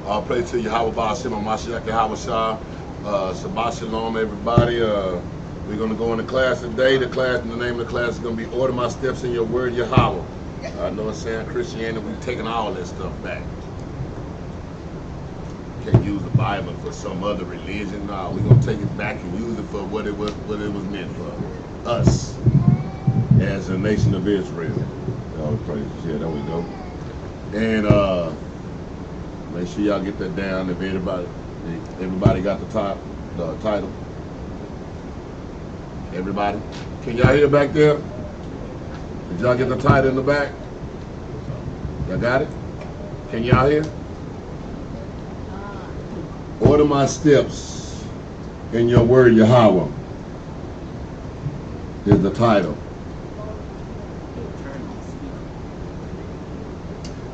All praise to Yahawah, Shema Mashiach, Yahawah, Sabbath Shalom, everybody. We're going to go into class today. The name of the class is going to be Order My Steps in Your Word, Yahawah. I know it's saying Christianity, we've taken all that stuff back. Can't use the Bible for some other religion. No, we're going to take it back and use it for what it was meant for. Us, as a nation of Israel. All praise. Yeah, there we go. And make sure y'all get that down. If everybody got the title. Everybody, can y'all hear back there? Did y'all get the title in the back? Y'all got it? Can y'all hear? Order my steps in your word, Yahawah, is the title.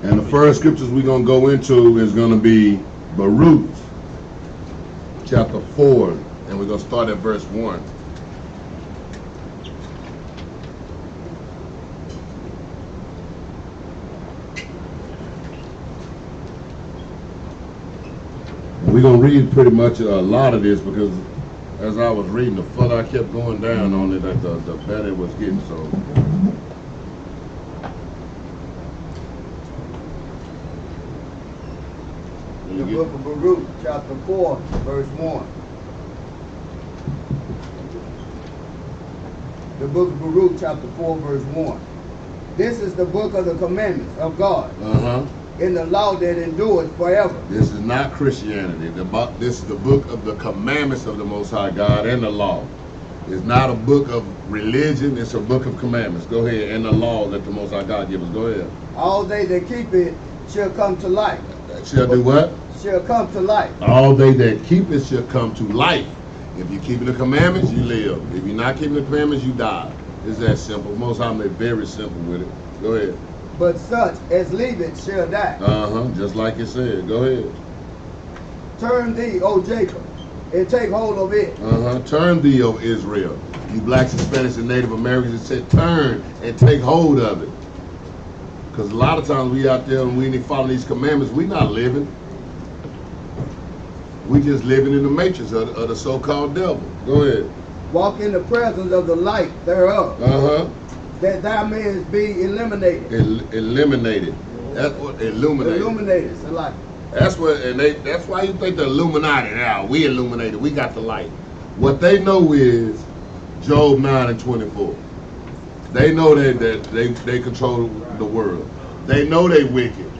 And the first scriptures we're going to go into is going to be Baruch, chapter 4, and we're going to start at verse 1. We're going to read pretty much a lot of this because as I was reading, the further I kept going down on it, the better it was getting. So the book of Baruch, chapter 4, verse 1. The book of Baruch, chapter 4, verse 1. This is the book of the commandments of God. In the law that endures forever. This is not Christianity. This is the book of the commandments of the Most High God and the law. It's not a book of religion, it's a book of commandments. Go ahead. And the law that the Most High God gives us. Go ahead. All they that keep it shall come to life. Shall do what? Shall come to life. All they that keep it shall come to life. If you're keeping the commandments, you live. If you're not keeping the commandments, you die. It's that simple. Most High made very simple with it. Go ahead. But such as leave it shall die. Just like it said. Go ahead. Turn thee, O Jacob, and take hold of it. Turn thee, O Israel. You blacks, Hispanics, and Native Americans, it said turn and take hold of it. Because a lot of times we out there and we ain't following these commandments, we not living. We just living in the matrix of the so-called devil. Go ahead. Walk in the presence of the light thereof. That thou mayest be eliminated. Eliminated. That's what illuminated. Illuminated. So like. That's what, and that's why you think the Illuminati now. We illuminated. We got the light. What they know is Job 9 and 24. They know that they control the world. They know they wicked.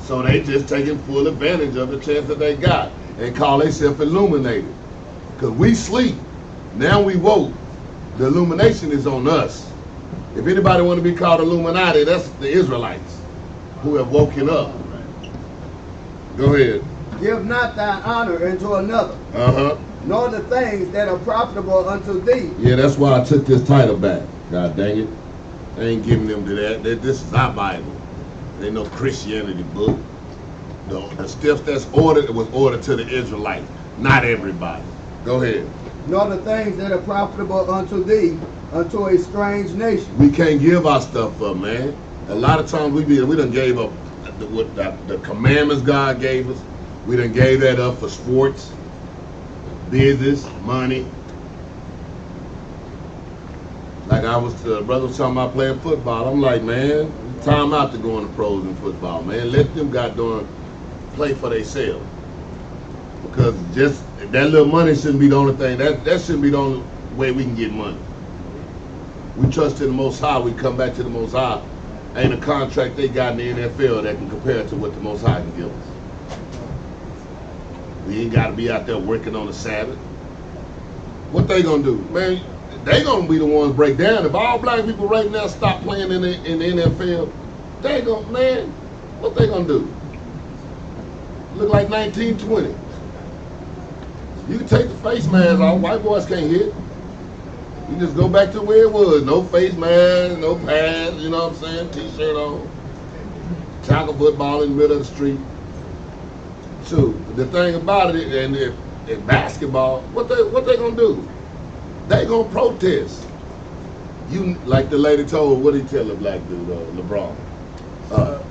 So they just taking full advantage of the chance that they got and call themselves illuminated. Because we sleep. Now we woke. The illumination is on us. If anybody want to be called Illuminati, that's the Israelites who have woken up. Go ahead. Give not thy honor unto another, nor the things that are profitable unto thee. Yeah, that's why I took this title back. God dang it. I ain't giving them to that. This is our Bible. Ain't no Christianity book. The steps that's ordered, it was ordered to the Israelites, not everybody. Go ahead. Nor the things that are profitable unto thee, unto a strange nation. We can't give our stuff up, man. A lot of times we done gave up the commandments God gave us. We done gave that up for sports, business, money. Like the brother was talking about playing football. I'm like, man, time out to go in the pros in football, man. Let them play for themselves. Because just that little money shouldn't be the only thing. That shouldn't be the only way we can get money. We trust in the Most High. We come back to the Most High. Ain't a contract they got in the NFL that can compare to what the Most High can give us. We ain't got to be out there working on the Sabbath. What they gonna do, man? They gonna be the ones break down. If all black people right now stop playing in the NFL, they gonna, man, what they gonna do? Look like 1920. You can take the face mask off. White boys can't hit. You just go back to where it was. No face mask, no pads, you know what I'm saying? T-shirt on. Tackle football in the middle of the street. So the thing about it, and if basketball, what they gonna do? They gonna protest. You, like the lady told, what did he tell the black dude, LeBron?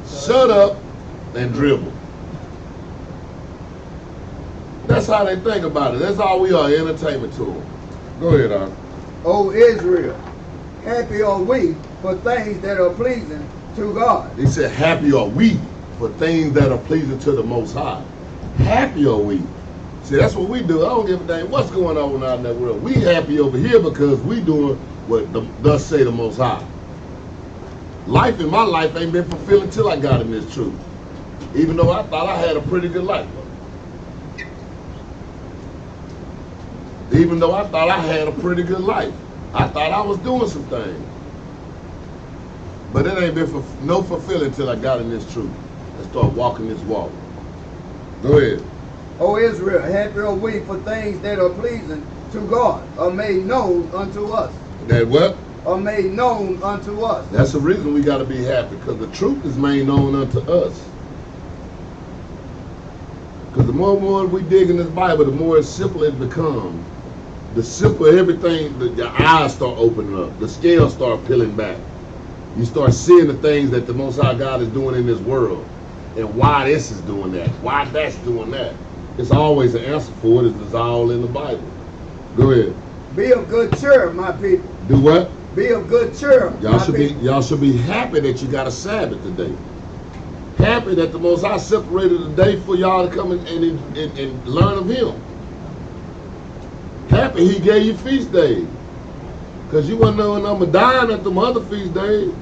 Shut up and dribble. That's how they think about it. That's all we are, entertainment to them. Go ahead, Arthur. O Israel, happy are we for things that are pleasing to God. He said, happy are we for things that are pleasing to the Most High. Happy are we. See, that's what we do. I don't give a damn what's going on out in that world. We happy over here because we doing what thus say the Most High. Life in my life ain't been fulfilled until I got in this truth. Even though I thought I had a pretty good life. Even though I thought I had a pretty good life. I thought I was doing some things. But it ain't been no fulfilling until I got in this truth and start walking this walk. Go ahead. O Israel, happy are we for things that are pleasing to God, are made known unto us. That what? Are made known unto us. That's the reason we got to be happy, because the truth is made known unto us. Because the more and more we dig in this Bible, the more simple it becomes. The simpler everything, the eyes start opening up. The scales start peeling back. You start seeing the things that the Most High God is doing in this world. And why this is doing that. Why that's doing that. It's always an answer for it. It's all in the Bible. Go ahead. Be of good cheer, my people. Do what? Be of good cheer. Y'all should be happy that you got a Sabbath today. Happy that the Most High separated a day for y'all to come and learn of Him. Happy He gave you feast days. Because you wasn't knowing I'm going to dine at them other feast days.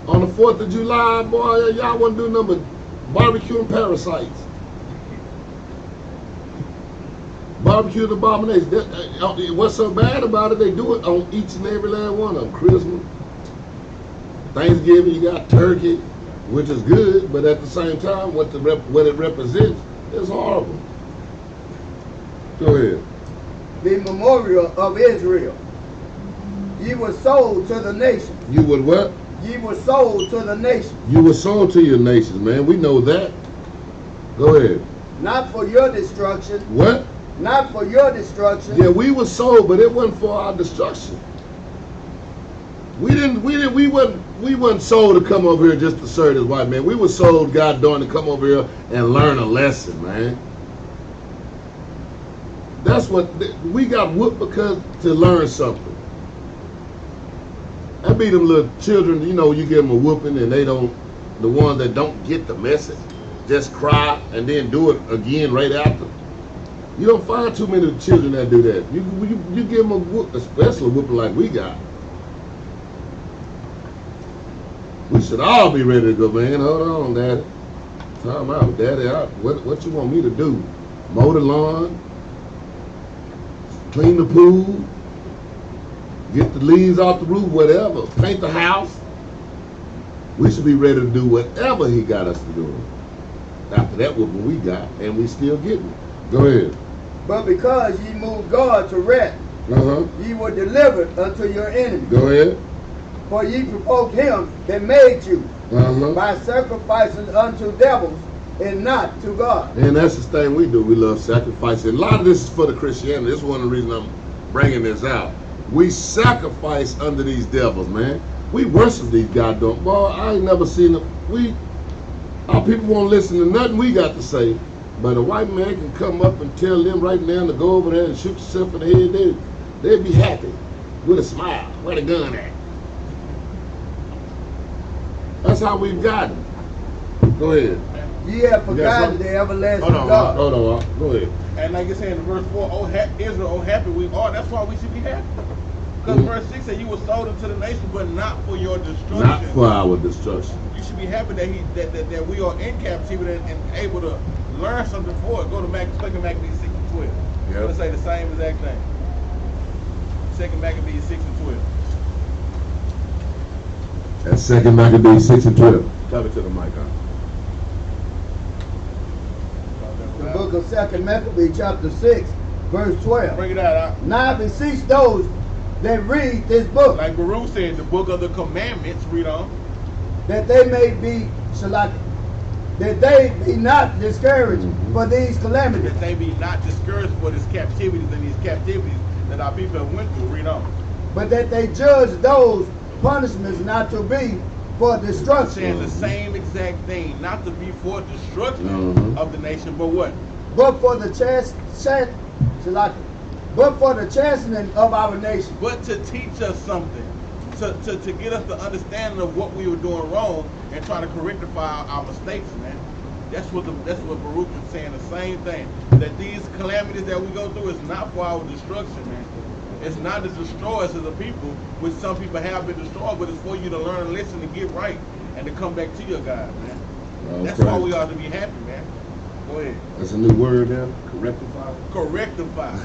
On the 4th of July, boy, y'all wasn't doing nothing but barbecuing parasites. Barbecue abominations. What's so bad about it? They do it on each and every last one of them. Christmas, Thanksgiving, you got turkey, which is good, but at the same time, what it represents is horrible. Go ahead. The memorial of Israel. Ye were sold to the nation. You would what? Ye were sold to the nation. You were sold to your nations, man. We know that. Go ahead. Not for your destruction. What? Not for your destruction. Yeah, we were sold, but it wasn't for our destruction. We wasn't sold to come over here just to serve this white man. We were sold, God darn, to come over here and learn a lesson, man. That's what we got whooped because to learn something. I be them little children, you know, you give them a whooping and they don't, the ones that don't get the message, just cry and then do it again right after. You don't find too many children that do that. You give them a whoop, especially a whooping like we got. We should all be ready to go, man. Hold on, Daddy. Time out, Daddy. What you want me to do? Mow the lawn? Clean the pool? Get the leaves off the roof, whatever. Paint the house. We should be ready to do whatever He got us to do. After that whooping we got, and we still getting it. Go ahead. But because ye moved God to wrath, ye were delivered unto your enemies. Go ahead. For ye provoked Him that made you by sacrificing unto devils and not to God. And that's the thing we do. We love sacrificing. A lot of this is for the Christianity. This is one of the reasons I'm bringing this out. We sacrifice under these devils, man. We worship these goddamn. Boy, I ain't never seen them. Our people won't listen to nothing we got to say. But a white man can come up and tell them right now to go over there and shoot yourself in the head. They'd be happy with a smile. Where the gun at? That's how we've gotten. Go ahead. Ye have forgotten the everlasting God. Hold on. Go ahead. And like it said in verse 4, Israel, oh happy we are. That's why we should be happy. Because verse 6 said you were sold into the nation, but not for your destruction. Not for our destruction. You should be happy that we are in captivity and able to learn something for it. Go to 2 Maccabees 6 and 12. Yep. Let's say the same exact thing. 2 Maccabees 6 and 12. That's 2 Maccabees 6 and 12. Tell it to the mic, huh? The book of 2 Maccabees chapter 6, verse 12. Bring it out. Now I beseech those that read this book. Like Baruch said, the book of the commandments, read on. That they may be that they be not discouraged for these calamities. That they be not discouraged for these captivities that our people have went through, read on. But that they judge those punishments not to be for destruction. Saying the same exact thing, not to be for destruction of the nation, but what? but for the chastening of our nation. But to teach us something, to get us the understanding of what we were doing wrong and trying to rectify our mistakes, man. That's what Baruch is saying, the same thing. That these calamities that we go through is not for our destruction, man. It's not to destroy us as a people, which some people have been destroyed, but it's for you to learn, listen, and get right, and to come back to your God, man. That's why we ought to be happy, man. Go ahead. That's a new word there. Correctify. Correctify.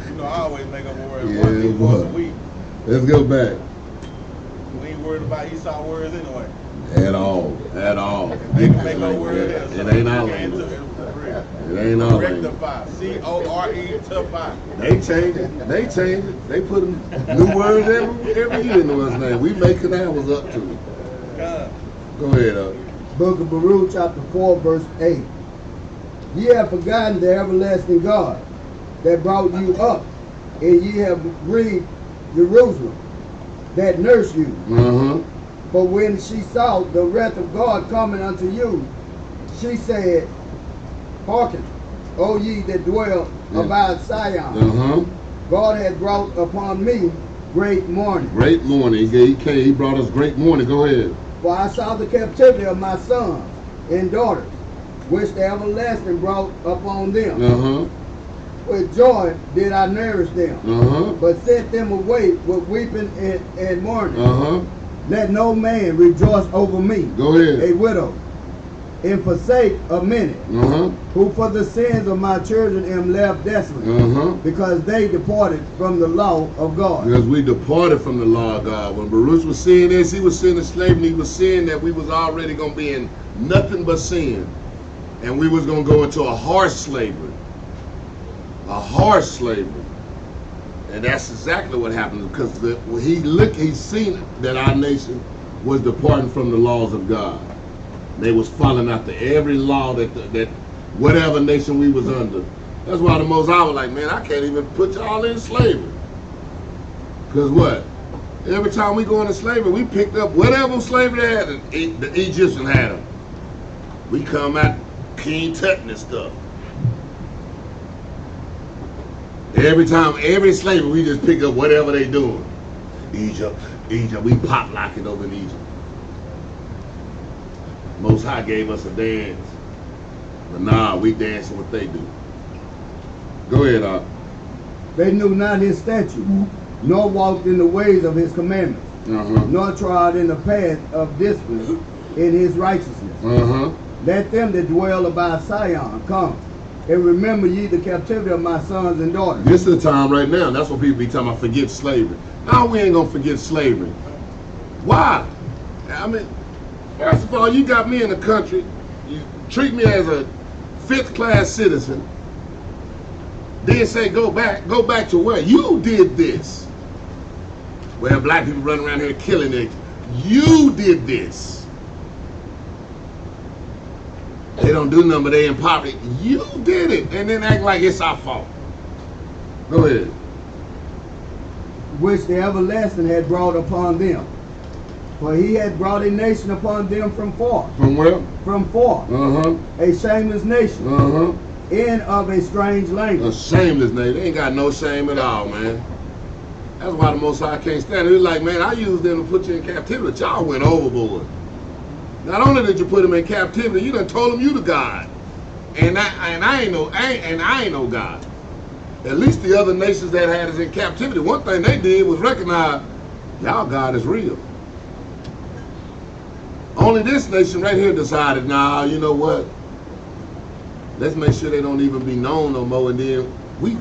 You know, I always make up a word Yeah, once a week. Let's go back. We ain't worried about Esau words anyway. At all. At all. Make our word there. It ain't our language. It ain't our language. Rectify. C-O-R-E-tify. They change it. They change it. They put new words every year into us name. We making ours up to it. God. Go ahead, Book of Baruch, chapter 4, verse 8. Ye have forgotten the everlasting God that brought you up, and ye have grieved Jerusalem that nursed you. But when she saw the wrath of God coming unto you, she said, Hearken, O ye that dwell about Zion. God hath brought upon me great mourning. Great mourning. He brought us great mourning. Go ahead. For I saw the captivity of my sons and daughters, which the everlasting brought upon them. With joy did I nourish them, but sent them away with weeping and mourning. Let no man rejoice over me, Go ahead. a widow, and forsake a minute, who for the sins of my children am left desolate, because they departed from the law of God. Because we departed from the law of God. When Baruch was seeing this, he was seeing the slavery. He was seeing that we was already going to be in nothing but sin. And we was going to go into a harsh slavery. A harsh slavery. And that's exactly what happened, because he's seen that our nation was departing from the laws of God. They was following after every law that whatever nation we was under. That's why the Most High was like, man, I can't even put y'all in slavery. Because what? Every time we go into slavery, we picked up whatever slavery they had, the Egyptians had them. We come out King Tut and stuff. Every time, every slavery, we just pick up whatever they doing. Egypt, we pop lock it over in Egypt. Most High gave us a dance, but nah, we dancing what they do. Go ahead, Doc. They knew not his statutes, nor walked in the ways of his commandments, nor trod in the path of discipline in his righteousness. Let them that dwell about Zion come, and remember ye the captivity of my sons and daughters. This is the time right now. That's what people be talking about, forget slavery. No, we ain't gonna forget slavery. Why? I mean, first of all, you got me in the country, you treat me as a 5th class citizen, then say go back to where? You did this. Well, black people running around here killing it. You did this. They don't do nothing but they in poverty. You did it. And then act like it's our fault. Go ahead. Which the everlasting had brought upon them. For he had brought a nation upon them from far. From where? From far. A shameless nation. And of a strange language. A shameless nation. They ain't got no shame at all, man. That's why the Most High can't stand it. He's like, man, I used them to put you in captivity. Y'all went overboard. Not only did you put him in captivity, you done told him you the God. And I ain't no God. At least the other nations that had us in captivity, one thing they did was recognize y'all God is real. Only this nation right here decided, nah, you know what? Let's make sure they don't even be known no more, and then we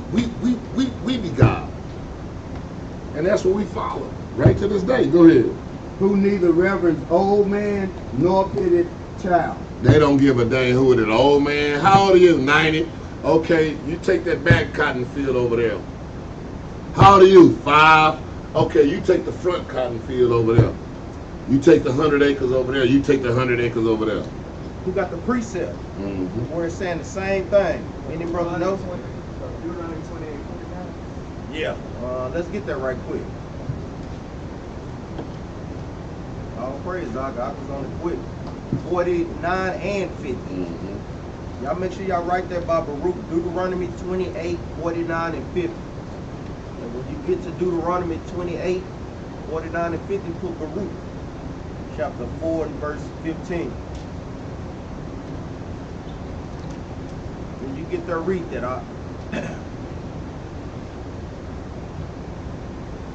be God. And that's what we follow, right to this day. Go ahead. Who neither reverence old man nor pitied child. They don't give a dang who it is. Old man, how old are you? 90. Okay, you take that back cotton field over there. How old are you? 5. Okay, you take the front cotton field over there. You take the 100 acres over there. You take the 100 acres over there. Who got the precept? Where it's saying the same thing. Any brother know? Yeah. Let's get that right quick. All praise, Doc. I was on it quick. 49 and 50. Y'all make sure y'all write that by Baruch, Deuteronomy 28, 49, and 50. And when you get to Deuteronomy 28, 49, and 50, put Baruch, chapter 4 and verse 15. When you get there, read that.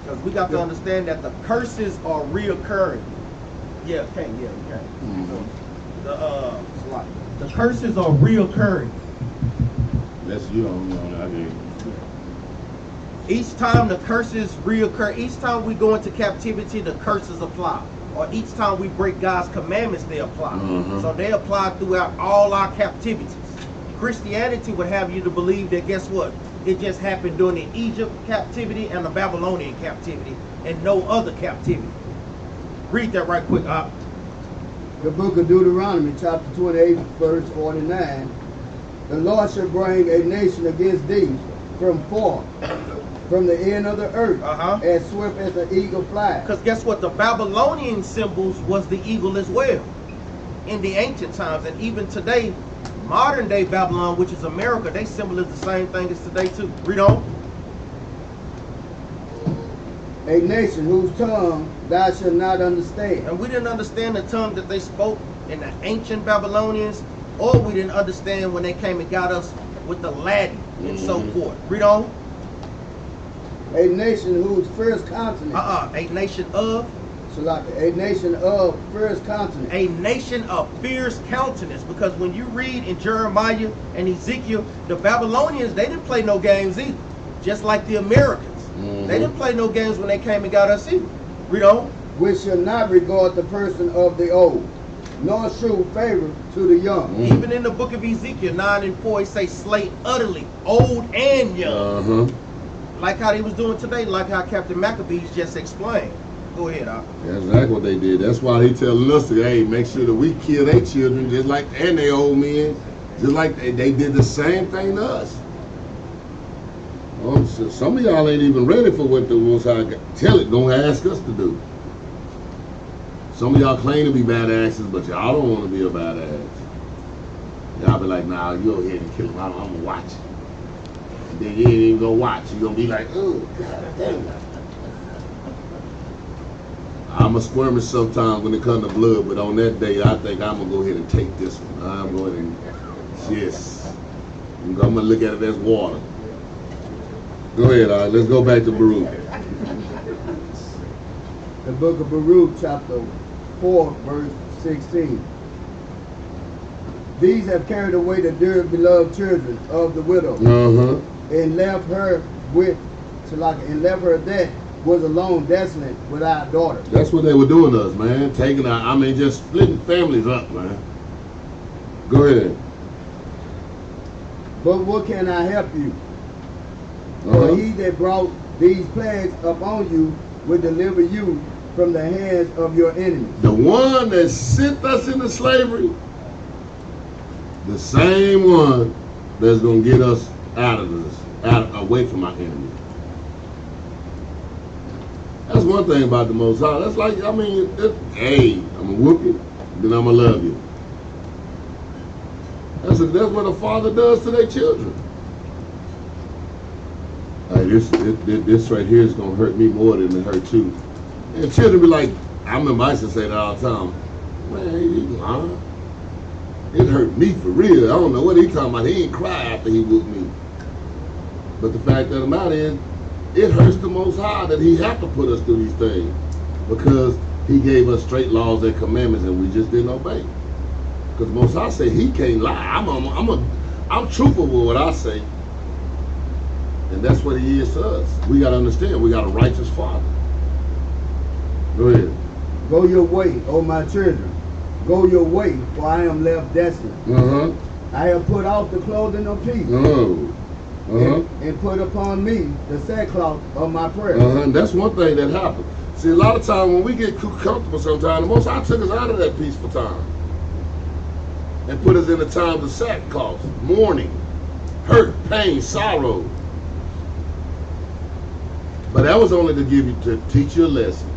Because we got to understand that the curses are reoccurring. Yeah, okay, yeah, okay. The curses are reoccurring. That's you on I mean. Each time the curses reoccur, each time we go into captivity, the curses apply. Or each time we break God's commandments, they apply. So they apply throughout all our captivities. Christianity would have you to believe that, guess what? It just happened during the Egypt captivity and the Babylonian captivity and no other captivity. Read that right quick, The book of Deuteronomy, chapter 28, verse 49. The Lord shall bring a nation against thee from far, from the end of the earth, as swift as an eagle flies. Because guess what? The Babylonian symbols was the eagle as well in the ancient times. And even today, modern day Babylon, which is America, they symbol is the same thing as today too. Read on. A nation whose tongue thou shalt not understand. And we didn't understand the tongue that they spoke in the ancient Babylonians, or we didn't understand when they came and got us with the Latin and so forth. Read on. A nation whose first continent. A nation of. A nation of fierce countenance. A nation of fierce countenance. Because when you read in Jeremiah and Ezekiel, the Babylonians, they didn't play no games either. Just like the Americans. They didn't play no games when they came and got us either. Read on. Which shall not regard the person of the old, nor shew favor to the young. Even in the book of Ezekiel 9 and 4, it say slay utterly, old and young. Like how they was doing today, like how Captain Maccabees just explained. Go ahead, That's exactly what they did. That's why he telling us to, hey, make sure that we kill their children just like, and they old men, just like they did the same thing to us. Oh, so some of y'all ain't even ready for what the Most High gonna ask us to do. Some of y'all claim to be badaasses, but y'all don't want to be a badass. Y'all be like, nah, you go ahead and kill him. I'm gonna watch. And then you ain't even gonna watch. You're gonna be like, oh, God damn it. I'm a squirmish sometimes when it comes to blood, but on that day, I think I'm gonna go ahead and take this one. I'm going and, yes. I'm gonna look at it as water. Go ahead, all right, let's go back to Baruch. The book of Baruch, chapter 4, verse 16. These have carried away the dear beloved children of the widow, and left her that was alone, desolate, without daughter. That's what they were doing to us, man. Taking our, just splitting families up, man. Go ahead. But what can I help you? For he that brought these plagues upon you will deliver you from the hands of your enemies. The one that sent us into slavery, the same one that's going to get us out of this, away from our enemies. That's one thing about the Most High. That's like, hey, I'm going to whoop you, then I'm going to love you. That's what a father does to their children. Hey, this right here is going to hurt me more than it hurt you. And children be like, I remember I used to say that all the time. Man, he lying. It hurt me for real. I don't know what he talking about. He ain't cry after he whooped me. But the fact of the matter is, it hurts the Most High that he have to put us through these things, because he gave us straight laws and commandments and we just didn't obey. Because the Most High said he can't lie. I'm truthful with what I say. And that's what he is to us. We got to understand, we got a righteous father. Go ahead. Go your way, O my children. Go your way, for I am left desolate. I have put off the clothing of peace. And put upon me the sackcloth of my prayer. And that's one thing that happens. See, a lot of times when we get too comfortable sometimes, the Most High took us out of that peaceful time and put us in the times of sackcloth, mourning, hurt, pain, sorrow. But that was only to teach you a lesson.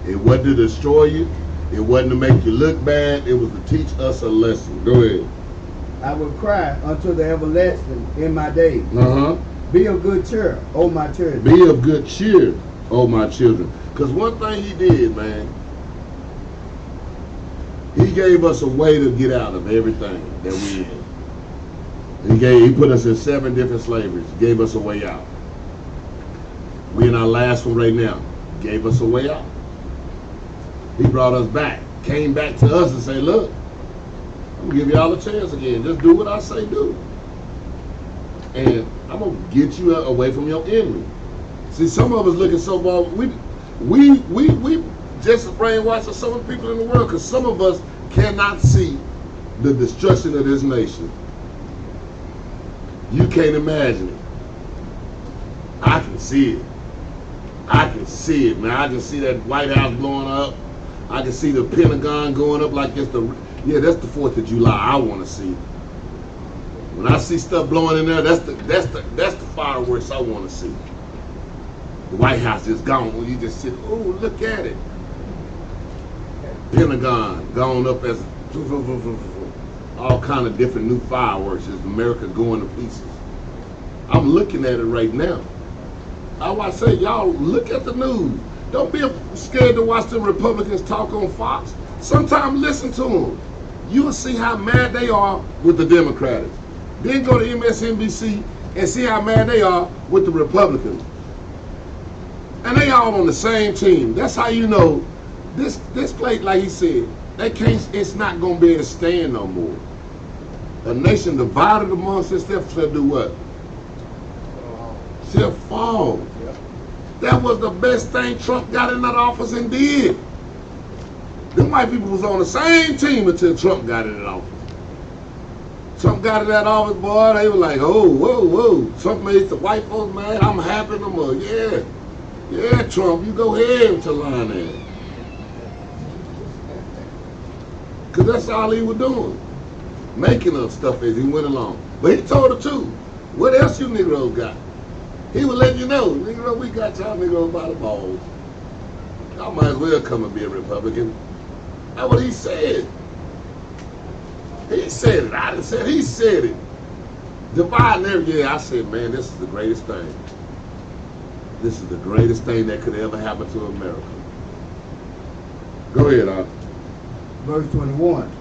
It wasn't to destroy you. It wasn't to make you look bad. It was to teach us a lesson. Go ahead. I will cry unto the everlasting in my days. Be of good cheer, O my children. Be of good cheer, O my children. Because one thing he did, man, he gave us a way to get out of everything that we in. He put us in 7 different slaveries, gave us a way out. We in our last one right now, gave us a way out. He brought us back, came back to us and said, look, I'm gonna give y'all a chance again. Just do what I say do. And I'm gonna get you away from your enemy. See, some of us looking so well, we just as brainwashed as some of the people in the world, because some of us cannot see the destruction of this nation. You can't imagine it. I can see it. I can see it, man. I can see that White House blowing up. I can see the Pentagon going up like it's that's the 4th of July I want to see. When I see stuff blowing in there, that's the fireworks I want to see. The White House just gone. When you just sit, oh, look at it. Pentagon gone up as all kind of different new fireworks as America going to pieces. I'm looking at it right now. I say, y'all look at the news. Don't be scared to watch the Republicans talk on Fox. Sometimes listen to them. You'll see how mad they are with the Democrats. Then go to MSNBC and see how mad they are with the Republicans. And they all on the same team. That's how you know this place, like he said, it's not gonna be able to stand no more. A nation divided amongst itself shall do what? Shall fall. That was the best thing Trump got in that office and did. Them white people was on the same team until Trump got in that office. Trump got in that office, boy, they were like, oh, whoa, whoa. Trump made the white folks mad. I'm happy no more. Yeah, Trump, you go ahead to line there. Because that's all he was doing. Making up stuff as he went along. But he told the truth. What else you Negroes got? He would let you know, Negro, we got y'all Negroes by the balls. Y'all might as well come and be a Republican. That's what he said. He said it. I didn't say it. He said it. Dividing every year. I said, man, this is the greatest thing. This is the greatest thing that could ever happen to America. Go ahead, Arthur. Verse 21.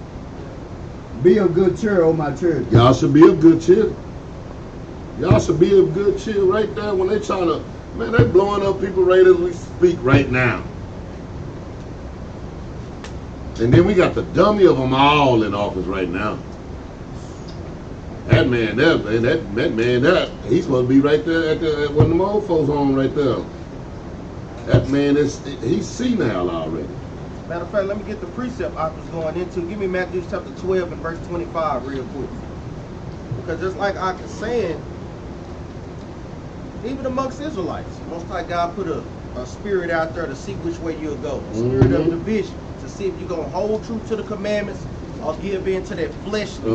Be of good cheer, O my children. Y'all should be of good cheer. Y'all should be of good cheer right there when they trying to, man, they blowing up people right as we speak right now. And then we got the dummy of them all in office right now. That man there, man, that man there, he's supposed to be right there at one of them old folks' home right there. That man he's senile already. Matter of fact, let me get the precept I was going into. Give me Matthew chapter 12 and verse 25 real quick. Because just like I was saying, even amongst Israelites, Most High God put a spirit out there to see which way you'll go. A spirit of division, to see if you're going to hold true to the commandments or give in to that fleshly,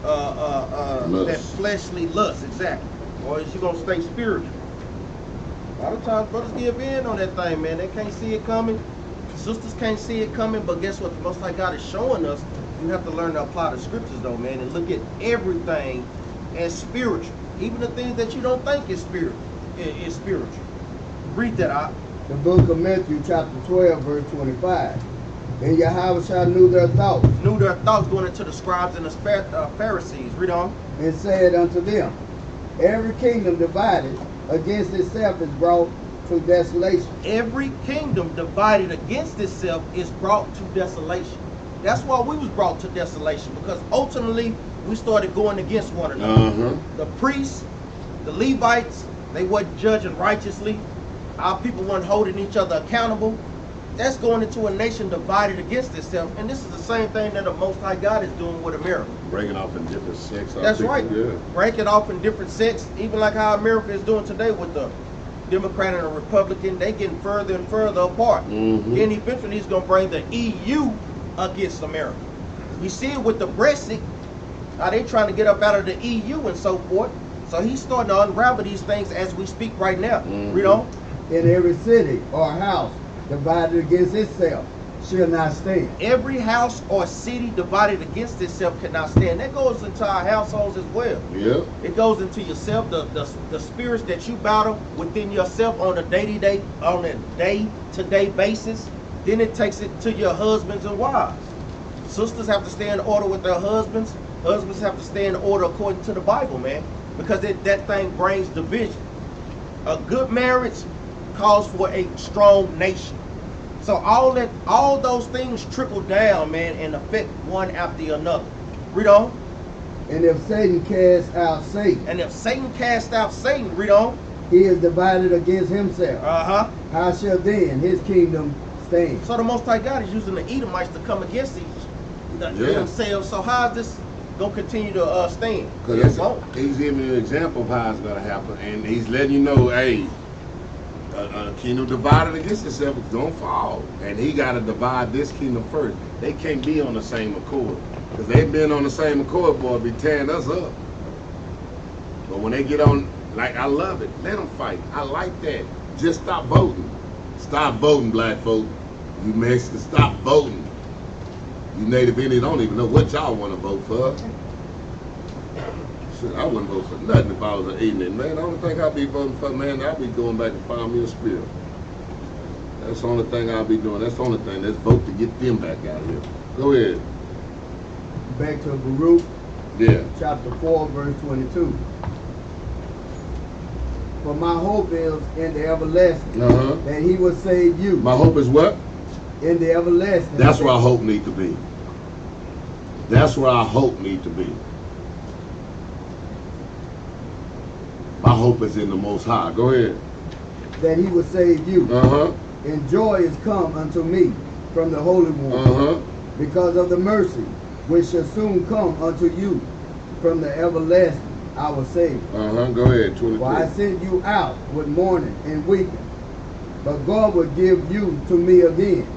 that fleshly lust, exactly. Or is you going to stay spiritual? A lot of times brothers give in on that thing, man. They can't see it coming. Sisters can't see it coming, but guess what? The Most High God is showing us. You have to learn to apply the scriptures, though, man, and look at everything as spiritual. Even the things that you don't think is spiritual. Read that out. The book of Matthew, chapter 12, verse 25. And Yahawah knew their thoughts. Knew their thoughts, going into the scribes and the Pharisees. Read on. And said unto them, every kingdom divided against itself is brought to desolation. Every kingdom divided against itself is brought to desolation. That's why we was brought to desolation, because ultimately we started going against one another. The priests, the Levites, they wasn't judging righteously. Our people weren't holding each other accountable. That's going into a nation divided against itself, and this is the same thing that the Most High God is doing with America. Breaking off in different sects. That's right. Yeah. Breaking off in different sects, even like how America is doing today with the Democrat and the Republican. They getting further and further apart. Then eventually he's going to bring the EU against America. We see it with the Brexit. Now they trying to get up out of the EU and so forth. So he's starting to unravel these things as we speak right now. Read on. In every city or house divided against itself shall not stand. Every house or city divided against itself cannot stand. That goes into our households as well. Yeah. It goes into yourself, the spirits that you battle within yourself on a day-to-day basis. Then it takes it to your husbands and wives. Sisters have to stay in order with their husbands. Husbands have to stay in order according to the Bible, man, because that thing brings division. A good marriage calls for a strong nation. So all those things trickle down, man, and affect one after another. Read on. And if Satan cast out Satan. And if Satan cast out Satan, read on. He is divided against himself. How shall then his kingdom stand? So the Most High God is using the Edomites to come against themselves. So how is this gonna continue to stand? Because he's giving you an example of how it's gonna happen, and he's letting you know, hey, a kingdom divided against itself is gonna fall, and he got to divide this kingdom first. They can't be on the same accord, because they've been on the same accord, boy, be tearing us up. But when they get on, like, I love it. Let them fight. I like that. Just stop voting. Stop voting, black folk. You Mexicans, stop voting. You Native Indians don't even know what y'all want to vote for. Shit, I wouldn't vote for nothing if I was an Indian, man. The only thing I'd be voting for, man, I'd be going back and find me a spirit. That's the only thing I'll be doing. That's the only thing. Let's vote to get them back out of here. Go ahead. Back to Baruch. Yeah. Chapter 4, verse 22. For my hope is in the everlasting, that he will save you. My hope is what? In the everlasting. That's where our hope need to be. That's where our hope need to be. My hope is in the Most High. Go ahead. That he will save you. And joy is come unto me from the Holy One. Because of the mercy which shall soon come unto you from the everlasting, our Savior. Go ahead. 23. For I sent you out with mourning and weeping, but God will give you to me again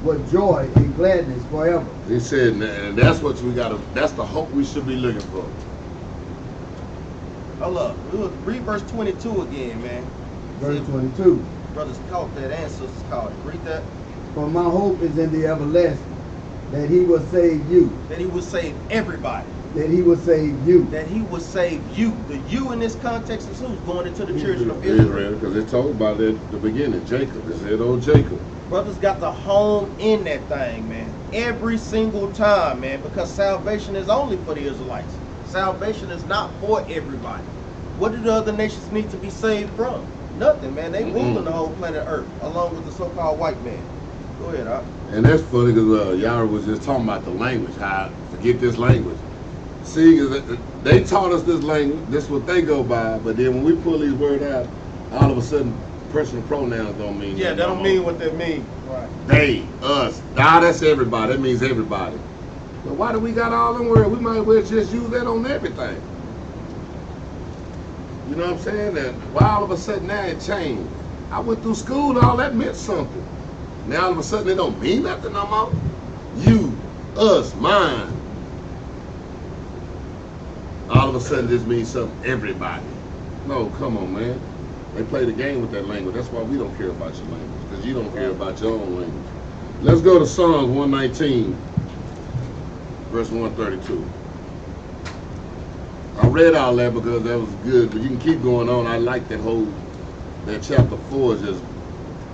with joy and gladness forever. He said, and that's what we got to, that's the hope we should be looking for. Hold up. Read verse 22 again, man. Verse 22. Brothers caught that and sisters caught it. Read that. For my hope is in the everlasting, that he will save you. That he will save everybody. That he will save you. That he will save you. The you in this context is who's going into the children of Israel. Because it told about it at the beginning. Jacob. It said, oh, Jacob. Brothers got to hone in that thing, man. Every single time, man. Because salvation is only for the Israelites. Salvation is not for everybody. What do the other nations need to be saved from? Nothing, man. They ruling the whole planet Earth, along with the so-called white man. Go ahead, Op. And that's funny because Yahawah was just talking about the language. How forget this language. See, they taught us this language. This is what they go by. But then when we pull these words out, all of a sudden, personal pronouns don't mean. Yeah, that don't mean what they mean. Right. They, us. Nah, that's everybody. That means everybody. But why do we got all them words? We might as well just use that on everything. You know what I'm saying? And why all of a sudden now it changed? I went through school, all that meant something. Now all of a sudden it don't mean nothing no more. You, us, mine. All of a sudden this means something, everybody. No, come on, man. They play the game with that language. That's why we don't care about your language, because you don't care about your own language. Let's go to Psalms 119, verse 132. I read all that because that was good, but you can keep going on. I like that chapter 4 just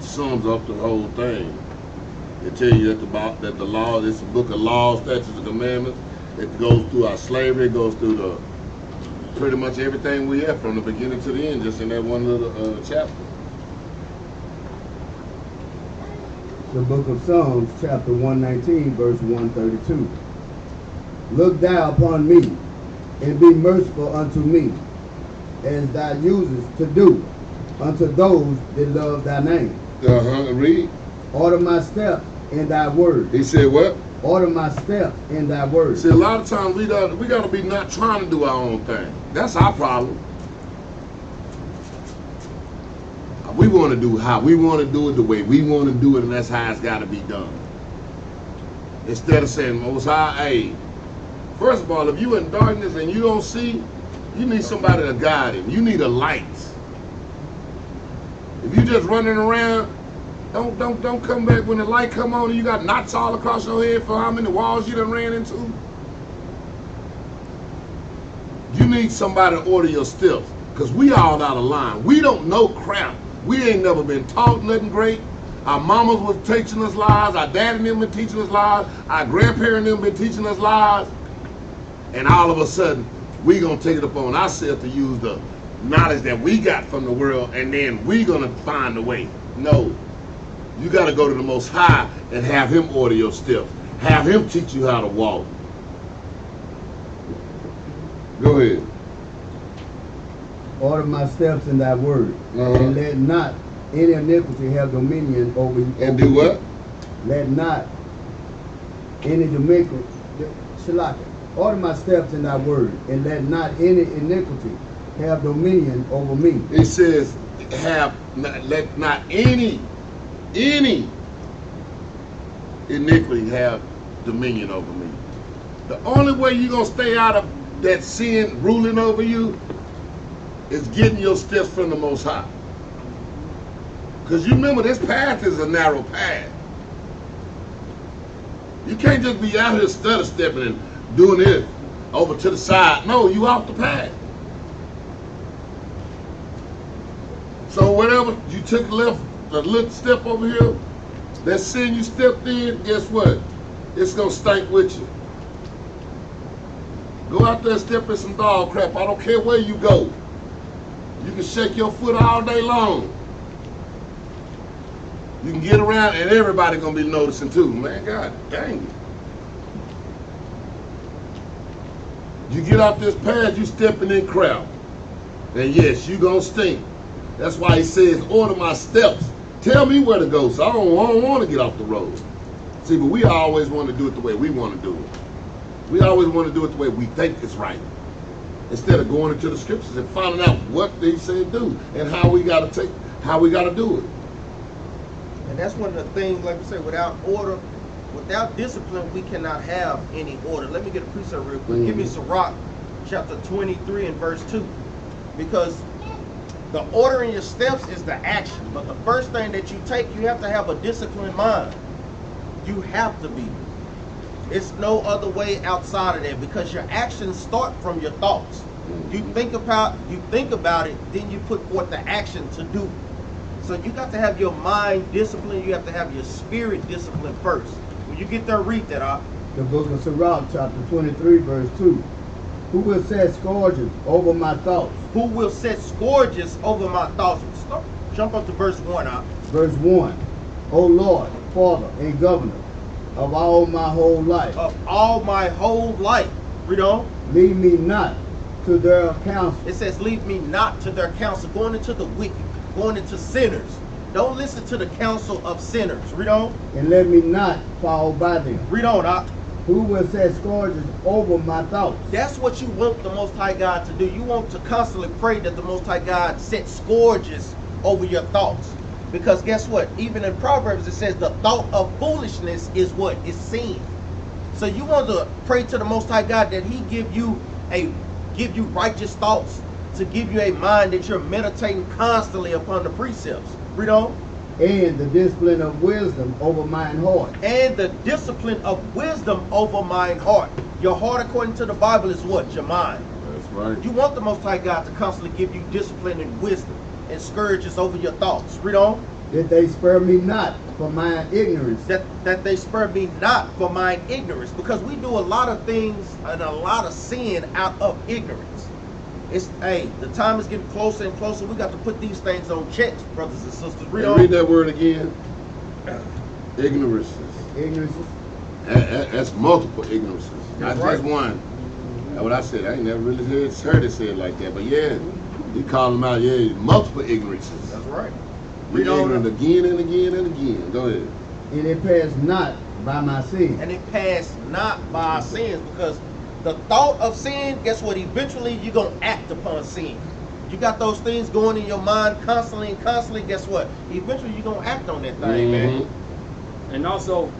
sums up the whole thing. It tells you that the law, it's a book of laws, statutes, and commandments. It goes through our slavery, it goes through pretty much everything we have from the beginning to the end, just in that one little chapter. The book of Psalms, chapter 119, verse 132. Look thou upon me, and be merciful unto me, as thou usest to do unto those that love thy name. Read. Order my steps in thy word. He said what? Order my steps in thy word. See, a lot of times we gotta be not trying to do our own thing. That's our problem. We want to do how we want to do it, the way we want to do it, and that's how it's got to be done. Instead of saying, Most High, hey, first of all, if you in darkness and you don't see, you need somebody to guide him. You need a light. If you just running around, Don't come back when the light come on and you got knots all across your head for how many walls you done ran into. You need somebody to order your steps, because we all out of line. We don't know crap. We ain't never been taught nothing great. Our mamas was teaching us lies. Our daddy and them been teaching us lies. Our grandparents and them been teaching us lies. And all of a sudden, we gonna take it upon ourselves to use the knowledge that we got from the world, and then we gonna find a way. No. You got to go to the Most High and have Him order your steps. Have Him teach you how to walk. Go ahead. Order my steps in thy word, and let not any iniquity have dominion over you. And do what? Let not any iniquity, order my steps in thy word, and let not any iniquity have dominion over me. It says, let not any iniquity have dominion over me. The only way you're going to stay out of that sin ruling over you is getting your steps from the Most High. Because you remember, this path is a narrow path. You can't just be out here stutter stepping and doing it over to the side. No, you off the path. So whatever you took left, a little step over here, that sin you stepped in, guess what? It's gonna stink with you. Go out there and step in some dog crap. I don't care where you go. You can shake your foot all day long. You can get around and everybody gonna be noticing too. Man, God dang it. You get off this path, you stepping in crap. And yes, you gonna stink. That's why he says, order my steps. Tell me where to go, so I don't want to get off the road. See, but we always want to do it the way we want to do it. We always want to do it the way we think is right, instead of going into the scriptures and finding out what they say do and how we got to do it. And that's one of the things, like we say, without order, without discipline, we cannot have any order. Let me get a precept real quick. Give me Sirach, chapter 23 and verse 2. Because the order in your steps is the action. But the first thing that you take, you have to have a disciplined mind. You have to be. It's no other way outside of that, because your actions start from your thoughts. You think about it, then you put forth the action to do. So you got to have your mind disciplined. You have to have your spirit disciplined first. When you get there, read that out. The book of Sirach, chapter 23, verse 2. Who will set scourges over my thoughts? Who will set scourges over my thoughts? Jump up to verse 1 out. Verse 1. O Lord, Father and Governor of all my whole life. Of all my whole life. Read on. Lead me not to their counsel. It says, lead me not to their counsel. Going into the wicked, going into sinners. Don't listen to the counsel of sinners. Read on. And let me not fall by them. Read on out. Who will set scourges over my thoughts? That's what you want the Most High God to do. You want to constantly pray that the Most High God set scourges over your thoughts. Because guess what? Even in Proverbs it says the thought of foolishness is what? Is sin. So you want to pray to the Most High God that He give you righteous thoughts, to give you a mind that you're meditating constantly upon the precepts. Read on. And the discipline of wisdom over mine heart. And the discipline of wisdom over mine heart. Your heart, according to the Bible, is what? Your mind. That's right. You want the Most High God to constantly give you discipline and wisdom and scourges over your thoughts. Read on. That they spare me not for mine ignorance. That they spare me not for mine ignorance. Because we do a lot of things and a lot of sin out of ignorance. The time is getting closer and closer. We got to put these things on checks, brothers and sisters. Read that word again. Ignorances. Ignorances. That's multiple ignorances. Not right. just one. That's what I said. I ain't never really heard it said like that. But yeah, he called them out. Yeah, multiple ignorances. That's right. Read ignorant again and again and again. Go ahead. And it passed not by my sins. And it passed not by our sins, because the thought of sin, guess what? Eventually you're going to act upon sin. You got those things going in your mind constantly and constantly, guess what? Eventually you're going to act on that thing, man. And also,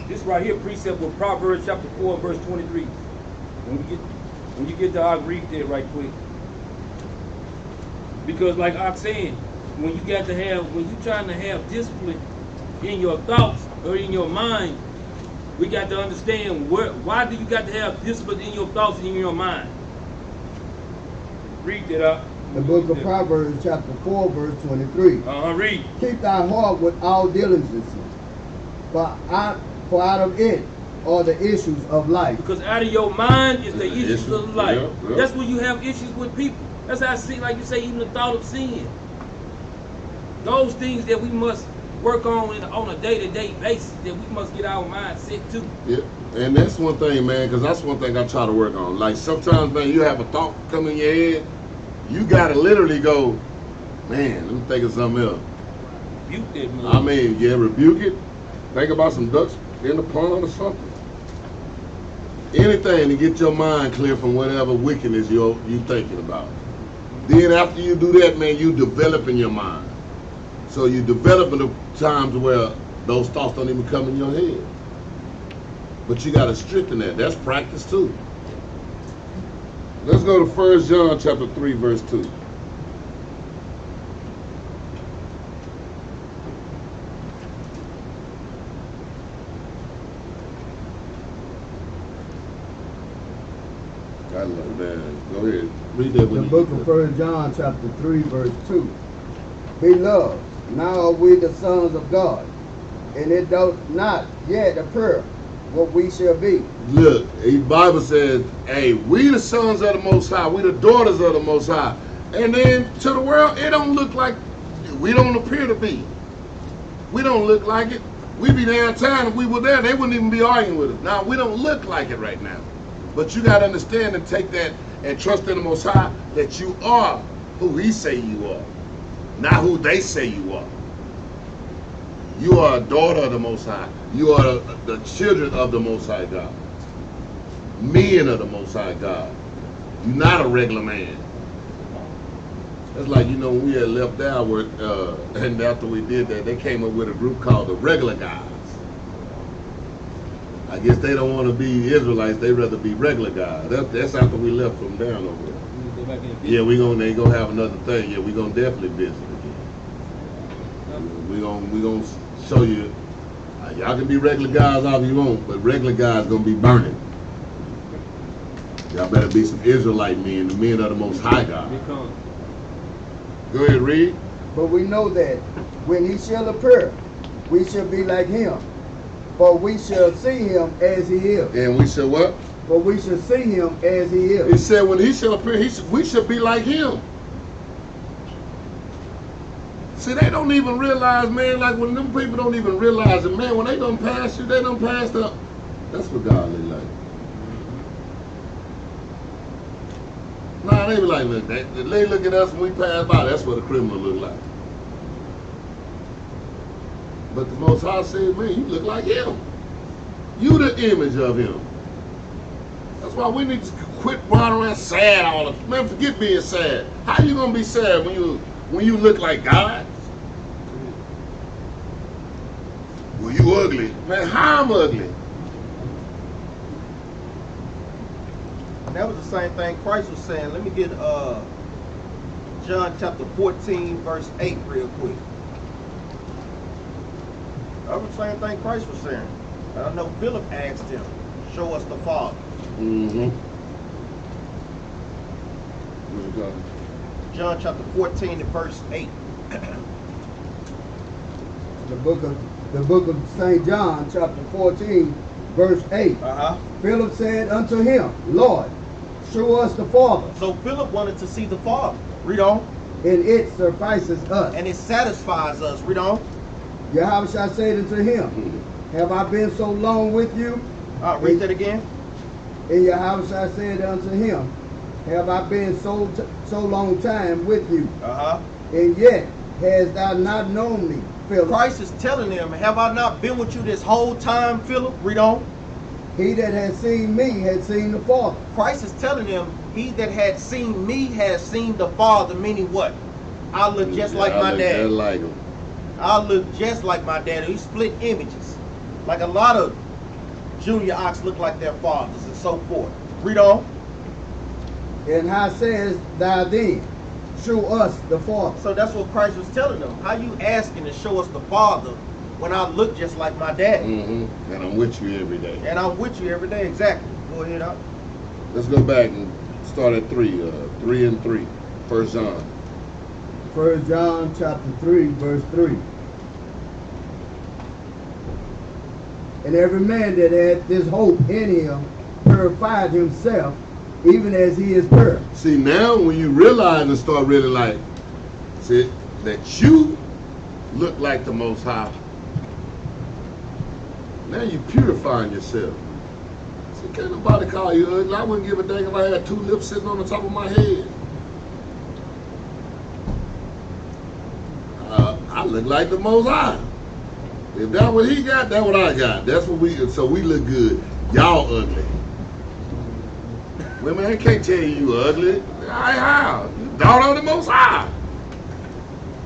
this right here, precept with Proverbs chapter 4, verse 23. When you get to, I'll read that right quick. Because like I'm saying, when you're trying to have discipline, in your thoughts or in your mind, we got to understand why do you got to have discipline in your thoughts and in your mind? Read that up. The book of Proverbs chapter 4 verse 23. Read. Keep thy heart with all diligence, for out of it are the issues of life. Because out of your mind is the issues of life. Yeah. That's when you have issues with people. That's how I see, like you say, even the thought of sin. Those things that we must work on a day-to-day basis, that we must get our mind set to. Yeah, and that's one thing, man, because that's one thing I try to work on. Like sometimes, man, you have a thought come in your head, you gotta literally go, man, let me think of something else. Rebuke that, man. I mean, yeah, rebuke it. Think about some ducks in the pond or something. Anything to get your mind clear from whatever wickedness you thinking about. Then after you do that, man, you developing your mind. So you developing the times where those thoughts don't even come in your head. But you got to strengthen that. That's practice too. Let's go to 1 John chapter 3, verse 2. I love that. Go ahead. Read that when The book of 1 John chapter 3 verse 2. Beloved, now are we the sons of God, and it doth not yet appear what we shall be. Look, the Bible says, hey, we the sons of the Most High, we the daughters of the Most High. And then to the world, it don't look like, we don't appear to be. We don't look like it. We be downtown, if we were there, they wouldn't even be arguing with us. Now, we don't look like it right now. But you got to understand and take that and trust in the Most High that you are who He say you are, not who they say you are. You are a daughter of the Most High. You are the children of the Most High God. Men of the Most High God. You're not a regular man. That's like, you know, when we had left there, and after we did that, they came up with a group called the regular guys. I guess they don't want to be Israelites, they rather be regular guys. That's after we left from down over there. Yeah, they gonna have another thing. Yeah, we gonna definitely visit again. We gonna show you. Y'all can be regular guys all you want, but regular guys gonna be burning. Y'all better be some Israelite men, the men of the Most High God. Go ahead, read. But we know that when He shall appear, we shall be like Him, for we shall see Him as He is. And we shall what? For we shall see Him as He is. He said when He shall appear, we shall be like Him. See, they don't even realize, man, like when them people don't even realize it, man, when they done pass you, they done passed up. That's what God look like. Nah, they be like, look, they look at us when we pass by, that's what a criminal look like. But the Most High said, man, you look like Him. You the image of Him. That's why we need to quit running around sad all the time. Man, forget being sad. How you gonna be sad when you look like God? Well, you ugly. Man, how I'm ugly? And that was the same thing Christ was saying. Let me get John chapter 14, verse 8 real quick. That was the same thing Christ was saying. I know Philip asked him, show us the Father. Mm-hmm. John chapter 14 and verse 8. The book of St. John, chapter 14, verse 8. Philip said unto Him, Lord, show us the Father. So Philip wanted to see the Father. Read on. And it suffices us. And it satisfies us. Read on. Yahawah said unto him, have I been so long with you? Read that again. And Yahawah said unto him, have I been so long time with you? And yet hast thou not known me, Philip? Christ is telling him, have I not been with you this whole time, Philip? Read on. He that has seen me has seen the Father. Christ is telling him, he that had seen me has seen the Father, meaning what? I look just like my dad. Like him. I look just like my dad. He split images. Like a lot of junior ox look like their fathers and so forth. Read on. And how says thou then, show us the Father? So that's what Christ was telling them. How you asking to show us the Father when I look just like my dad. And I'm with you every day. And I'm with you every day, exactly. Go ahead, up. Let's go back and start at 3 and 3. 1 John. 1 John chapter 3, verse 3. And every man that hath this hope in him purified himself, even as he is pure. See, now when you realize and start really like, see, that you look like the Most High, now you purifying yourself. See, can't nobody call you ugly. I wouldn't give a dang if I had 2 lips sitting on the top of my head. I look like the Most High. If that's what he got, that's what I got. That's what so we look good. Y'all ugly. Women, they can't tell you ugly. How? You daughter of the Most High.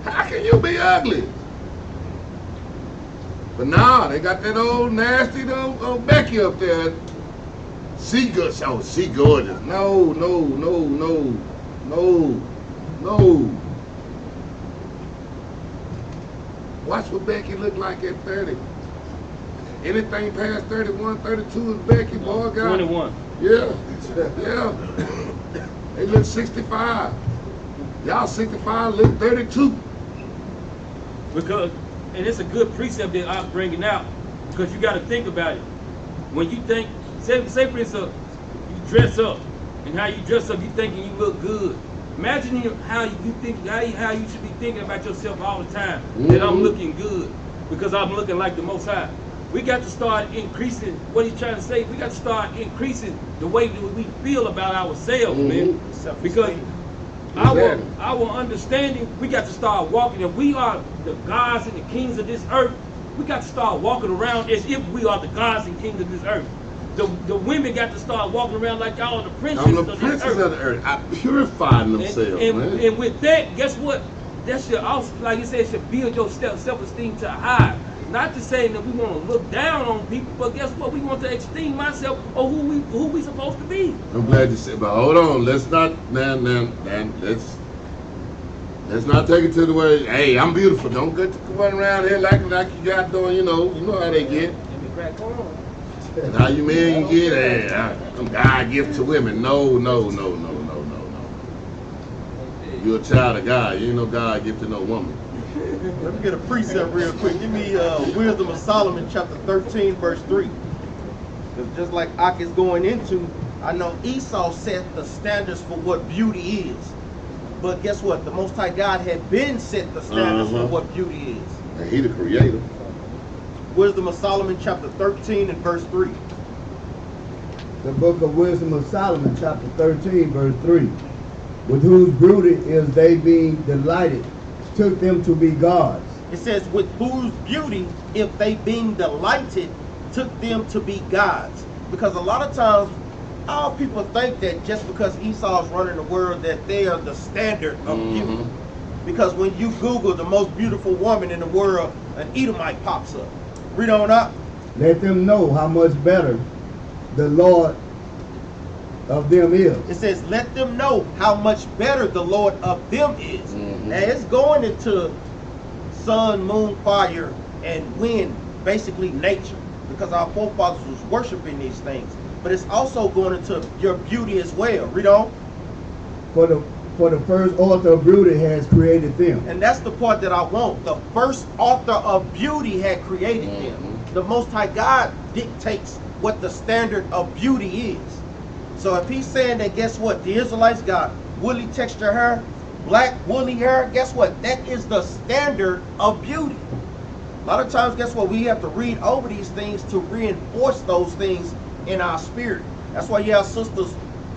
How can you be ugly? But nah, they got that old nasty old Becky up there. She gorgeous. No. Watch what Becky look like at 30. Anything past 31, 32 is Becky, boy. God. 21. Yeah. They look 65. Y'all 65 look 32. Because, and it's a good precept that I'm bringing out, because you got to think about it. When you think, say for instance, you dress up, and how you dress up, you thinking you look good. Imagine how you think, how you should be thinking about yourself all the time. That I'm looking good because I'm looking like the Most High. We got to start increasing what he's trying to say. We got to start increasing the way that we feel about ourselves, man. Because our understanding, we got to start walking. If we are the gods and the kings of this earth, we got to start walking around as if we are the gods and kings of this earth. The women got to start walking around like y'all are the princesses of the earth. I purifying themselves, man. And with that, guess what? That should also, like you said, should build your self-esteem to high. Not to say that we want to look down on people, but guess what? We want to esteem myself or who we supposed to be. I'm glad you said, but hold on. Let's not, let's not take it to the way, hey, I'm beautiful. Don't get to run around here like you got doing, you know how they get. And how you men get, hey, I'm God gift to women. No. You're a child of God. You ain't no God gift to no woman. Let me get a precept real quick. Give me Wisdom of Solomon chapter 13, verse 3. Because just like Ak is going into, I know Esau set the standards for what beauty is. But guess what? The Most High God had been set the standards for what beauty is. And he the creator. Wisdom of Solomon chapter 13 and verse 3. The book of Wisdom of Solomon chapter 13, verse 3. With whose beauty is they being delighted, took them to be gods. It says, with whose beauty, if they being delighted, took them to be gods. Because a lot of times, all people think that just because Esau's running the world, that they are the standard of beauty. Because when you Google the most beautiful woman in the world, an Edomite pops up. Read on up. Let them know how much better the Lord of them is. It says, let them know how much better the Lord of them is. And it's going into sun, moon, fire, and wind, basically nature, because our forefathers was worshiping these things. But it's also going into your beauty as well. Read on. For the first author of beauty has created them. And that's the part that I want. The first author of beauty had created them. The Most High God dictates what the standard of beauty is. So if he's saying that, guess what? The Israelites got woolly texture hair, black woolly hair, guess what? That is the standard of beauty. A lot of times, guess what? We have to read over these things to reinforce those things in our spirit. That's why you have sisters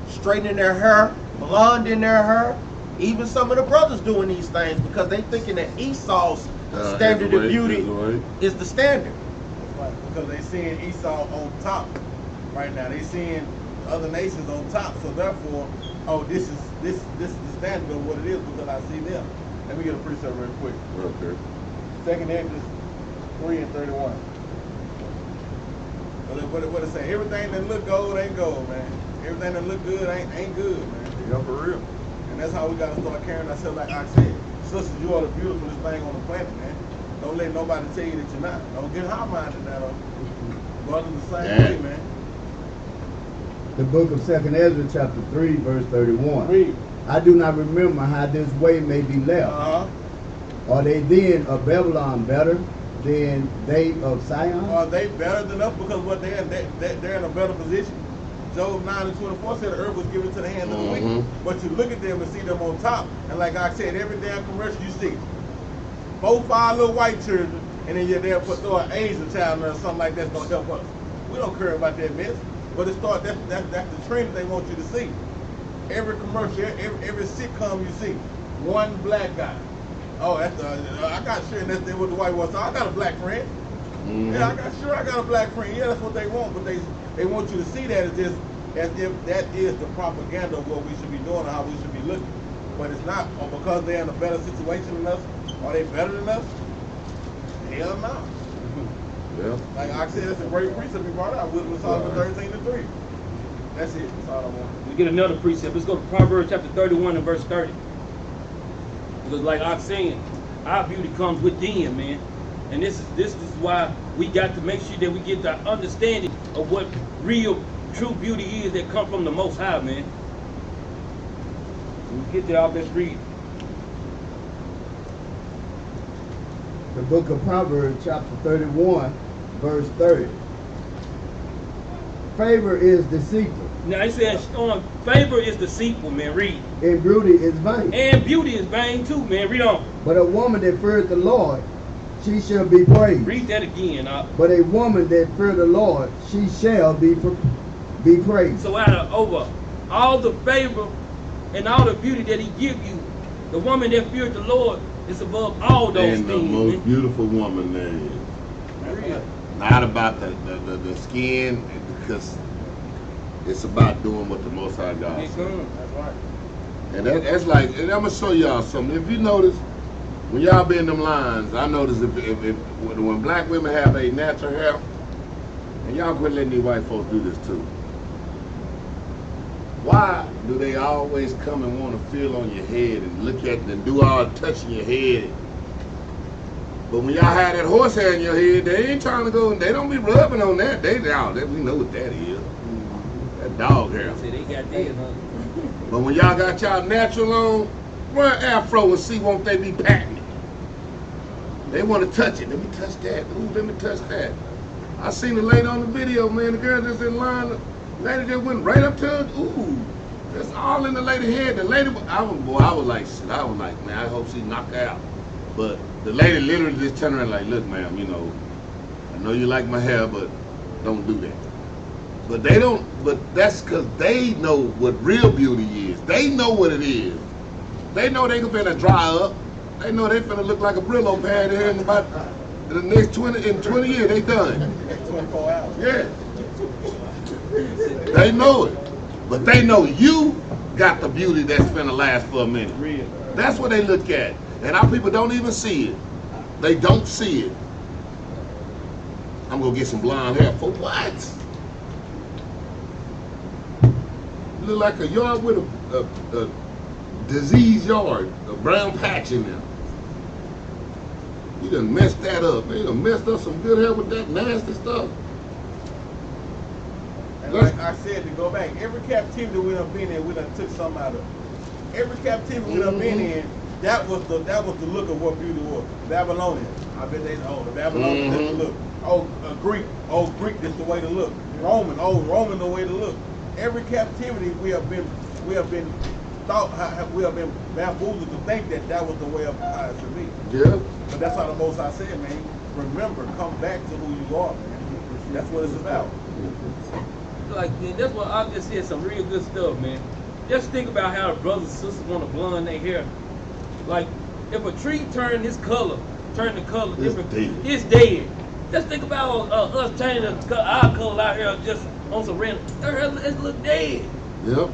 straightening their hair, blonde in their hair. Even some of the brothers doing these things because they thinking that Esau's standard of beauty is the standard. Right, because they seeing Esau on top right now. They seeing other nations on top. So therefore, oh, this is the standard of what it is because I see them. Let me get a precept real quick. Okay. 2nd Exodus 3 and 31. What it say? Everything that look gold ain't gold, man. Everything that look good ain't good, man. Yeah, for real. And that's how we gotta start carrying ourselves like I said. Sisters, you are the beautifulest thing on the planet, man. Don't let nobody tell you that you're not. Don't get high-minded now. Brothers the same way, man. The book of 2nd Ezra, chapter 3, verse 31. Read. I do not remember how this way may be left. Are they then of Babylon better than they of Sion? Are they better than us because what they're in a better position? Job 9:24 said the earth was given to the hand of the wicked. But you look at them and see them on top, and like I said, every damn commercial you see, 4, 5 little white children, and then you're there throw an Asian child or something like that's gonna help us. We don't care about that mess. But that's the trend they want you to see. Every commercial, every sitcom you see, one black guy. Oh, I got sure that's what the white was. So I got a black friend. Yeah, I got a black friend. Yeah, that's what they want. But they want you to see that as if that is the propaganda of what we should be doing or how we should be looking. But it's not. Or because they're in a better situation than us, are they better than us? Hell no. Yeah. Like I said, that's a great precept we brought out. Wisdom of Solomon 13:3. That's it. That's all I want. We get another precept. Let's go to Proverbs chapter 31 and verse 30. Because like I'm saying, our beauty comes within, man. And this is why we got to make sure that we get the understanding of what real, true beauty is that come from the Most High, man. When we get there, let's read. The book of Proverbs, chapter 31, verse 30. Favor is deceitful. Now he says, favor is deceitful, man. Read. And beauty is vain. And beauty is vain too, man. Read on. But a woman that feareth the Lord, she shall be praised. Read that again. But a woman that feareth the Lord, she shall be praised. So out of over all the favor and all the beauty that he give you, the woman that feared the Lord is above all those and things. the most man. beautiful woman there is. Real. Not about the skin, because it's about doing what the Most High God says. That's right. And that's like, and I'm gonna show y'all something. If you notice, when y'all be in them lines, I notice when black women have a natural hair, and y'all quit letting these white folks do this too. Why do they always come and want to feel on your head and look at it and do all touching your head? But when y'all have that horse hair in your head, they ain't trying to go, they don't be rubbing on that. We know what that is. That dog hair. See, they got this, huh? But when y'all got y'all natural on, run afro and see, won't they be patting it? They want to touch it. Let me touch that. Ooh, let me touch that. I seen the lady on the video, man. The girl just in line. The lady just went right up to her. Ooh, that's all in the lady's head. The lady, I was like, man, I hope she knock out. But the lady literally just turned around like, look, ma'am, you know, I know you like my hair, but don't do that. But they don't, but that's because they know what real beauty is. They know what it is. They know they finna dry up. They know they finna look like a Brillo pad here in about the next 20 years, they done. 24 hours. Yeah. They know it. But they know you got the beauty that's finna last for a minute. Real. That's what they look at. And our people don't even see it. They don't see it. I'm gonna get some blonde hair. For what? You look like a yard with a diseased yard, a brown patch in there. You done messed that up. Man, you done messed up some good hair with that nasty stuff. And like I said, to go back, every captivity we done been in, we done took something out of it. Every captivity we done been in, that was the look of what beauty was. Babylonian. I bet they know the Babylonian that's the look. Greek, that's the way to look. Roman, the way to look. Every captivity we have been bamboozled to think that was the way of how it should be. Yeah. But that's how the Most High said, man. Remember, come back to who you are, man. That's what it's about. Like, man, that's what I just said, some real good stuff, man. Just think about how the brothers and sisters want to blonde their hair. Like, if a tree turn the color different, it's dead. Just think about us turning our color out here just on some random. It look dead. Yep.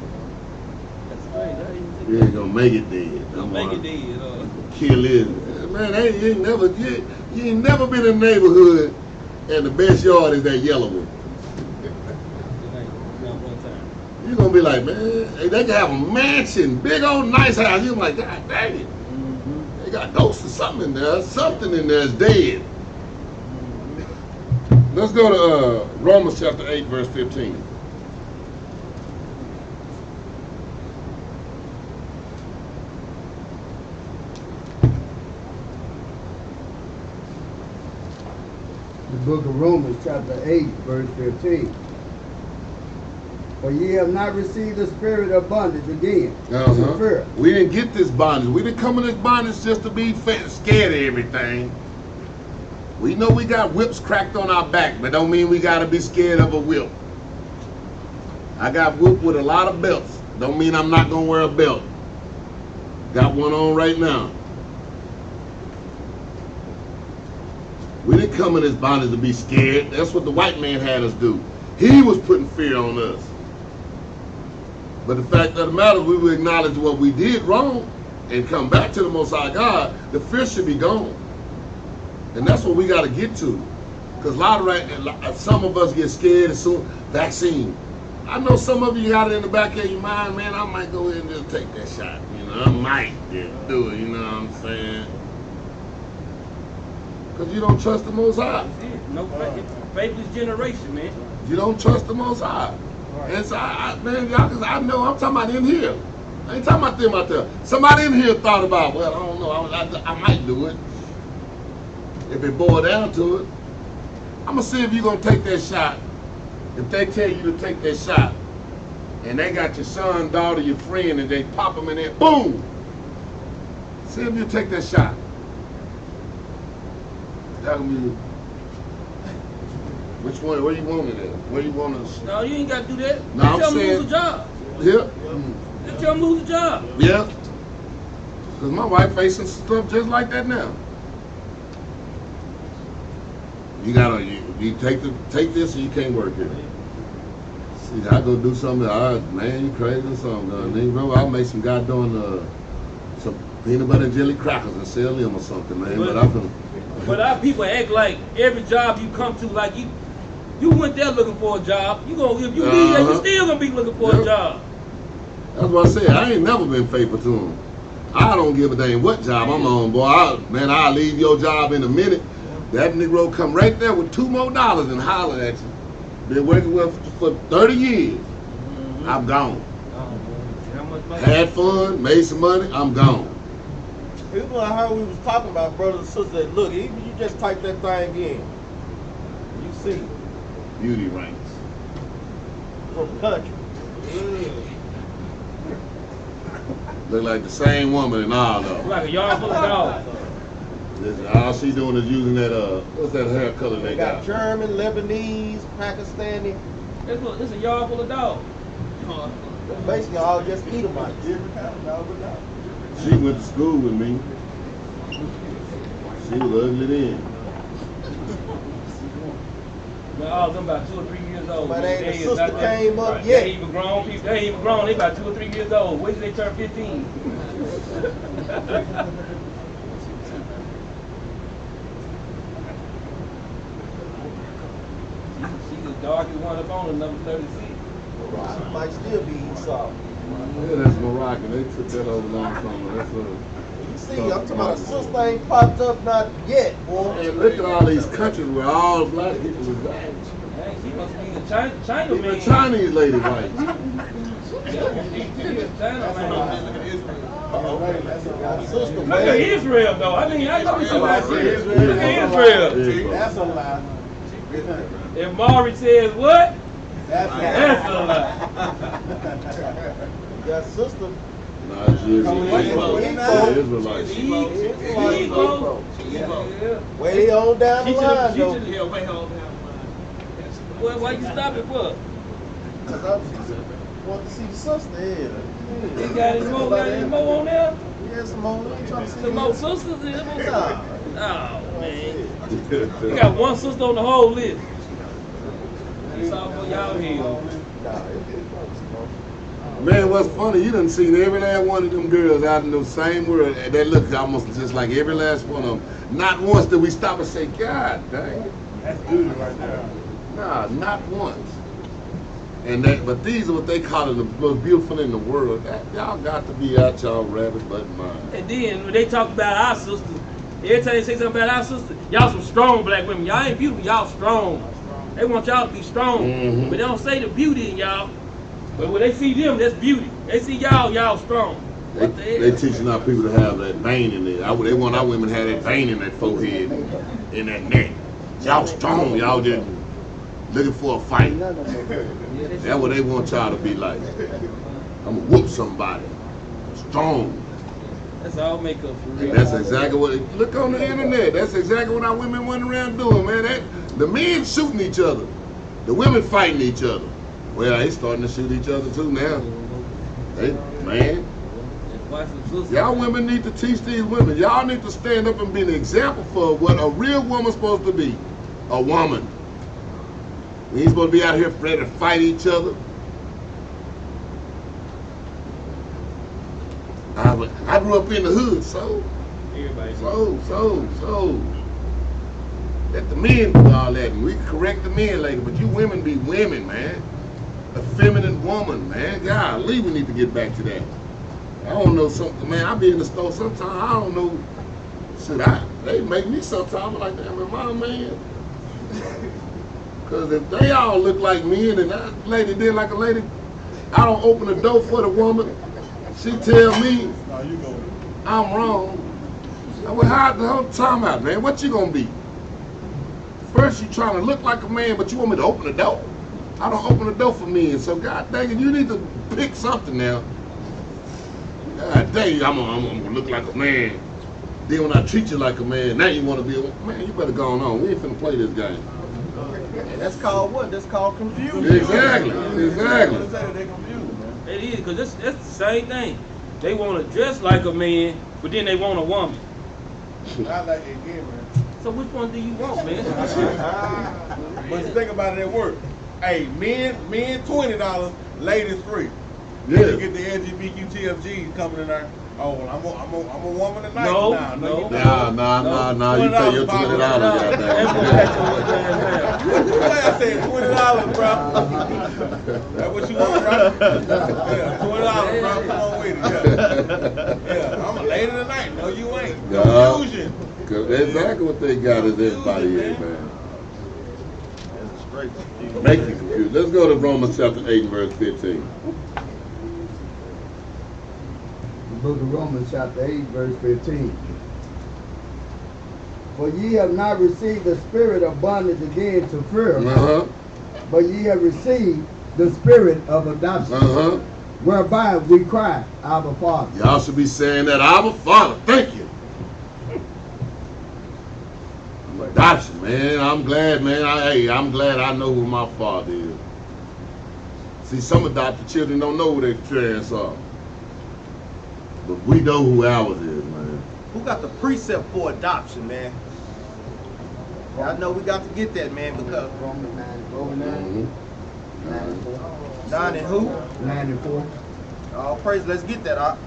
That's crazy. You ain't gonna make it dead. Don't make it dead. Kill it. Man, you ain't never been in a neighborhood and the best yard is that yellow one. You're gonna be like, man, they can have a mansion, big old nice house. You're like, God dang it. They got ghosts or something in there. Something in there is dead. Let's go to Romans chapter 8, verse 15. The book of Romans, chapter 8, verse 15. For ye have not received the spirit of bondage again. To fear. We didn't get this bondage. We didn't come in this bondage just to be scared of everything. We know we got whips cracked on our back, but don't mean we got to be scared of a whip. I got whipped with a lot of belts. Don't mean I'm not going to wear a belt. Got one on right now. We didn't come in this bondage to be scared. That's what the white man had us do. He was putting fear on us. But the fact of the matter, we will acknowledge what we did wrong and come back to the Most High God, the fear should be gone. And that's what we got to get to. Because some of us get scared as soon vaccine. I know some of you got it in the back of your mind, man, I might go ahead and just take that shot. You know, I might just do it, you know what I'm saying? Because you don't trust the Most High. No faithless generation, man. You don't trust the Most High. Right. And so, man, y'all, I know, I'm talking about in here. I ain't talking about them out there. Somebody in here thought about, well, I don't know, I might do it. If it boiled down to it. I'm going to see if you're going to take that shot. If they tell you to take that shot, and they got your son, daughter, your friend, and they pop them in there, boom! See if you take that shot. That would be... Which one? Where you want it at? Where you want to? No, you ain't got to do that. No, I'm saying, lose a job. Yeah. They tell them lose a job. Yeah. Because my wife facing stuff just like that now. You gotta, you take this or you can't work here. See, I go do something. Man, you crazy or something. Then I'll make some guy doing some peanut butter and jelly crackers and sell them or something, man. But our people act like every job you come to, like you went there looking for a job. If you leave there, you still gonna be looking for a job. That's what I said. I ain't never been faithful to them. I don't give a damn what job I'm on, boy. I'll leave your job in a minute. That Negro come right there with $2 more and holler at you. Been working with for 30 years. I'm gone. Had fun, made some money, I'm gone. People I heard we was talking about, brothers and sisters, that look, even you just type that thing in, you see. Beauty ranks. From the country. Look like the same woman and all though. Like a yard full of dogs. All she doing is using that, what's that hair color they got? German, Lebanese, Pakistani. It's a yard full of dogs. Basically all just Edomites. She went to school with me. She was ugly then. All of them about 2 or 3 years old. But ain't the sister came up yet. They ain't even grown people. They ain't even grown. They about 2 or 3 years old. Wait till they turn 15. She's the darkest one up on the number 36. She might still be Esau. Yeah, that's Moroccan. They took that over long time. That's you see, I'm talking about a sister ain't popped up not yet, boy. And look at all these countries where all black people reside. Hey, she must be the China man. The Chinese lady white. Look at Israel, though. I know we somebody said. Look at Israel. That's a lie. If Maury says what? That's a lie. Your sister. Nah, Israelites. Way on down the line, though. Well, why you stop it for? Because I want to see the sister here. You got any more on there? Yeah, some more. You trying to see some more sisters in there? Oh, man. You got one sister on the whole list. That's all for y'all here. Man, what's funny, you done seen every last one of them girls out in the same world. They look almost just like every last one of them. Not once did we stop and say, God dang it. That's beauty right there. Nah, not once. But these are what they call it the most beautiful in the world. Y'all got to be out y'all rabbit butt mind. And then when they talk about our sisters, every time they say something about our sisters, y'all some strong black women. Y'all ain't beautiful, y'all strong. They want y'all to be strong, but they don't say the beauty in y'all. But when they see them, that's beauty. They see y'all strong. They teaching our people to have that vein in there. They want our women to have that vein in their forehead, in that neck. Y'all strong, y'all just looking for a fight. That's what they want y'all to be like. I'm gonna whoop somebody. Strong. That's all makeup for real. And that's exactly what, look on the internet, that's exactly what our women went around doing, man. The men shooting each other. The women fighting each other. Well, they starting to shoot each other too now. Man. Y'all women need to teach these women. Y'all need to stand up and be an example for what a real woman's supposed to be. A woman. We ain't supposed to be out here ready to fight each other. I grew up in the hood, so. Let the men do all that, and we can correct the men later, but you women be women, man. A feminine woman, man. Golly, we need to get back to that. I don't know something, man. I be in the store sometimes, I don't know. They make me sometimes, I'm like, damn, am I a man? Because if they all look like men and that lady did like a lady, I don't open the door for the woman. She tell me I'm wrong. Well, how the whole time out, man? What you gonna be? First you trying to look like a man, but you want me to open the door? I don't open the door for men, so god dang it, you need to pick something now. God dang, I'm gonna look like a man. Then when I treat you like a man, now you want to be a man. You better go on. We ain't finna play this game. And that's called what? That's called confusion. Exactly. They're confused, man. It is, because that's the same thing. They want to dress like a man, but then they want a woman. I like it again, man. So which one do you want, man? But you think about it at work. Hey, men $20, ladies free. Yeah. You get the LGBTQ TFGs coming in there. Oh, well, I'm a woman tonight. No. You pay your $20, goddamn. I said $20, bro. That's what you want, right? Yeah, $20, bro. Come on with it. Yeah, I'm a lady tonight. No, you ain't. Confusion. Cause exactly what they got is everybody is, man. That's straight confusion. Make you confused. Let's go to Romans chapter 8 and verse 15. The book of Romans chapter 8 verse 15. For ye have not received the spirit of bondage again to fear, but ye have received the spirit of adoption, whereby we cry, Abba Father. Y'all should be saying that, Abba Father. Thank you. Adoption, man. I'm glad, man. I'm glad I know who my father is. See, some adopted children don't know who their parents are. But we know who ours is, man. Who got the precept for adoption, man? I know we got to get that, man, because Romans 9 and 4. 9 and who? 9 and 4. All praise, let's get that.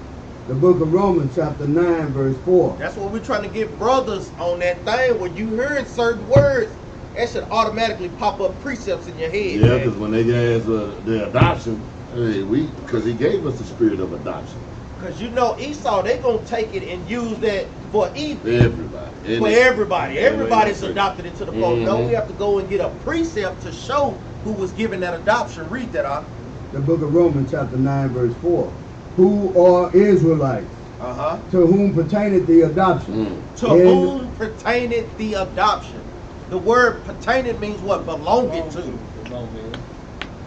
The book of Romans chapter 9 verse 4. That's what we're trying to get brothers on that thing. When you hearing certain words, that should automatically pop up precepts in your head. Yeah, because when they gave us the adoption, because he gave us the spirit of adoption. Because you know Esau, they gonna take it and use that for evil. Everybody. For everybody. Everybody's adopted into the fold. No, we have to go and get a precept to show who was given that adoption. Read that, The book of Romans chapter 9 verse 4. Who are Israelites, to whom pertaineth the adoption. To whom pertaineth the adoption. The word pertaineth means what? Belonging to.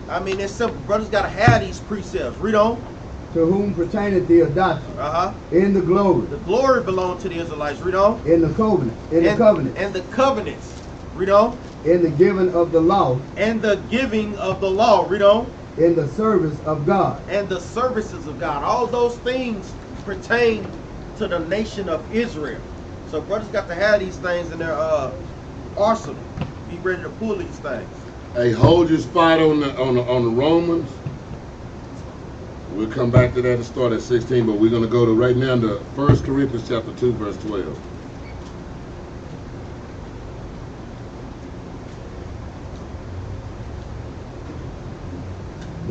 I mean, it's simple. Brothers got to have these precepts. Read on. To whom pertaineth the adoption. In the glory. The glory belonged to the Israelites. Read on. In the covenant. The covenant. And the covenants. Read on. In the giving of the law. And the giving of the law. Read on. In the service of God. And the services of God. All those things pertain to the nation of Israel. So brothers got to have these things in their arsenal. Be ready to pull these things. Hey, hold your spot on the Romans. We'll come back to that and start at 16, but we're going to go to right now to 1 Corinthians chapter 2, verse 12.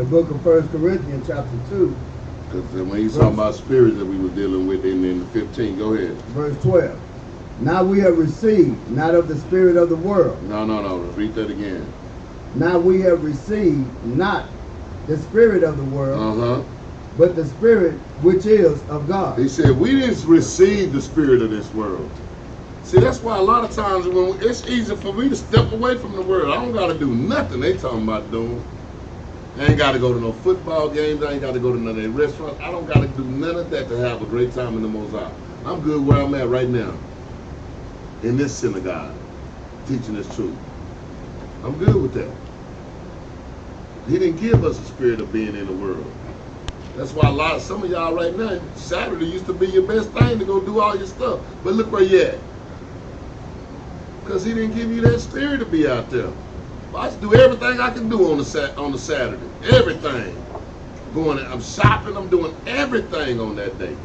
The book of 1 Corinthians chapter 2. Because when he's talking about spirits that we were dealing with in the 15, go ahead. Verse 12. Now we have received not of the spirit of the world. No. Read that again. Now we have received not the spirit of the world, but the spirit which is of God. He said we didn't receive the spirit of this world. See, that's why a lot of times when it's easy for me to step away from the world. I don't got to do nothing they talking about doing. I ain't got to go to no football games. I ain't got to go to none of their restaurants. I don't got to do none of that to have a great time in the Most High. I'm good where I'm at right now. In this synagogue, teaching this truth. I'm good with that. He didn't give us a spirit of being in the world. That's why some of y'all right now, Saturday used to be your best thing to go do all your stuff. But look where you at. Because he didn't give you that spirit to be out there. I just do everything I can do on the Saturday. Everything. I'm shopping, I'm doing everything on that day.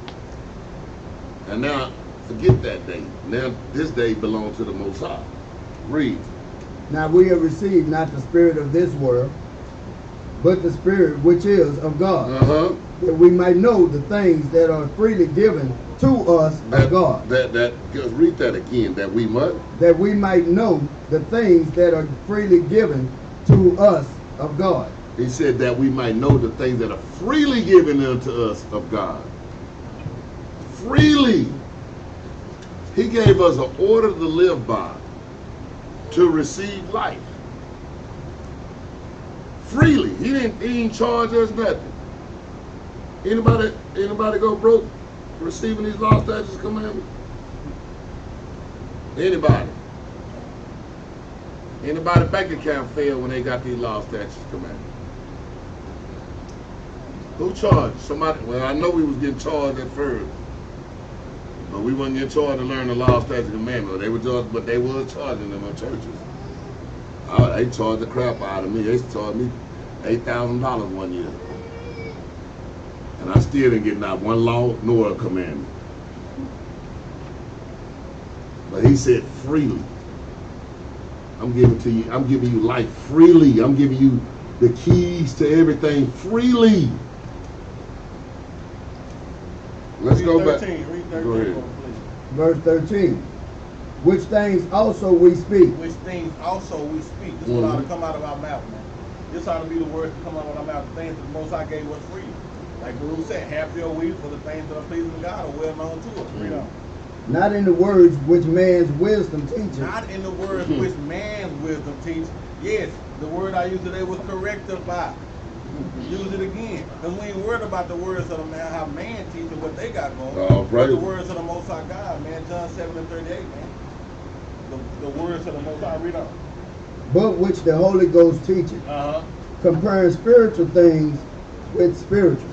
And now, forget that day. Now, this day belongs to the Most High. Read. Now we have received not the spirit of this world, but the spirit which is of God. That we might know the things that are freely given to us by God. Read that again. That we what? That we might know the things that are freely given to us of God. He said that we might know the things that are freely given unto us of God. Freely. He gave us an order to live by, to receive life. Freely. He didn't charge us nothing. Anybody go broke receiving these law, statutes, and commandments? Anybody? Anybody bank account failed when they got these law, statutes, and commandments? Who charged? Somebody. Well, I know we was getting charged at first, but we wasn't getting charged to learn the law, statutes, and commandments. But they was charging them in churches. They charged the crap out of me. They charged me $8,000 one year. And I still didn't get not one law nor a commandment. But he said freely. I'm giving you life freely. I'm giving you the keys to everything freely. Let's go back. Read 13, go ahead. Verse 13. Which things also we speak. Which things also we speak. This is what ought to come out of our mouth, man. This ought to be the words that come out of our mouth. The things that the Most High gave us free. Like Baruch said, half your weed for the things that are pleasing to God are well known to us. Read on. Not in the words which man's wisdom teaches. Not in the words which man's wisdom teaches. Yes, the word I used today was correctify. Use it again. Because we ain't worried about the words of the man, how man teaches what they got going. But the words of the Most High God, man. John 7:38, man. The words of the Most High. Read on. But which the Holy Ghost teaches. Comparing spiritual things with spiritual.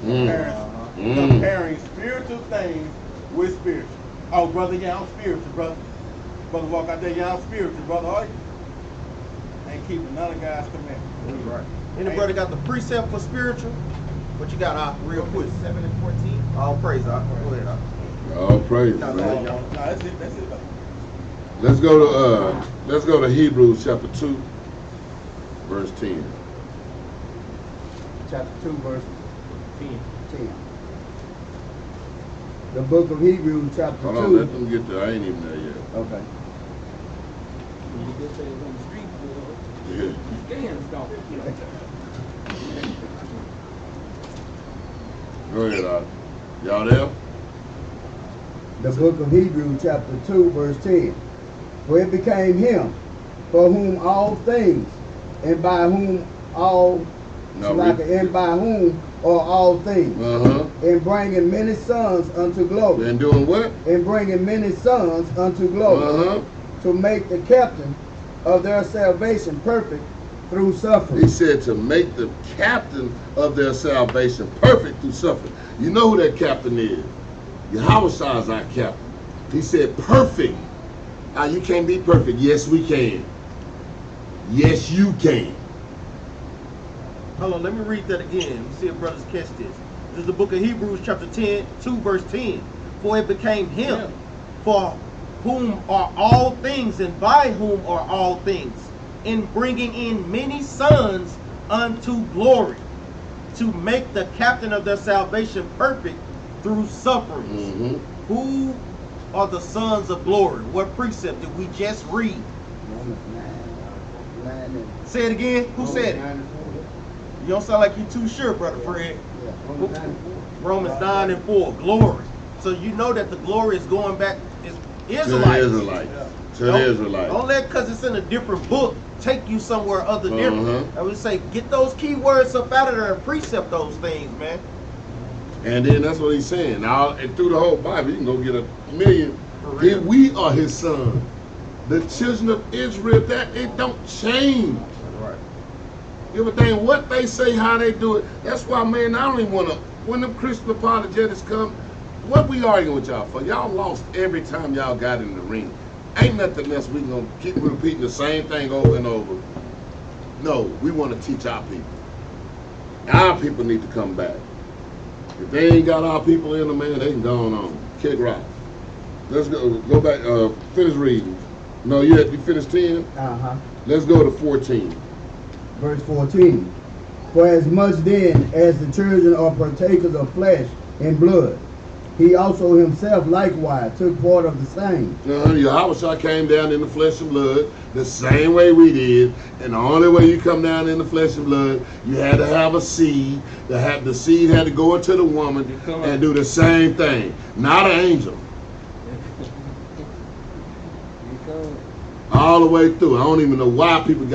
Comparing spiritual things with spiritual. Oh, brother, yeah, I'm spiritual, brother. Brother walk out there, yeah, I'm spiritual, brother. Are you? Ain't keeping none of God's commandments. Right. Anybody got the precept for spiritual? What you got, real quick? 7 and 14. All praise, Go ahead, All praise. No, that's it. That's it. Let's go to Hebrews chapter 2, verse 10. Chapter 2, verse 10. The book of Hebrews, chapter 2. Hold on, let them get there. I ain't even there yet. Okay. You get things on the street, Yeah. scans don't. Go ahead, y'all there? The book of Hebrews, chapter 2, verse 10. For it became him, for whom all things, and by whom all, and by whom are all things, in bringing many sons unto glory. And doing what? In bringing many sons unto glory, to make the captain of their salvation perfect through suffering. He said to make the captain of their salvation perfect through suffering. You know who that captain is? Yahawah is our captain. He said perfect. You can't be perfect. Yes, we can. Yes, you can. Hold on, let me read that again. See if brothers catch this. This is the book of Hebrews, chapter 2, verse 10. For it became him, for whom are all things, and by whom are all things, in bringing in many sons unto glory. to make the captain of their salvation perfect through sufferings. Who are the sons of glory? What precept did we just read? Say it again. Who said it? You don't sound like you're too sure, Brother Fred. Romans 9 and 4. Glory. So you know that the glory is going back is Israelites. To the Israelites. Don't let, because it's in a different book, take you somewhere other different. I would say get those key words up out of there and precept those things, man. And then that's what he's saying. Now, and through the whole Bible, you can go get a million. We are his son. The children of Israel, that it don't change. Right. Give a thing what they say, how they do it. That's why, man, I don't even want to, when them Christian apologetics come, what we arguing with y'all for? Y'all lost every time y'all got in the ring. Ain't nothing else. We gonna keep repeating the same thing over and over. No, we want to teach our people. Our people need to come back. If they ain't got our people in them, man, they can go on. Kick rock. Let's go back, finish reading. No, you finished 10? Let's go to 14. Verse 14. For as much then as the children are partakers of flesh and blood, he also himself likewise took part of the same. Yahawah came down in the flesh and blood the same way we did, and the only way you come down in the flesh and blood, you had to have a seed. The seed had to go into the woman and do the same thing, not an angel. All the way through. I don't even know why people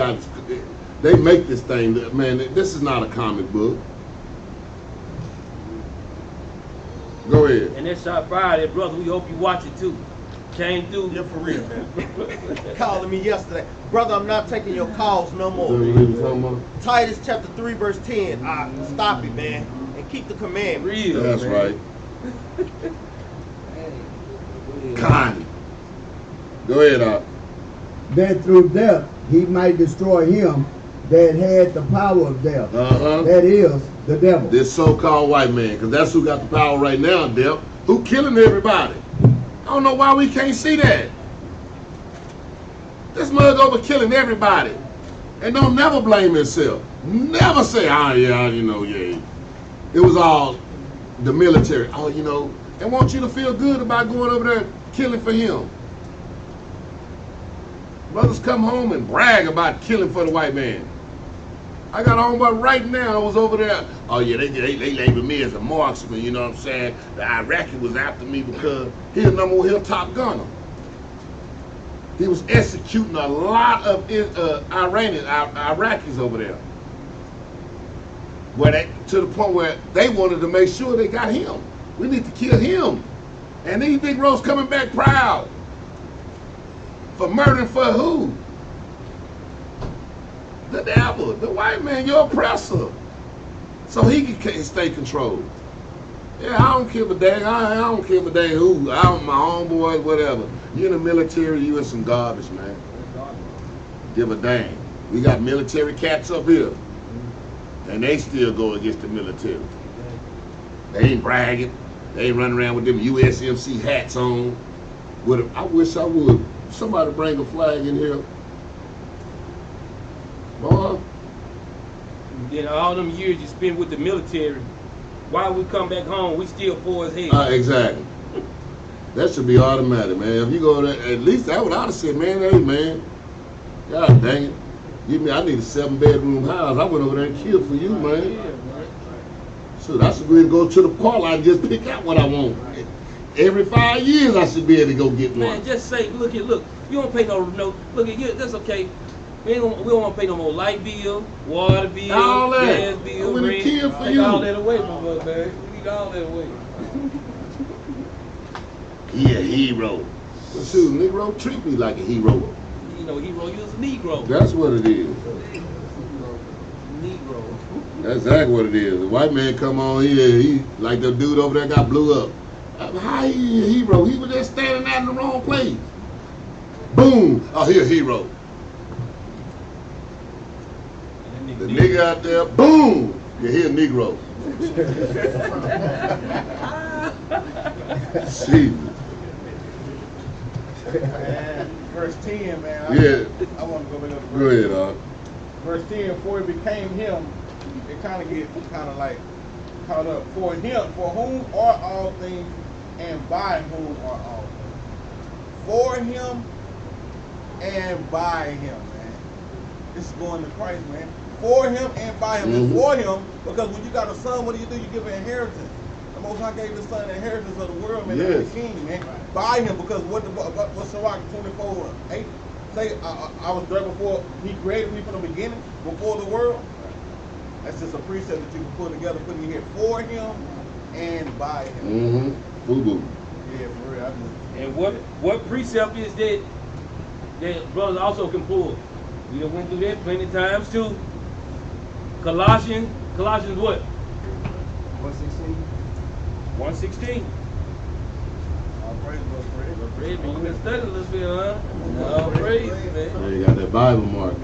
they make this thing. Man, this is not a comic book. Go ahead. And that shot fired at brother. We hope you watch it too. Came through. Yeah, for real, man. Calling me yesterday. Brother, I'm not taking your calls no more. Titus chapter 3, verse 10. Stop it, man. And keep the command. Real. That's man. Right. Kind. Go ahead, That through death he might destroy him that had the power of death. That is the devil. This so-called white man, because that's who got the power right now, Dep. Who killing everybody? I don't know why we can't see that. This mug over killing everybody. And don't never blame himself. Never say, it was all the military. And want you to feel good about going over there killing for him. Brothers come home and brag about killing for the white man. I got on, but right now I was over there. Oh yeah, they labeled me as a marksman. You know what I'm saying? The Iraqi was after me because he's a #1 top gunner. He was executing a lot of Iraqis over there. To the point where they wanted to make sure they got him. We need to kill him. And these Negroes coming back proud. For murdering for who? The devil, the white man, your oppressor. So he can stay controlled. Yeah, I don't give a dang. I don't give a dang who. I'm my homeboys, whatever. You in the military, you in some garbage, man. Give a dang. We got military cats up here. And they still go against the military. They ain't bragging. They ain't running around with them USMC hats on. I wish I would. Somebody bring a flag in here. Boy. All them years you spend with the military, why we come back home, we still for his head. Exactly. That should be automatic, man. If you go there, at least that's what I'd have said, man. Hey, man. God dang it. I need a 7-bedroom house. I went over there and killed for you, man. So I should be able to go to the car lot and just pick out what I want. Every 5 years I should be able to go get one. Man, just say, look, you don't pay no, look at you, that's okay. We don't want to pay no more light bill, water bill, all that. gas bill, I'm gonna kill for you. All that away, my boy, man. We need all that away. He a hero. Well, shoot, Negro treat me like a hero. Hero, you was a Negro. That's what it is. Negro. That's exactly what it is. The white man come on here, he like the dude over there got blew up. How he a hero? He was just standing out in the wrong place. Boom! Oh, he a hero. The nigga out there, boom! Yeah, he a Negro. Jesus. Verse 10, man. Yeah. I want to go back up to Go ahead, Verse 10, for it became him it kind of gets kind of like caught up. For him, for whom are all things, and by whom are all things. For him and by him, man. This is going to Christ, man. For him and by him. It's for him, because when you got a son, what do? You give an inheritance. The Most High gave his son an inheritance of the world, man. Yes. The king, man. By him, because what Sirach 24:8 say? I was there before he created me from the beginning, before the world. That's just a precept that you can put together, put in here. For him and by him. Boo-boo. Yeah, for real. And what precept is that brothers also can pull? We done went through that plenty of times too. Colossians what? 116. 116. All praise, brother Fred. Man, you been studying a little bit, huh? All praise, man. Yeah, you got that Bible mark.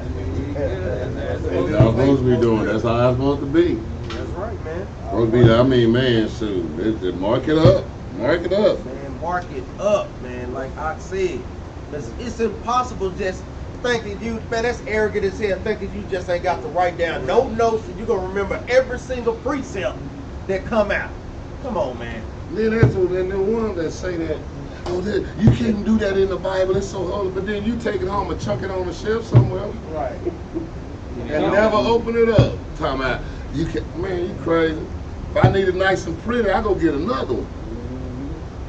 That's how it's supposed to be doing. That's how it's supposed to be. That's right, man. Supposed to be, I mean, man, shoot, mark it up. Mark it up. Man, mark it up, man, like I said. It's impossible just thinking you, man, that's arrogant as hell, thinking you just ain't got to write down no notes and you're going to remember every single precept that come out. Come on, man. Then that's what, and the one that say that, oh, you can't do that in the Bible, it's so holy, but then you take it home and chuck it on the shelf somewhere. Right. And never open it up. Talking about, you can, man, you crazy. If I need it nice and pretty, I go get another one.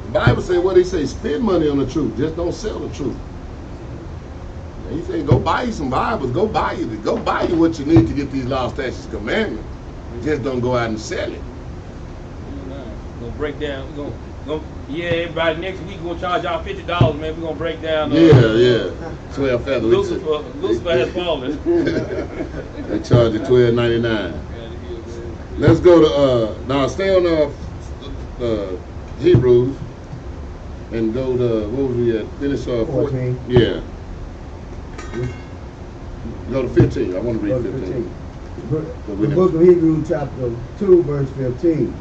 The Bible say what they say, spend money on the truth, just don't sell the truth. And he say, go buy you some Bibles, go buy you what you need to get these laws, statutes, commandments. Just don't go out and sell it. We're gonna break down. Yeah, everybody, next week we're gonna charge y'all $50, man. We're gonna break down. 12 feathers. Lucifer has fallen. They charge you $12.99. Let's go to now stay on Hebrews and go to what was we at? Finish 14. Yeah. Go to 15. I want to read 15. The book of Hebrews chapter 2 verse 15.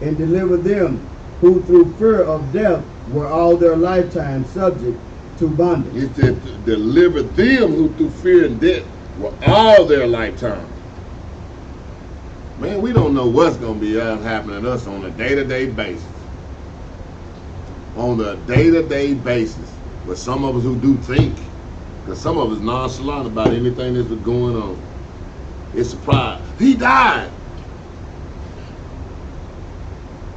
And deliver them who through fear of death were all their lifetime subject to bondage. He said to deliver them who through fear and death were all their lifetime. Man, we don't know what's going to be happening to us on a day-to-day basis. On a day-to-day basis. With some of us who do think. Because some of us nonchalant about anything that's going on. It's surprise. He died.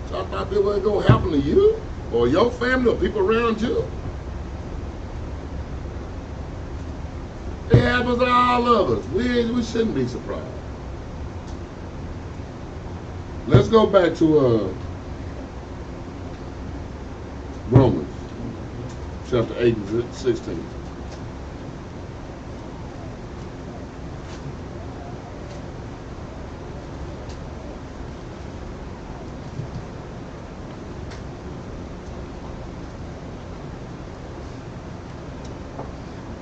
So I thought that wasn't going to happen to you or your family or people around you. It happens to all of us. We shouldn't be surprised. Let's go back to Romans chapter 8 and 16.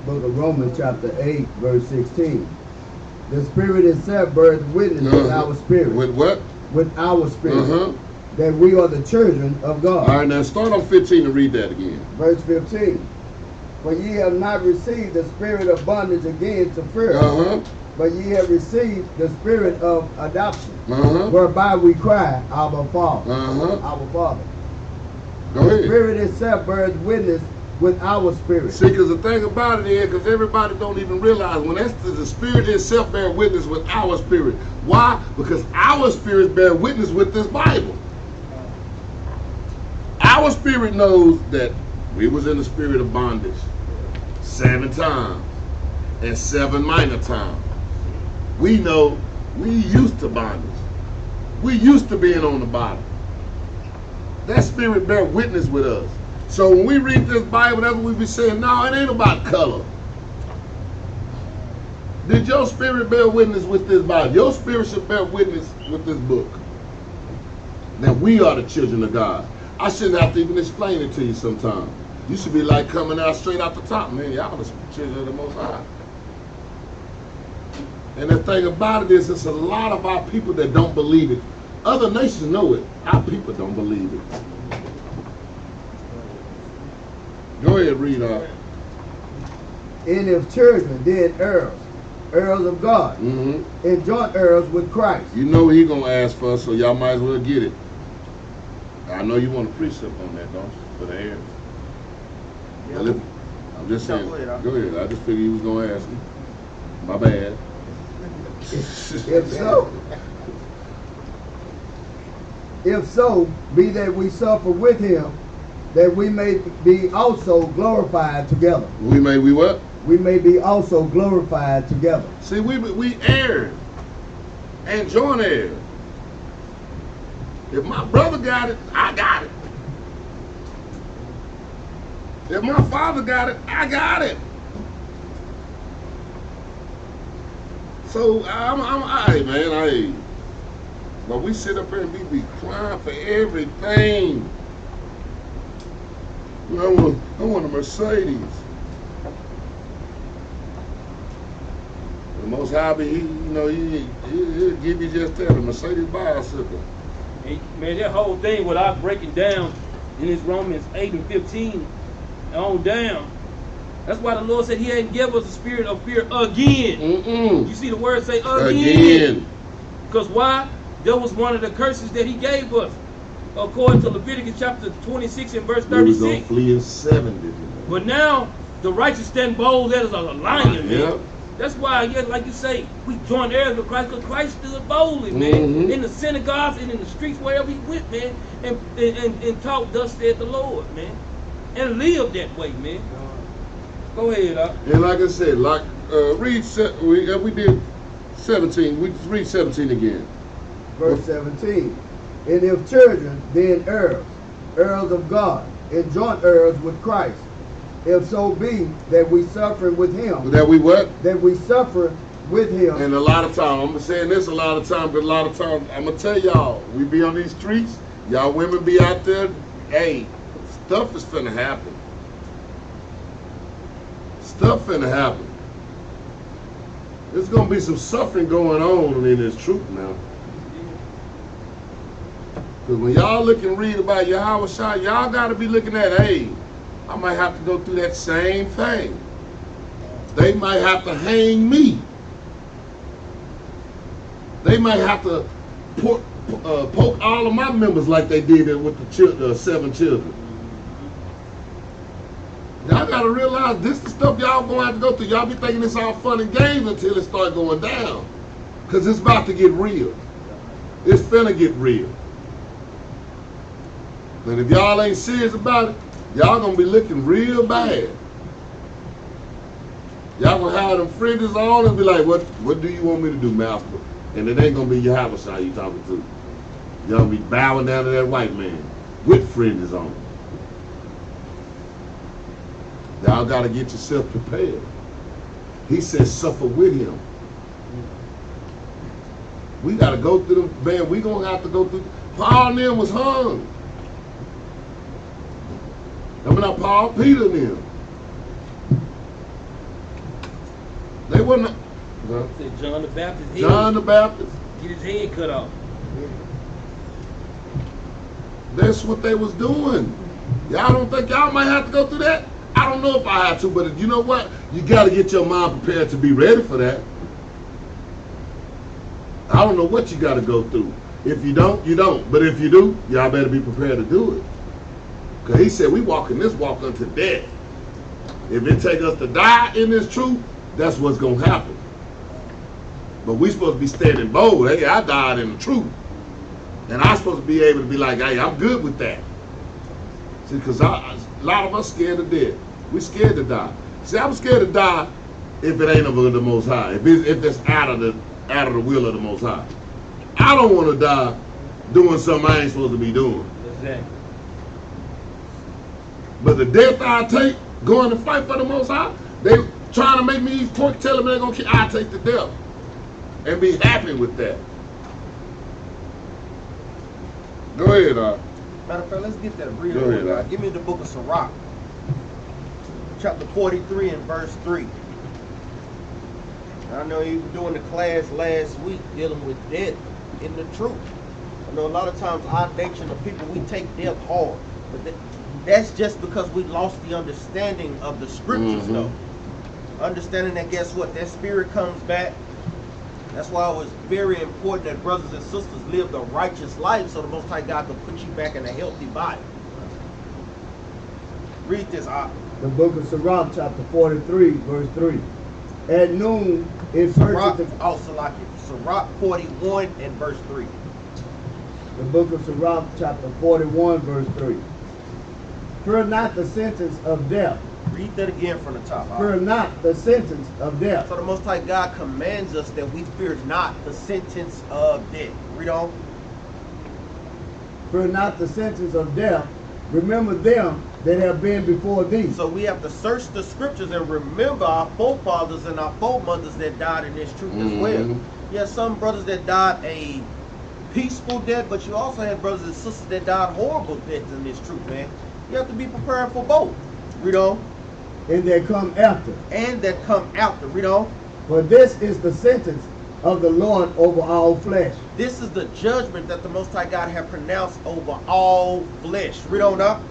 Book of Romans chapter 8 verse 16. The Spirit itself bears witness with our spirit. With what? With our spirit. That we are the children of God. All right, now start on 15 and read that again. Verse 15. For ye have not received the spirit of bondage again to fear, but ye have received the spirit of adoption, whereby we cry, Abba, Father. Our Father. Go ahead. The Spirit itself bears witness with our spirit. See, because the thing about it is, because everybody don't even realize, when that's the Spirit itself bear witness with our spirit. Why? Because our spirits bear witness with this Bible. Our spirit knows that we was in the spirit of bondage 7 times and 7 minor times. We know we used to bondage. We used to being on the bottom. That spirit bear witness with us. So when we read this Bible, that's what we be saying, no, it ain't about color. Did your spirit bear witness with this Bible? Your spirit should bear witness with this book. That we are the children of God. I shouldn't have to even explain it to you sometimes. You should be like coming out straight out the top, man. Y'all the children of the Most High. And the thing about it is, it's a lot of our people that don't believe it. Other nations know it. Our people don't believe it. Go ahead, read on. And if children, then heirs, heirs of God, and joint heirs with Christ. You know what he gonna ask for, so y'all might as well get it. I know you want a precept on that, don't you? For the heirs. Yeah. Well, I'm just saying. Go ahead, Go ahead. I just figured he was gonna ask me. My bad. If so, be that we suffer with him, that we may be also glorified together. We what? We may be also glorified together. See, we heirs and joint heirs. If my brother got it, I got it. If my father got it, I got it. So hey man, but we sit up here and we be crying for everything. I want a Mercedes. The Most High, he'll give you just that, a Mercedes bicycle. Man, that whole thing without breaking down in this Romans 8 and 15 on down. That's why the Lord said he ain't give us a spirit of fear again. You see the word say again. Because why? That was one of the curses that he gave us. According to Leviticus chapter 26 and verse 36. We was gonna flee in 70. But now the righteous stand bold as a lion, man. Yep. That's why, yeah, like you say, we joined heirs with Christ because Christ stood boldly, man. In the synagogues and in the streets, wherever he went, man, and taught, thus said the Lord, man. And lived that way, man. Go ahead, And like I said, we did 17. We read 17 again. Verse 17. And if children, then heirs, heirs of God, and joint heirs with Christ. If so be that we suffer with him. That we what? That we suffer with him. And a lot of times, I'm saying this a lot of times, but a lot of times, I'm going to tell y'all, we be on these streets, y'all women be out there, hey, stuff is finna happen. Stuff finna happen. There's going to be some suffering going on in this truth now. Because when y'all look and read about Yahawah, y'all got to be looking at, hey, I might have to go through that same thing. They might have to hang me. They might have to poke all of my members like they did with the 7 children. Y'all got to realize this is the stuff y'all going to have to go through. Y'all be thinking it's all fun and games until it start going down. Because it's about to get real. It's finna get real. And if y'all ain't serious about it, y'all gonna be looking real bad. Y'all gonna have them fringes on and be like, what do you want me to do, master? And it ain't gonna be Yahawah you talking to. Y'all gonna be bowing down to that white man with fringes on. Y'all gotta get yourself prepared. He says suffer with him. We gotta go through them, man, we gonna have to go through. Paul and them was hung. I mean, not Paul, Peter and them. They wasn't. John the Baptist. John the Baptist. Get his head cut off. That's what they was doing. Y'all don't think y'all might have to go through that? I don't know if I have to, but you know what? You got to get your mind prepared to be ready for that. I don't know what you got to go through. If you don't, you don't. But if you do, y'all better be prepared to do it. Because he said we walking this walk unto death. If it take us to die in this truth, that's what's going to happen. But we supposed to be standing bold. Hey, I died in the truth. And I'm supposed to be able to be like, hey, I'm good with that. See, because a lot of us scared to death. We scared to die. See, I'm scared to die if it ain't of the Most High. If it's out of the will of the Most High. I don't want to die doing something I ain't supposed to be doing. Exactly. But the death I take, going to fight for the Most High, they trying to make me eat pork, tell them they're going to kill, I take the death. And be happy with that. Go ahead, Matter of fact, let's get that real Go ahead, quick. Give me the book of Sirach, chapter 43 and verse 3. I know you were doing the class last week dealing with death in the truth. I know a lot of times our nation of people, we take death hard. But that's just because we lost the understanding of the scriptures, though. Understanding that, guess what? That spirit comes back. That's why it was very important that brothers and sisters live a righteous life so the Most High God can put you back in a healthy body. Read this, The book of Sirach, chapter 43, verse 3. At noon, it Sirach, searcheth Sirach 41 and verse 3. The book of Sirach, chapter 41, verse 3. Fear not the sentence of death. Read that again from the top. Fear not the sentence of death. So the Most High God commands us that we fear not the sentence of death. Read on. Fear not the sentence of death. Remember them that have been before thee. So we have to search the scriptures and remember our forefathers and our foremothers that died in this truth as well. You have some brothers that died a peaceful death, but you also have brothers and sisters that died horrible deaths in this truth, man. You have to be prepared for both. Read on. And that come after. And that come after. Read on. For this is the sentence of the Lord over all flesh. This is the judgment that the Most High God have pronounced over all flesh. Read on up.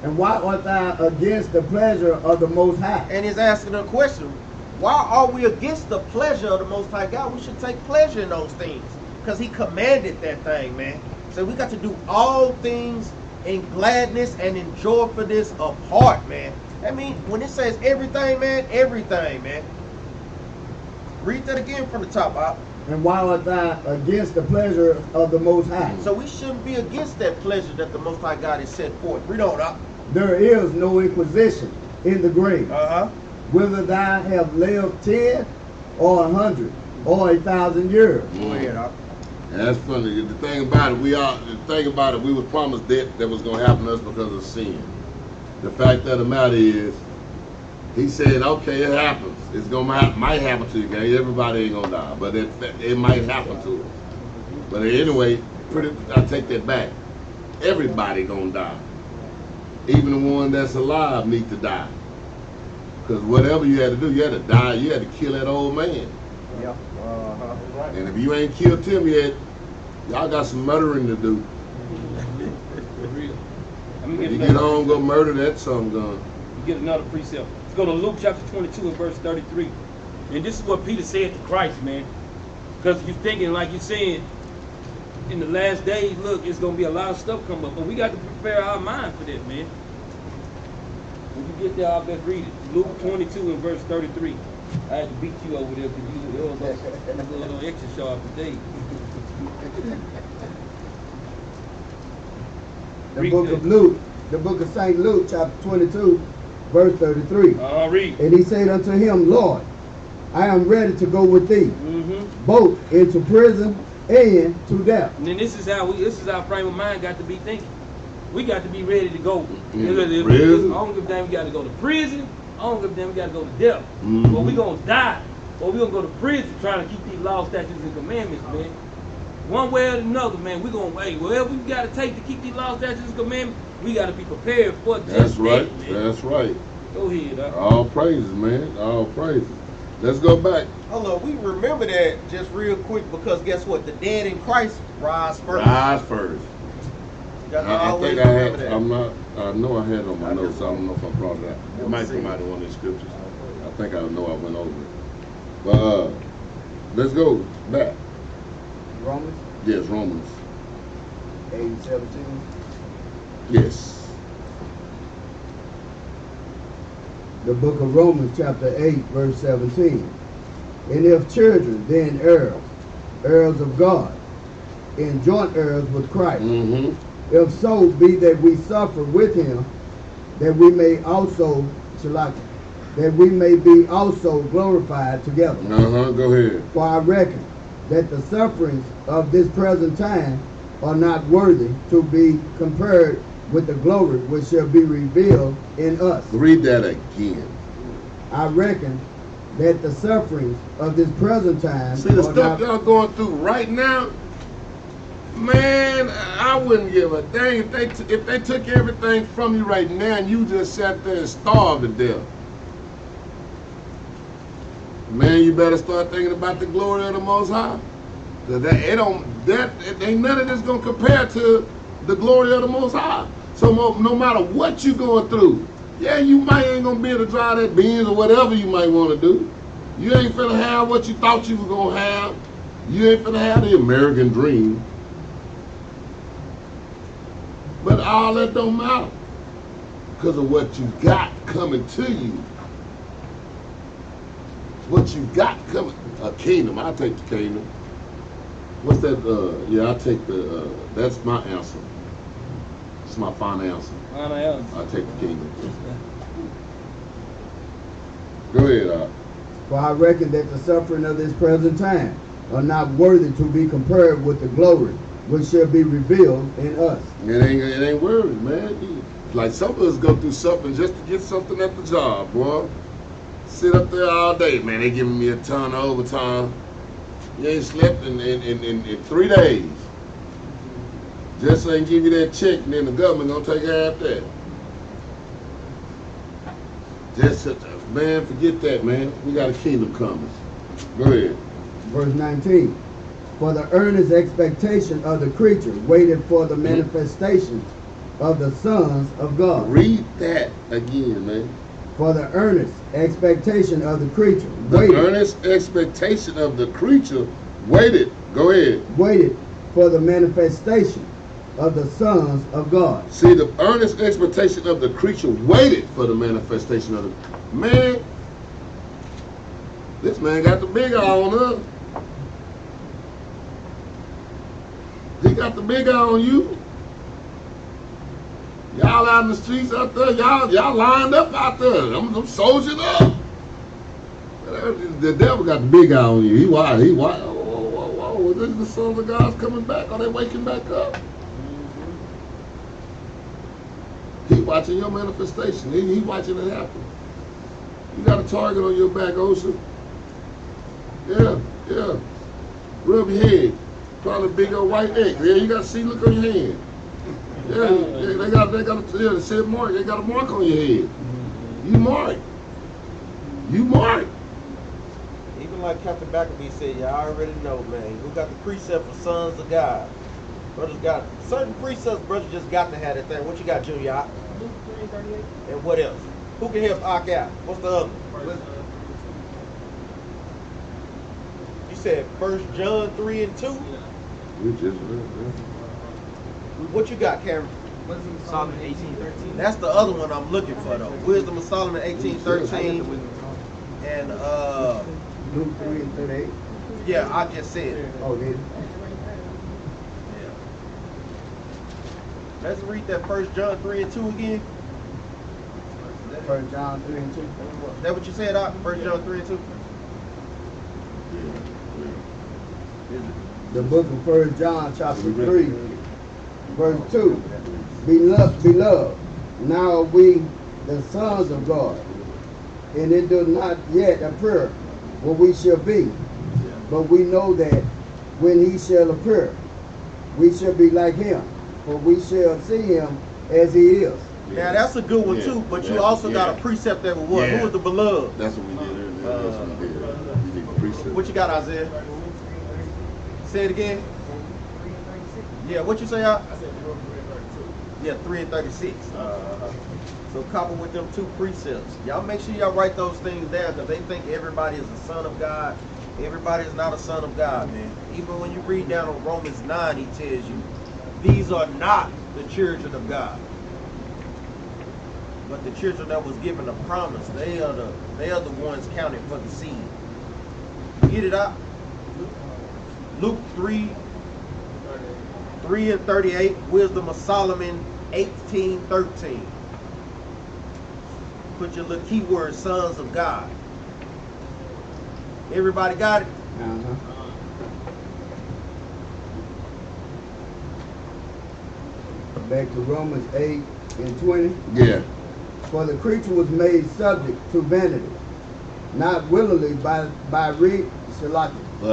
And why art thou against the pleasure of the Most High? And he's asking a question. Why are we against the pleasure of the Most High God? We should take pleasure in those things. Because he commanded that thing, man. So we got to do all things in gladness and in joyfulness of heart, man. I mean, when it says everything, man, everything, man. Read that again from the top, Bob. And why art thou against the pleasure of the Most High? So we shouldn't be against that pleasure that the Most High God has set forth. Read on up. There is no inquisition in the grave. Whether thou have lived 10 or 100 or 1,000 years. Go ahead, up. That's funny. The thing about it, we was promised that was gonna happen to us because of sin. The fact of the matter is, he said, okay, it happens. It's might happen to you, guys. Everybody ain't gonna die, but it might happen to us. But anyway, I take that back. Everybody gonna die. Even the one that's alive need to die. Because whatever you had to do, you had to die. You had to kill that old man. Yeah. Right. And if you ain't killed him yet, y'all got some murdering to do. For real. You get home, go murder that son gun. You get another precept. Let's go to Luke chapter 22 and verse 33. And this is what Peter said to Christ, man. Because you're thinking, like you're saying, in the last days, look, it's going to be a lot of stuff come up. But we got to prepare our mind for that, man. When you get there, I'll best read it. Luke 22 and verse 33. I had to beat you over there because you was a little extra sharp today. The book of Luke, the book of St. Luke, chapter 22, verse 33. Read. And he said unto him, Lord, I am ready to go with thee, both into prison and to death. And then this is our frame of mind got to be thinking. We got to be ready to go. Prison. I don't give a damn we got to go to prison. I don't give a damn we got to go to death. Or we going to die. Or we going to go to prison trying to keep these laws, statutes, and commandments, man. One way or another, man, we're going to wait. Whatever we got to take to keep these laws, statutes, and commandments, we got to be prepared for just That's right. that, man. That's right. Go ahead, All praises, man. All praises. Let's go back. Hold on, we remember that just real quick because guess what? The dead in Christ rise first. Rise first. I think I had. That. I know I had it on my notes. I don't know if I brought it out. It might come out in one of the scriptures. I think I know I went over it. But let's go back. Romans? Yes, Romans. 8:17. Yes. The book of Romans, chapter 8, verse 17. And if children, then heirs, heirs of God, and joint heirs with Christ. If so be that we suffer with him, that we may also, that we may be also glorified together. Go ahead. For I reckon that the sufferings of this present time are not worthy to be compared with the glory which shall be revealed in us. Read that again. I reckon that the sufferings of this present time. See the stuff y'all going through right now. Man, I wouldn't give a dang if they took everything from you right now and you just sat there and starved to death. Man, you better start thinking about the glory of the Most High. Cause ain't none of this gonna compare to the glory of the Most High. So no matter what you're going through, Yeah, you might ain't gonna be able to drive that Benz or whatever you might want to do. You ain't finna have what you thought you was gonna have. You ain't finna have the American dream. But all that don't matter because of what you got coming to you. What you got coming, a kingdom. I'll take the kingdom. What's that? Yeah, I'll take the. That's my answer. It's my final answer. I'll take the kingdom. Go ahead, For I reckon that the suffering of this present time are not worthy to be compared with the glory which shall be revealed in us. It ain't worthy, man. Like some of us go through something just to get something at the job, boy. Sit up there all day, man. They giving me a ton of overtime. You ain't slept in 3 days. Just ain't give you that check, and then the government gonna take half that. Just, man, forget that, man. We got a kingdom coming. Go ahead. Verse 19. For the earnest expectation of the creature waited for the manifestation of the sons of God. Read that again, man. For the earnest expectation of the creature waited. The earnest expectation of the creature waited. Go ahead. Waited for the manifestation of the sons of God. See, the earnest expectation of the creature waited for the manifestation of the man. This man got the big eye on us. He got the big eye on you. Y'all out in the streets out there, y'all lined up out there. Them soldiers up. The devil got the big eye on you. He wild. Whoa. Is this the sons of God's coming back? Are they waking back up? He watching your manifestation. He watching it happen. You got a target on your back, Ocean. Yeah. Rub your head. Probably a big old white X. Yeah, you got to see, look on your hand. Yeah, they got a said mark. They got a mark on your head. You mark. Even like Captain Backerby said, y'all already know, man. Who got the precept for sons of God? Brothers got certain precepts. Brothers just got to have that thing. What you got, Junior? Luke 3:38. And what else? Who can help Ak out? What's the other? You said 1 John 3 and 2. What you got, Cameron? Solomon 18:13. That's the other one I'm looking for, though. Wisdom of Solomon 18:13. And Luke 3 and 38. yeah, I just said it. Oh, did Yeah. Let's read that 1 John 3 and 2 again. 1 John 3 and 2. Is that what you said, Ak? 1 John 3 and 2? The book of 1 John chapter 3, verse 2. Beloved, now are we the sons of God, and it does not yet appear what we shall be. But we know that when he shall appear, we shall be like him, for we shall see him as he is. Now that's a good one too, but you also got a precept that was what? Yeah. Who was the beloved? That's what we did earlier. That's what we did. You need a precept. What you got, Isaiah? Say it again. 3 and 36. Yeah, what you say, Ak? I said 3 and 32. Yeah, 3 and 36. So couple with them 2 precepts. Y'all make sure y'all write those things down, because they think everybody is a son of God. Everybody is not a son of God, man. Even when you read down on Romans 9, he tells you, these are not the children of God, but the children that was given a promise. They are the ones counted for the seed. Get it out? Luke 3 and 38, Wisdom of Solomon 18:13. Put your little keyword, sons of God. Everybody got it? Back to Romans 8 and 20. Yeah. For the creature was made subject to vanity, not willingly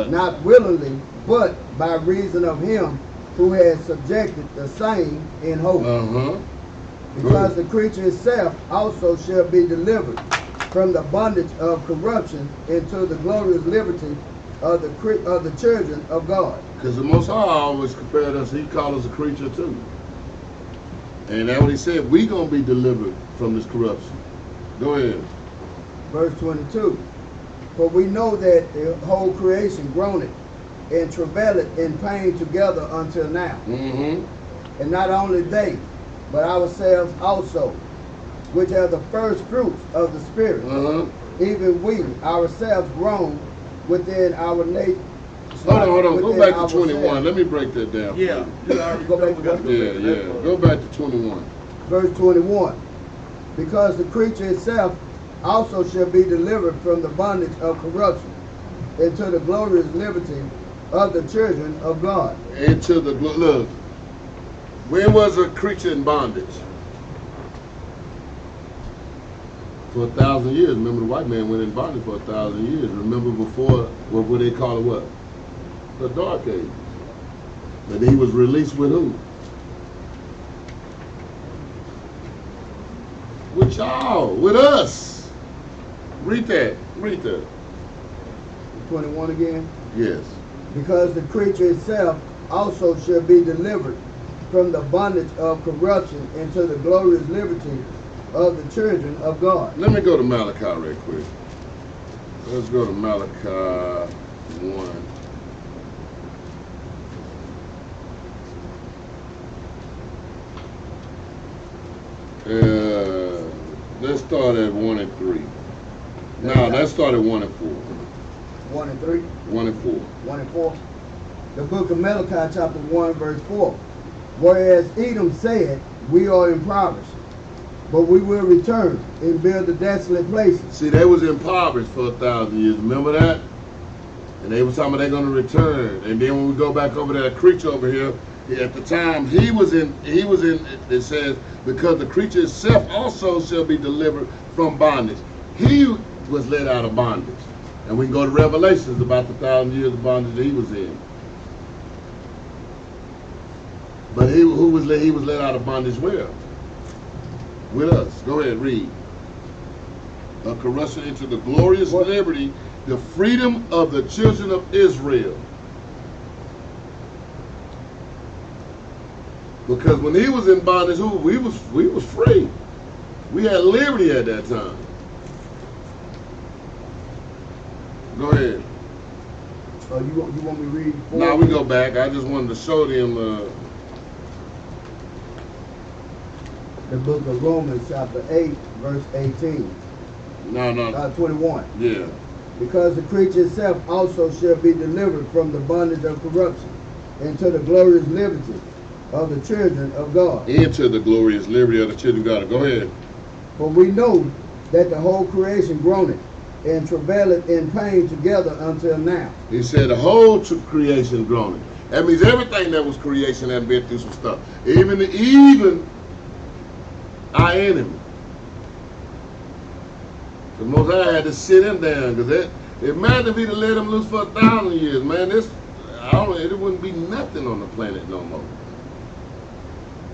not willingly, but by reason of him who has subjected the same in hope. Because the creature itself also shall be delivered from the bondage of corruption into the glorious liberty of the children of God. Because the Most High always compared us, he called us a creature too. And that's what he said, we going to be delivered from this corruption. Go ahead. Verse 22. For we know that the whole creation groaneth and travaileth in pain together until now. Mm-hmm. And not only they, but ourselves also, which are the first fruits of the Spirit, even we ourselves groan within our nature. Hold on. Go back to 21. Let me break that down. Yeah. Go back to what? Yeah. Go back to 21. Verse 21. Because the creature itself also shall be delivered from the bondage of corruption into the glorious liberty of the children of God. Into the look. When was a creature in bondage? For 1,000 years. Remember, the white man went in bondage for 1,000 years. Remember before, what would they call it? What? The Dark Ages. But he was released with who? With y'all, with us. Read that. 21 again. Yes. Because the creature itself also shall be delivered from the bondage of corruption into the glorious liberty of the children of God. Let me go to Malachi right quick. Let's go to Malachi 1. Let's start at 1 and 3. No, let's start at 1 and 4. 1 and 3? 1 and 4. 1 and 4. The book of Malachi chapter 1 verse 4. Whereas Edom said, we are impoverished, but we will return and build the desolate places. See, they was impoverished for 1,000 years. Remember that? And they was talking about they're going to return. And then when we go back over to that creature over here, at the time he was in, it says, because the creature itself also shall be delivered from bondage. He was let out of bondage. And we can go to Revelations about the 1,000 years of bondage that he was in. But he was let out of bondage where? With us. Go ahead, read. A corruption into the glorious liberty, the freedom of the children of Israel. Because when he was in bondage, we was free. We had liberty at that time. Go ahead. You want me to read? No, we go back. I just wanted to show them. The book of Romans chapter 8 verse 18. No. 21. Yeah. Because the creature itself also shall be delivered from the bondage of corruption into the glorious liberty of the children of God. Into the glorious liberty of the children of God. Go ahead. For we know that the whole creation groaneth and travaileth in pain together until now. He said the whole creation groaning. That means everything that was creation had been through some stuff. Even our enemy. The Most High had to sit him down, because imagine if he'd have let him loose for 1,000 years, man. It wouldn't be nothing on the planet no more.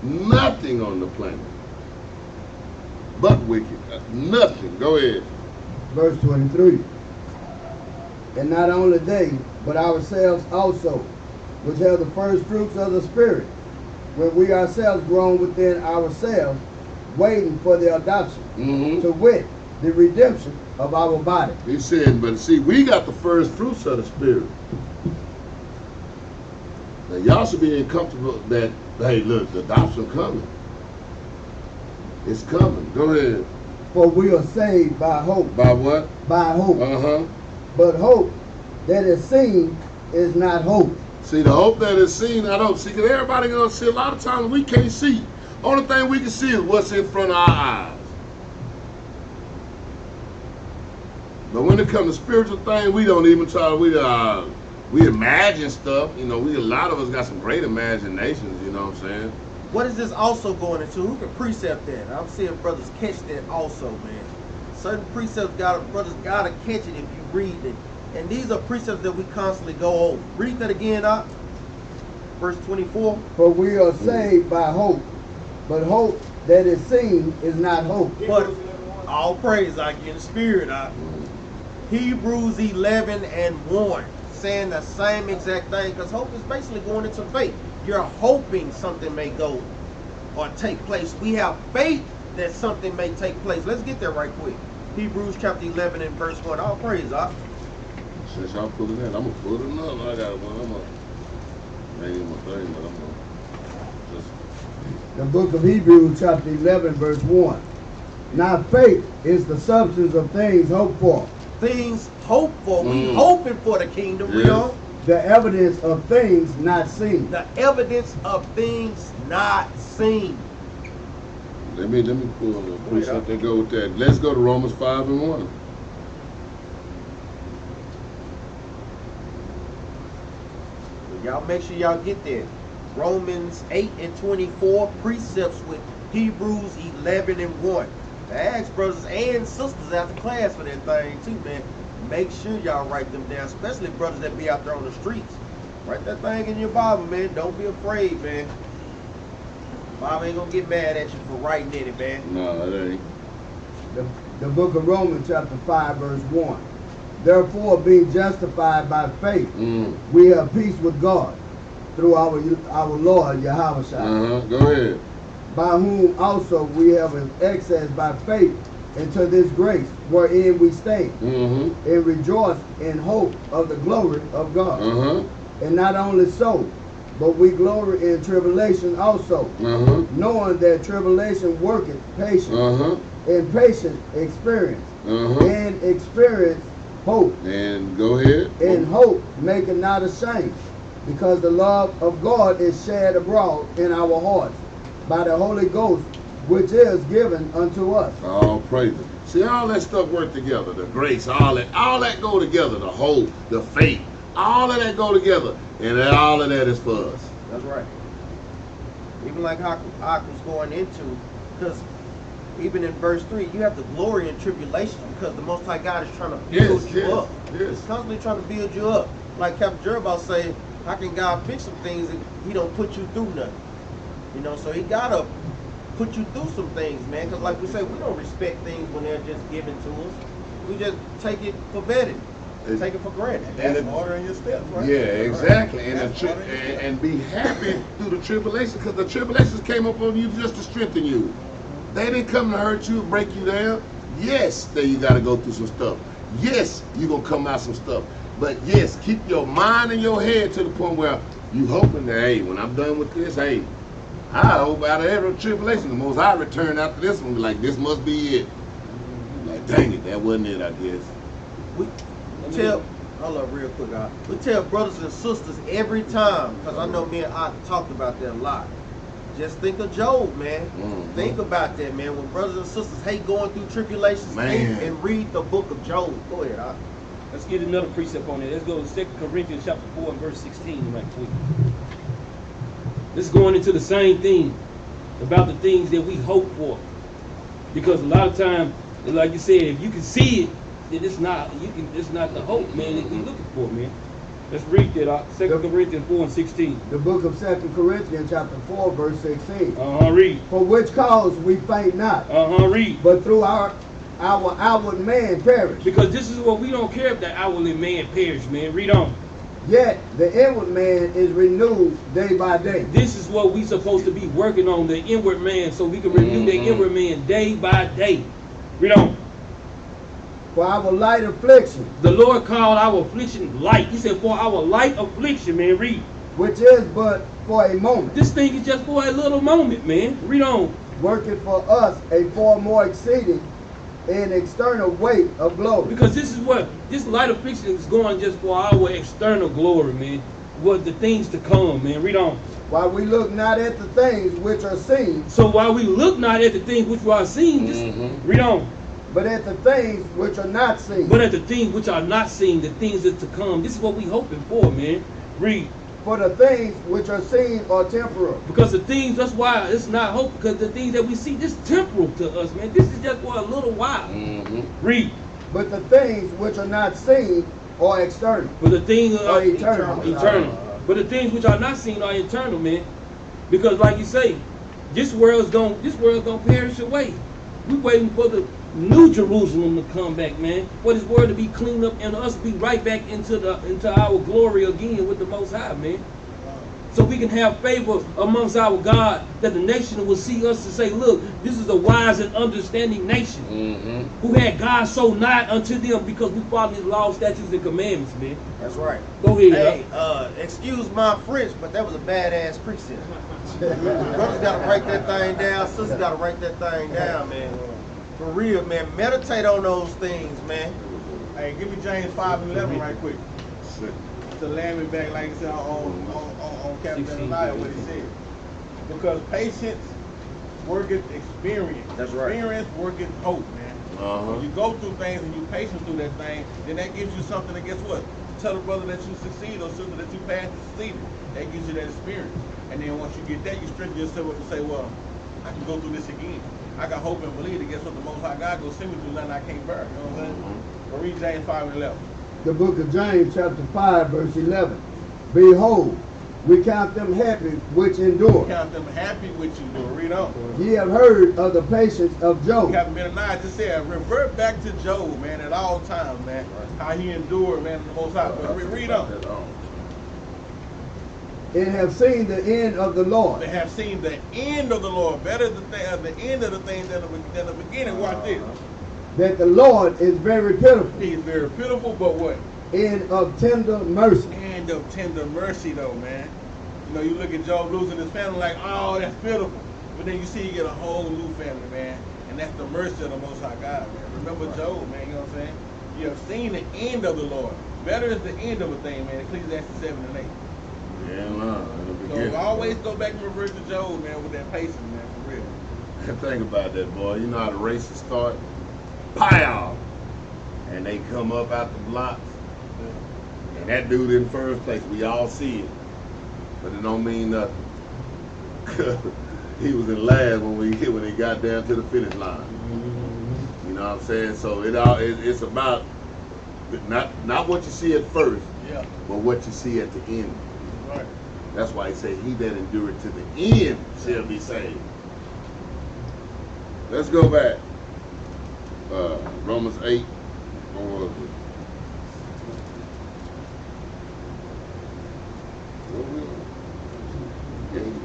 Nothing on the planet. But wicked. Nothing. Go ahead. Verse 23. And not only they, but ourselves also, which have the first fruits of the Spirit, when we ourselves groan within ourselves, waiting for the adoption, to wit, the redemption of our body. He said, but see, we got the first fruits of the Spirit. Now y'all should be comfortable that, hey, look, the adoption coming. It's coming. Go ahead. For we are saved by hope. By what? By hope. But hope that is seen is not hope. See, the hope that is seen, I don't see, because everybody gonna see. A lot of times we can't see. Only thing we can see is what's in front of our eyes. But when it comes to spiritual things, we don't even try to, we imagine stuff. You know, a lot of us got some great imaginations, you know what I'm saying? What is this also going into? Who can precept that? I'm seeing brothers catch that also, man. Certain precepts brothers gotta catch it if you read it. And these are precepts that we constantly go over. Read that again, verse 24. For we are saved by hope, but hope that is seen is not hope. But all praise, I get the spirit. Hebrews 11 and 1, saying the same exact thing, because hope is basically going into faith. You're hoping something may go or take place. We have faith that something may take place. Let's get there right quick. Hebrews chapter 11 and verse 1. All praise, huh? Since y'all pulling that, I'm gonna pull another. I got one. I'm gonna name my thing, but I'm gonna just. The book of Hebrews chapter 11 verse 1. Now faith is the substance of things hoped for. Things hoped for. We hoping for the kingdom. Yes. We don't. The evidence of things not seen. The evidence of things not seen. Let me pull a precept and go with that. Let's go to Romans 5 and 1. Y'all make sure y'all get there. Romans 8 and 24 precepts with Hebrews 11 and 1. I ask brothers and sisters after class for that thing too, man. Make sure y'all write them down, especially brothers that be out there on the streets. Write that thing in your Bible, man. Don't be afraid, man. Bob ain't gonna get mad at you for writing in it, man. No, it ain't. The book of Romans chapter 5 verse 1. Therefore being justified by faith, we have peace with God through our Lord Yahawah. Go ahead. By whom also we have an access by faith into this grace wherein we stand, and rejoice in hope of the glory of God. And not only so, but we glory in tribulation also, knowing that tribulation worketh patience, and patience experience, and experience hope. And go ahead. And hope maketh not ashamed, because the love of God is shed abroad in our hearts by the Holy Ghost, which is given unto us. All praises. See, all that stuff work together. The grace, all that go together. The hope, the faith, all of that go together. And all of that is for us. That's right. Even like Ak was going into, because even in verse 3, you have to glory in tribulation because the Most High God is trying to build you up. He's constantly trying to build you up. Like Capt Jerubbaal say, how can God fix some things if he don't put you through nothing? You know, so he gotta put you through some things, man. Because like we say, we don't respect things when they're just given to us. We just take it for granted. Take it for granted. That's ordering your steps, right? Yeah, exactly. And be happy through the tribulation, because the tribulations came up on you just to strengthen you. They didn't come to hurt you, break you down. Yes, there you got to go through some stuff. Yes, you're going to come out some stuff. But yes, keep your mind and your head to the point where you hoping that, hey, when I'm done with this, hey, I hope out of every tribulation, the most I return after this one, be like, this must be it. Like, dang it, that wasn't it, I guess. We tell, hold up real quick, guys. We tell brothers and sisters every time, because I know me and I talked about that a lot. Just think of Job, man. Think about that, man. When brothers and sisters hate going through tribulations, think and read the book of Job. Go ahead, Ak. Let's get another precept on it. Let's go to 2 Corinthians chapter 4 and verse 16 right quick. This is going into the same thing about the things that we hope for. Because a lot of times, like you said, if you can see it, then it's not the hope, man, that you're looking for, man. Let's read that, 2 Corinthians 4 and 16. The book of 2 Corinthians chapter 4 verse 16. Read. For which cause we faint not, read. but through our outward man perish. Because this is what we don't care if the outward man perish, man. Read on. Yet the inward man is renewed day by day. This is what we supposed to be working on, the inward man, so we can renew the inward man day by day. Read on. For our light affliction. The Lord called our affliction light. He said, for our light affliction, man. Read. Which is but for a moment. This thing is just for a little moment, man. Read on. Working for us a far more exceeding and external weight of glory. Because this light affliction is going just for our external glory, man. What the things to come, man. Read on. While we look not at the things which are seen. So while we look not at the things which are seen, just read on. But at the things which are not seen. But at the things which are not seen, the things that to come. This is what we hoping for, man. Read. For the things which are seen are temporal. Because the things, that's why it's not hope, because the things that we see, this is temporal to us, man. This is just for a little while. Read. But the things which are not seen are external. But the things are eternal. But the things which are not seen are eternal, man. Because like you say, this world's gonna perish away. We waiting for the New Jerusalem to come back, man. For this world to be cleaned up and us be right back into our glory again with the Most High, man. so we can have favor amongst our God, that the nation will see us and say, look, this is a wise and understanding nation who had God so nigh unto them because we follow his laws, statutes, and commandments, man. That's right. Go ahead. Hey, excuse my French, but that was a badass precept. Brothers gotta write that thing down. Sisters gotta write that thing down, man. For real, man. Meditate on those things, man. Hey, give me James 5:11 right quick. To land me back, like you said, on Capt. Benaniyah, what he said. Because patience worketh experience. That's right. Experience worketh hope, man. When you go through things and you patient through that thing, then that gives you something that, guess what? Tell a brother that you succeed or sister that you passed and succeeded. That gives you that experience. And then once you get that, you strengthen yourself up and say, well, I can go through this again. I got hope and believe that guess what? The Most High God goes send me through nothing I can't bear. You know what I'm saying? But read James 5:11. The book of James, chapter 5, verse 11. Behold, we count them happy which endure. Count them happy which you do. Read on. Ye have heard of the patience of Job. Capt. Benaniyah just said, revert back to Job, man, at all times, man. How he endured, man, the Most High. But read on. And have seen the end of the Lord. They have seen the end of the Lord. Better the end of the thing than the beginning. Watch this. That the Lord is very pitiful. He is very pitiful, but what? And of tender mercy. And of tender mercy, though, man. You know, you look at Job losing his family like, oh, that's pitiful. But then you see you get a whole new family, man. And that's the mercy of the Most High God, man. Remember Job, man, you know what I'm saying? You have seen the end of the Lord. Better is the end of a thing, man. Ecclesiastes 7 and 8. Yeah, So always go back and revert to Job, man, with that patience, man, for real. Think about that, boy. You know how the races start? Pow! And they come up out the blocks. And that dude in first place, we all see it. But it don't mean nothing. He was in last when he got down to the finish line. You know what I'm saying? So it's about not what you see at first, but what you see at the end. Right. That's why he said, he that endureth to the end shall be saved. Let's go back. Romans 8. What was it?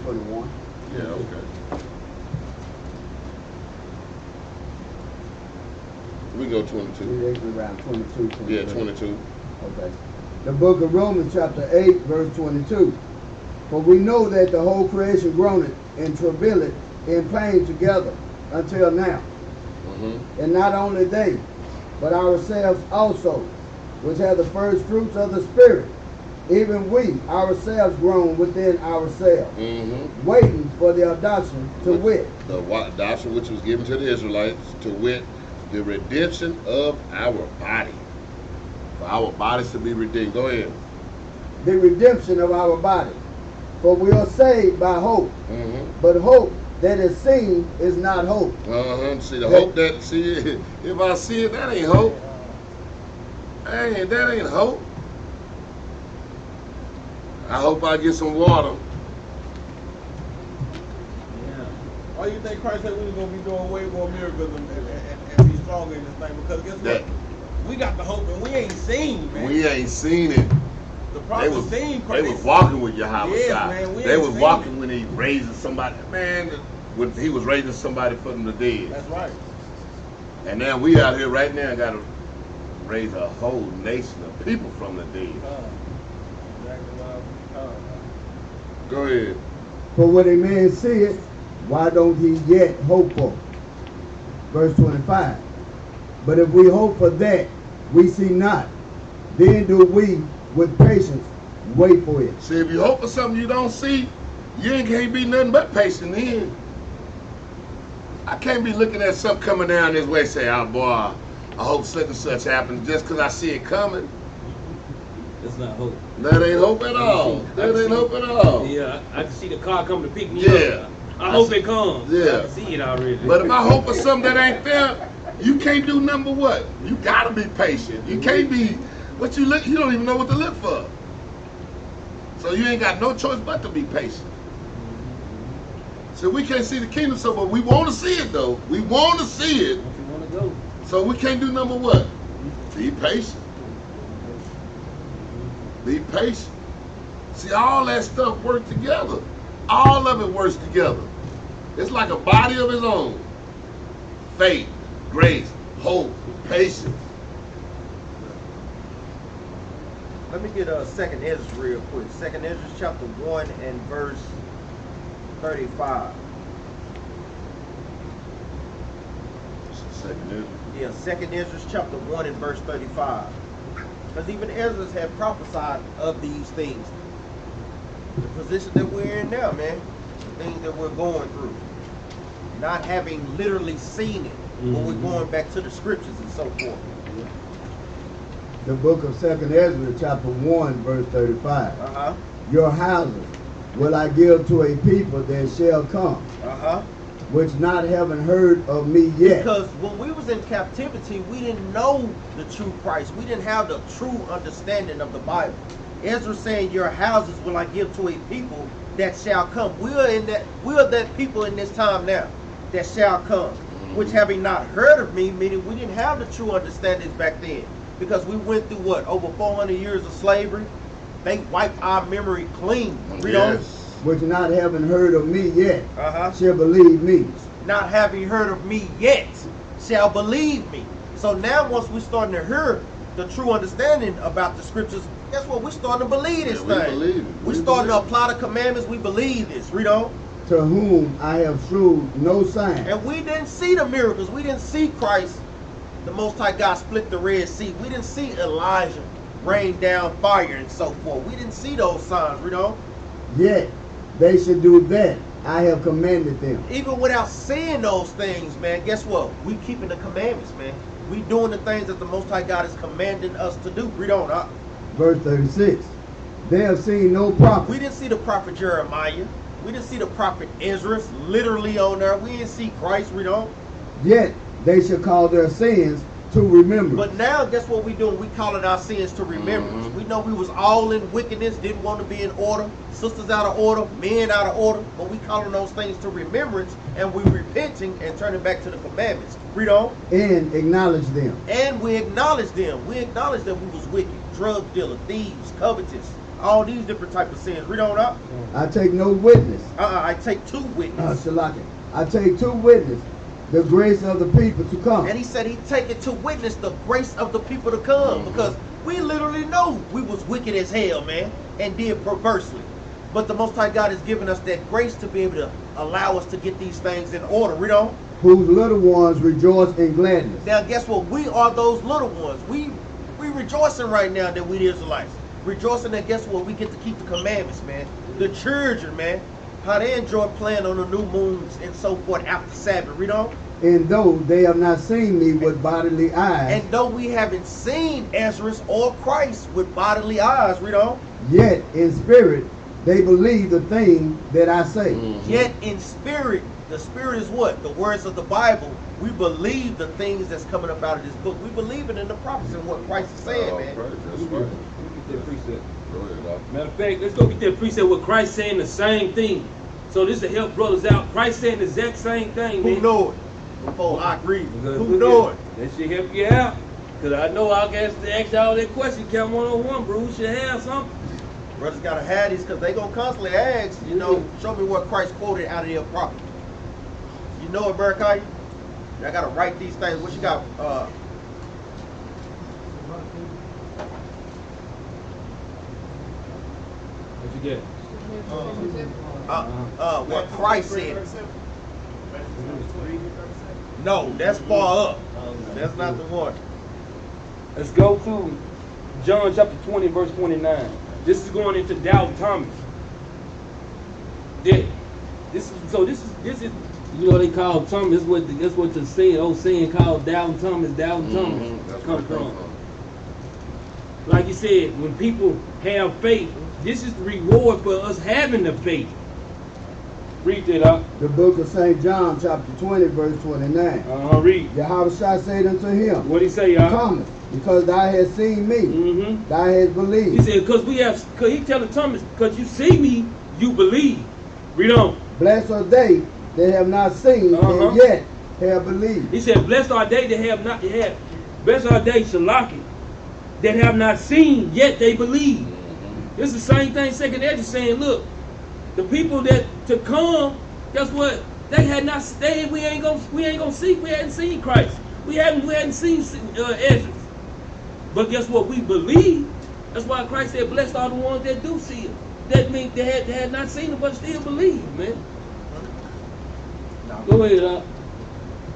21. Yeah, okay. We go 22. Around 22. Yeah, 22. Okay. The book of Romans, chapter 8, verse 22. For we know that the whole creation groaneth and travaileth in pain together until now. And not only they, but ourselves also, which have the first fruits of the Spirit, even we ourselves groan within ourselves, waiting for the adoption, to wit. The adoption which was given to the Israelites, to wit, the redemption of our body. For our bodies to be redeemed. Go ahead. The redemption of our body. For we are saved by hope. But hope that is seen is not hope. See, the hope that, see, if I see it, that ain't hope. That ain't hope. I hope I get some water. Why do you think Christ said we was going to be doing way more miracles and be stronger in this thing? Because guess what? We got the hope and we ain't seen, man. We ain't seen it. The prophets seen Christ. They was walking with Yahawah. Yes, man, they was walking when he raising somebody. Man, when he was raising somebody from the dead. That's right. And now we out here right now got to raise a whole nation of people from the dead. Go ahead. For what a man seeth, why don't he yet hope for? Verse 25. But if we hope for that we see not, then do we with patience wait for it. See, if you hope for something you don't see, you ain't can't be nothing but patient then. I can't be looking at something coming down this way and say, oh boy, I hope such and such happens just because I see it coming. That's not hope. That ain't hope at all. That ain't hope at all. Yeah, I can see the car coming to pick me up. I hope it comes. Yeah. I can see it already. But if I hope for something that ain't there, you can't do nothing but what? You gotta be patient. You can't be what you look. You don't even know what to look for. So you ain't got no choice but to be patient. So we can't see the kingdom, so but we want to see it though. We want to see it. You want to go. So we can't do number what? Be patient. Be patient. See, all that stuff works together. All of it works together. It's like a body of its own. Faith, grace, hope, patience. Let me get a 2nd Ezra real quick. 2nd Ezra chapter 1 and verse 35. Second Ezra. Yeah, 2nd Ezra chapter 1 and verse 35. Because even Ezra had prophesied of these things. The position that we're in now, man. The things that we're going through. Not having literally seen it. But we're going back to the scriptures and so forth. The book of 2nd Ezra, chapter 1, verse 35. Uh-huh. Your houses will I give to a people that shall come, Uh-huh. which not having heard of me yet. Because when we was in captivity, we didn't know the true Christ. We didn't have the true understanding of the Bible. Ezra saying, your houses will I give to a people that shall come. We are that people in this time now that shall come, which having not heard of me, meaning we didn't have the true understandings back then. Because we went through what? Over 400 years of slavery. They wiped our memory clean. Read on. Which not having heard of me yet, Uh-huh. shall believe me. Not having heard of me yet, shall believe me. So now once we're starting to hear the true understanding about the scriptures, guess what? We're starting to believe this we thing. believe it. We're starting to apply the commandments. We believe this. Read on. To whom I have shewed no sign. And we didn't see the miracles. We didn't see Christ, the Most High God, split the Red Sea. We didn't see Elijah rain down fire and so forth. We didn't see those signs, you know. Yet they should do that I have commanded them. Even without seeing those things, man, guess what? We keeping the commandments, man. We doing the things that the Most High God is commanding us to do. Read on. Verse 36. They have seen no prophet. We didn't see the prophet Jeremiah. We didn't see the prophet Ezra literally on there. We didn't see Christ. Read on. Yet they shall call their sins to remember. But now, guess what we doing? We calling our sins to remembrance. We know we was all in wickedness, didn't want to be in order, sisters out of order, men out of order, but we calling those things to remembrance, and we repenting and turning back to the commandments. Read on. And acknowledge them. And we acknowledge them. We acknowledge that we was wicked, drug dealer, thieves, covetous, all these different type of sins. Read on up. I take no witness. I take two witnesses. Shalaki. I take two witnesses. The grace of the people to come. And he said he take it to witness the grace of the people to come. Because we literally know we was wicked as hell, man, and did perversely. But the Most High God has given us that grace to be able to allow us to get these things in order. Read on. Whose little ones rejoice in gladness. Now guess what? We are those little ones. We rejoicing right now that we the Israelites. Rejoicing that guess what? We get to keep the commandments, man. The children, man. How they enjoy playing on the new moons and so forth after Sabbath. Read on. And though they have not seen me with bodily eyes. And though we haven't seen Ezra or Christ with bodily eyes. Read on. Yet in spirit they believe the thing that I say. Yet in spirit, the spirit is what? The words of the Bible. We believe the things that's coming up out of this book. We believe it in the prophecy and what Christ is saying, man. That's right. That precept. Go ahead, Doc. Matter of fact, let's go get that precept with Christ saying the same thing. So this will help brothers out. Christ saying the exact same thing, man. Who know it? Before I agree. Because Who know it? That should help you out. Because I know I'll ask y'all that question, Capt 101, bro. We should have something. Brothers gotta have these because they gonna constantly ask, you know, show me what Christ quoted out of their prophet. You know it, Barakai? I gotta write these things. What you got? What you get? What Christ said. No, that's far up. That's not the one. Let's go to John chapter 20, verse 29. This is going into Doubting Thomas. This is you know they call Thomas. That's what the saying, old saying called Doubting Thomas. Doubting Thomas come from. Like you said, when people have faith, this is the reward for us having the faith. Read that out. The book of St. John, chapter 20, verse 29. Read. Yahawah said unto him, What did he say, y'all? Thomas, because thou hast seen me, thou hast believed. He said, because he telling Thomas, because you see me, you believe. Read on. Blessed are they that have not seen and yet have believed. He said, blessed are they that have not blessed are they, Shalaki, that have not seen, yet they believe. It's the same thing Second Ezra saying, look, the people that to come, guess what? They had not stayed. We ain't gonna see. We hadn't seen Christ. We hadn't seen Ezra. But guess what? We believe. That's why Christ said, "Blessed are the ones that do see him." That means they had not seen him, but still believe, man. No. Go ahead, Doc.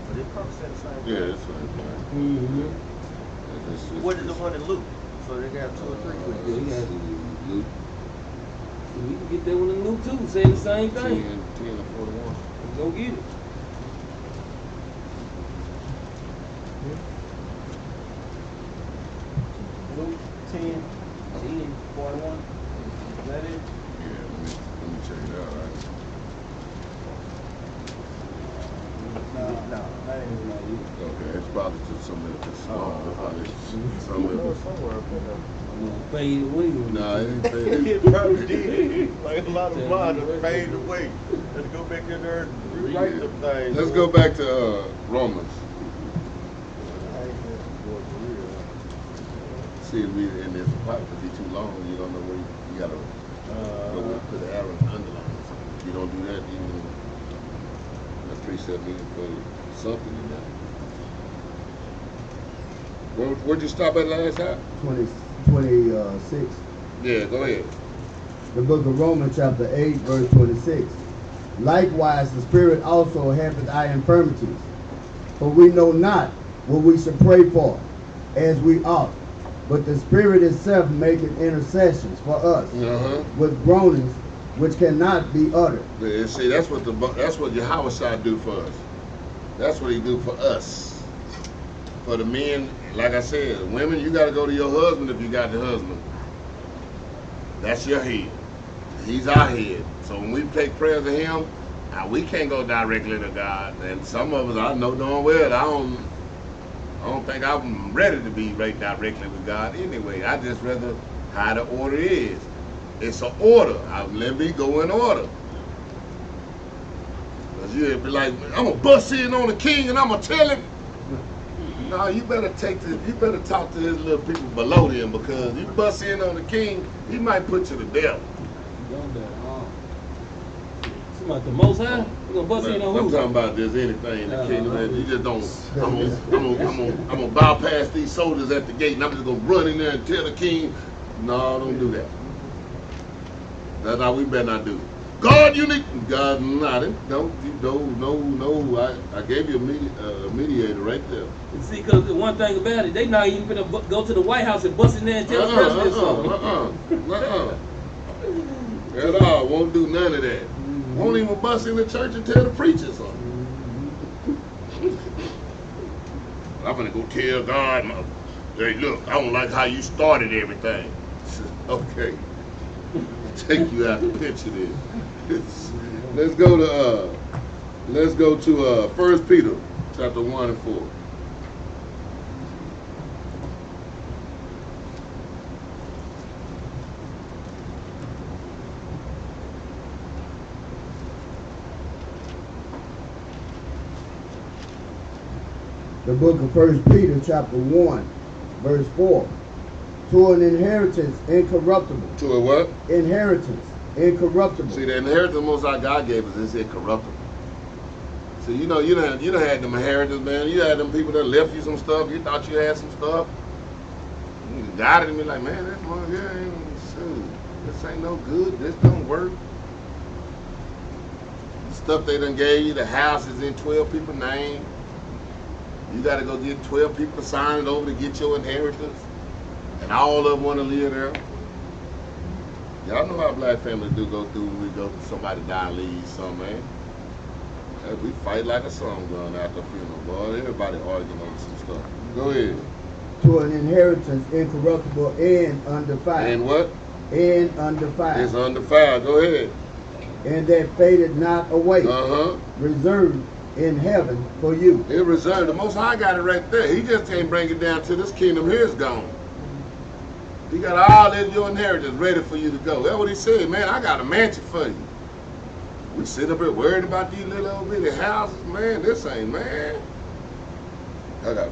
But it probably said the same thing. Yeah, that's right. Mm-hmm. What is the one in Luke? So they got 2 or 3. Yeah, he had Luke We can get that one in Luke too, saying the same 10, thing. 10 and 41. Go get it. Luke 10, 41. Is that it? Yeah, let me check it out, right? No, that ain't right. Okay, it's probably just some of it's small. Some of it's somewhere up in there. Fade away. Nah, it ain't faded. It probably did. Like a lot of mine just fade away. Let's go back in there and rewrite them things. Let's go back to Romans. See if we in this probably could be too long. You don't know where you gotta go with, put the arrow and underline. If you don't do that, even that precept means put something in there. Where'd you stop at last time? 26. Yeah, go ahead. The book of Romans chapter 8 verse 26. Likewise the Spirit also helpeth our infirmities, for we know not what we should pray for as we ought, but the Spirit itself maketh intercessions for us with groanings which cannot be uttered. Yeah, see, that's what Yahawah do for us. That's what he do for us. For the men, like I said, women, you got to go to your husband if you got the husband. That's your head. He's our head. So when we take prayers to him, we can't go directly to God. And some of us, I know darn well, I don't think I'm ready to be right directly with God anyway. I just rather how the order is. It's an order. Let me go in order. Because you'd be like, I'm going to bust in on the king and I'm going to tell him. No, you better talk to his little people below him, because you bust in on the king, he might put you to death. About the Most High? You gonna bust in on who? I'm talking about just anything in the kingdom. Man. You just don't. I'm gonna bypass these soldiers at the gate, and I'm just gonna run in there and tell the king, no, don't do that. That's how we better not do. God, you need God. Not it. No. I gave you a mediator right there. See, because one thing about it, they not even gonna go to the White House and bust in there and tell the president something. At all. Won't do none of that. Won't even bust in the church and tell the preacher something. I'm gonna go tell God, hey, look, I don't like how you started everything. Okay. Take you out the picture then. Let's go to 1 Peter chapter 1 and 4. The book of 1 Peter chapter 1 verse 4. To an inheritance incorruptible. To a what? Inheritance incorruptible. See, the inheritance Most High God gave us is incorruptible. So you done had them inheritance, man. You had them people that left you some stuff. You thought you had some stuff. You got it and be like, man, this one here this ain't no good. This don't work. The stuff they done gave you, the house is in 12 people's name. You got to go get 12 people to sign it over to get your inheritance. And all of them want to live there. Y'all know how black families do go through when we go through somebody die and leave something, man. We fight like a song gun after a funeral, boy. Everybody arguing over some stuff. Go ahead. To an inheritance incorruptible and undefiled. And what? And undefiled. It's undefiled. Go ahead. And that faded not away. Reserved in heaven for you. It reserved. The Most High got it right there. He just can't bring it down till this kingdom here is gone. He got all of your inheritance ready for you to go. That's what he said, man. I got a mansion for you. We sit up here worried about these little old bitty houses, man. This ain't, man. I got a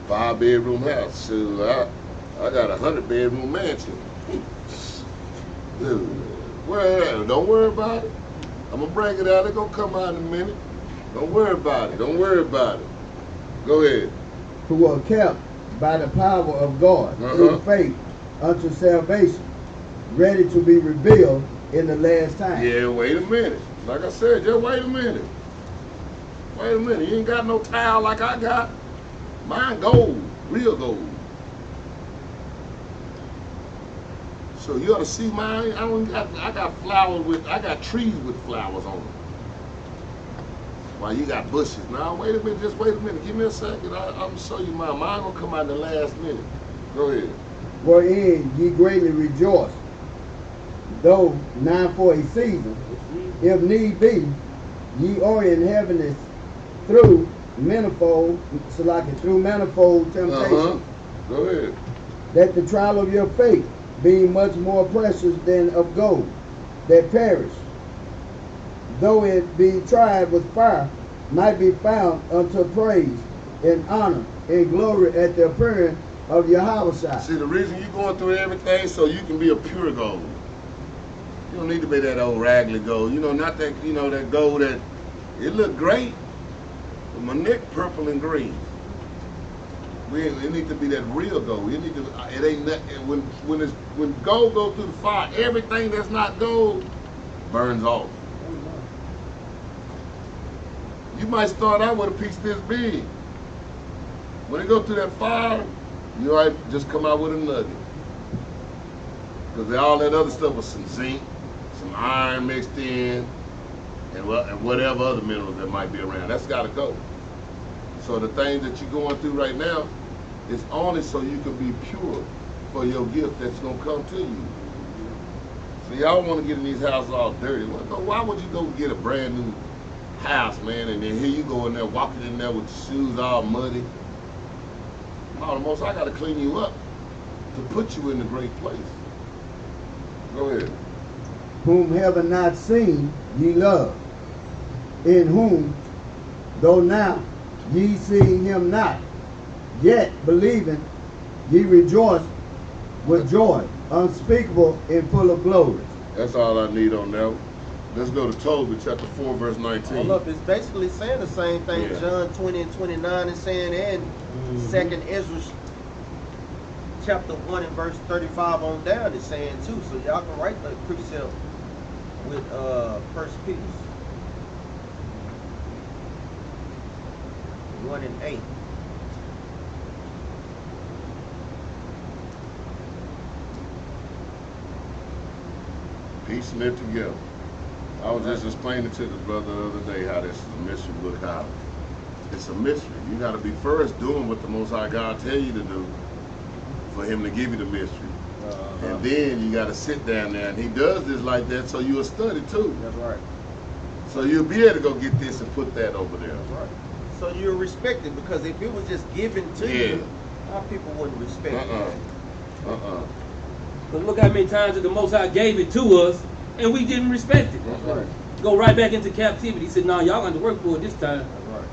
five bedroom house. So I got a 100-bedroom mansion. Dude, where? Don't worry about it. I'm gonna bring it out. It's gonna come out in a minute. Don't worry about it. Don't worry about it. Go ahead. Who are kept by the power of God through faith unto salvation, ready to be revealed in the last time. Yeah, wait a minute. Like I said, just wait a minute. Wait a minute. You ain't got no towel like I got. Mine gold, real gold. So you ought to see mine. I got flowers with. I got trees with flowers on them. While you got bushes. Now wait a minute. Just wait a minute. Give me a second. I'm gonna show you mine. Mine gonna come out in the last minute. Go ahead. Wherein ye greatly rejoice, though not for a season, if need be, ye are in heaviness through manifold temptation. Go ahead. That the trial of your faith, being much more precious than of gold, that perish, though it be tried with fire, might be found unto praise and honor and glory at the appearing of Yahawah. See, the reason you're going through everything so you can be a pure gold. You don't need to be that old raggedy gold. You know, not that, you know, that gold that, it look great, but my neck purple and green. It need to be that real gold. It need to. It ain't that. When gold goes through the fire, everything that's not gold burns off. You might start out with a piece this big. When it goes through that fire, you might just come out with a nugget. Because all that other stuff was some zinc, some iron mixed in, and whatever other minerals that might be around. That's got to go. So the thing that you're going through right now is only so you can be pure for your gift that's going to come to you. So y'all want to get in these houses all dirty. Well, why would you go get a brand new house, man, and then here you go in there, walking in there with your shoes all muddy? No, the most I got to clean you up to put you in a great place. Go ahead. Whom have not seen ye love, in whom, though now ye see him not, yet believing ye rejoice with joy unspeakable and full of glory. That's all I need on that. Let's go to Tobit chapter 4 verse 19. Hold up, it's basically saying the same thing. Yeah. John 20 and 29 is saying, and Second Ezra chapter 1 and verse 35 on down is saying too. So y'all can write the precept with First Peter 1 and 8. Piecing it together. I was just explaining to the brother the other day how this is a mystery book. How it's a mystery. You got to be first doing what the Most High God tell you to do for Him to give you the mystery. And then you got to sit down there, and He does this like that, so you'll study too. That's right. So you'll be able to go get this and put that over there. That's right. So you're respected, because if it was just given to you, our people wouldn't respect it. But look how many times that the Most High gave it to us, and we didn't respect it. That's right. Go right back into captivity. He said, "No, y'all got to work for it this time." That's right.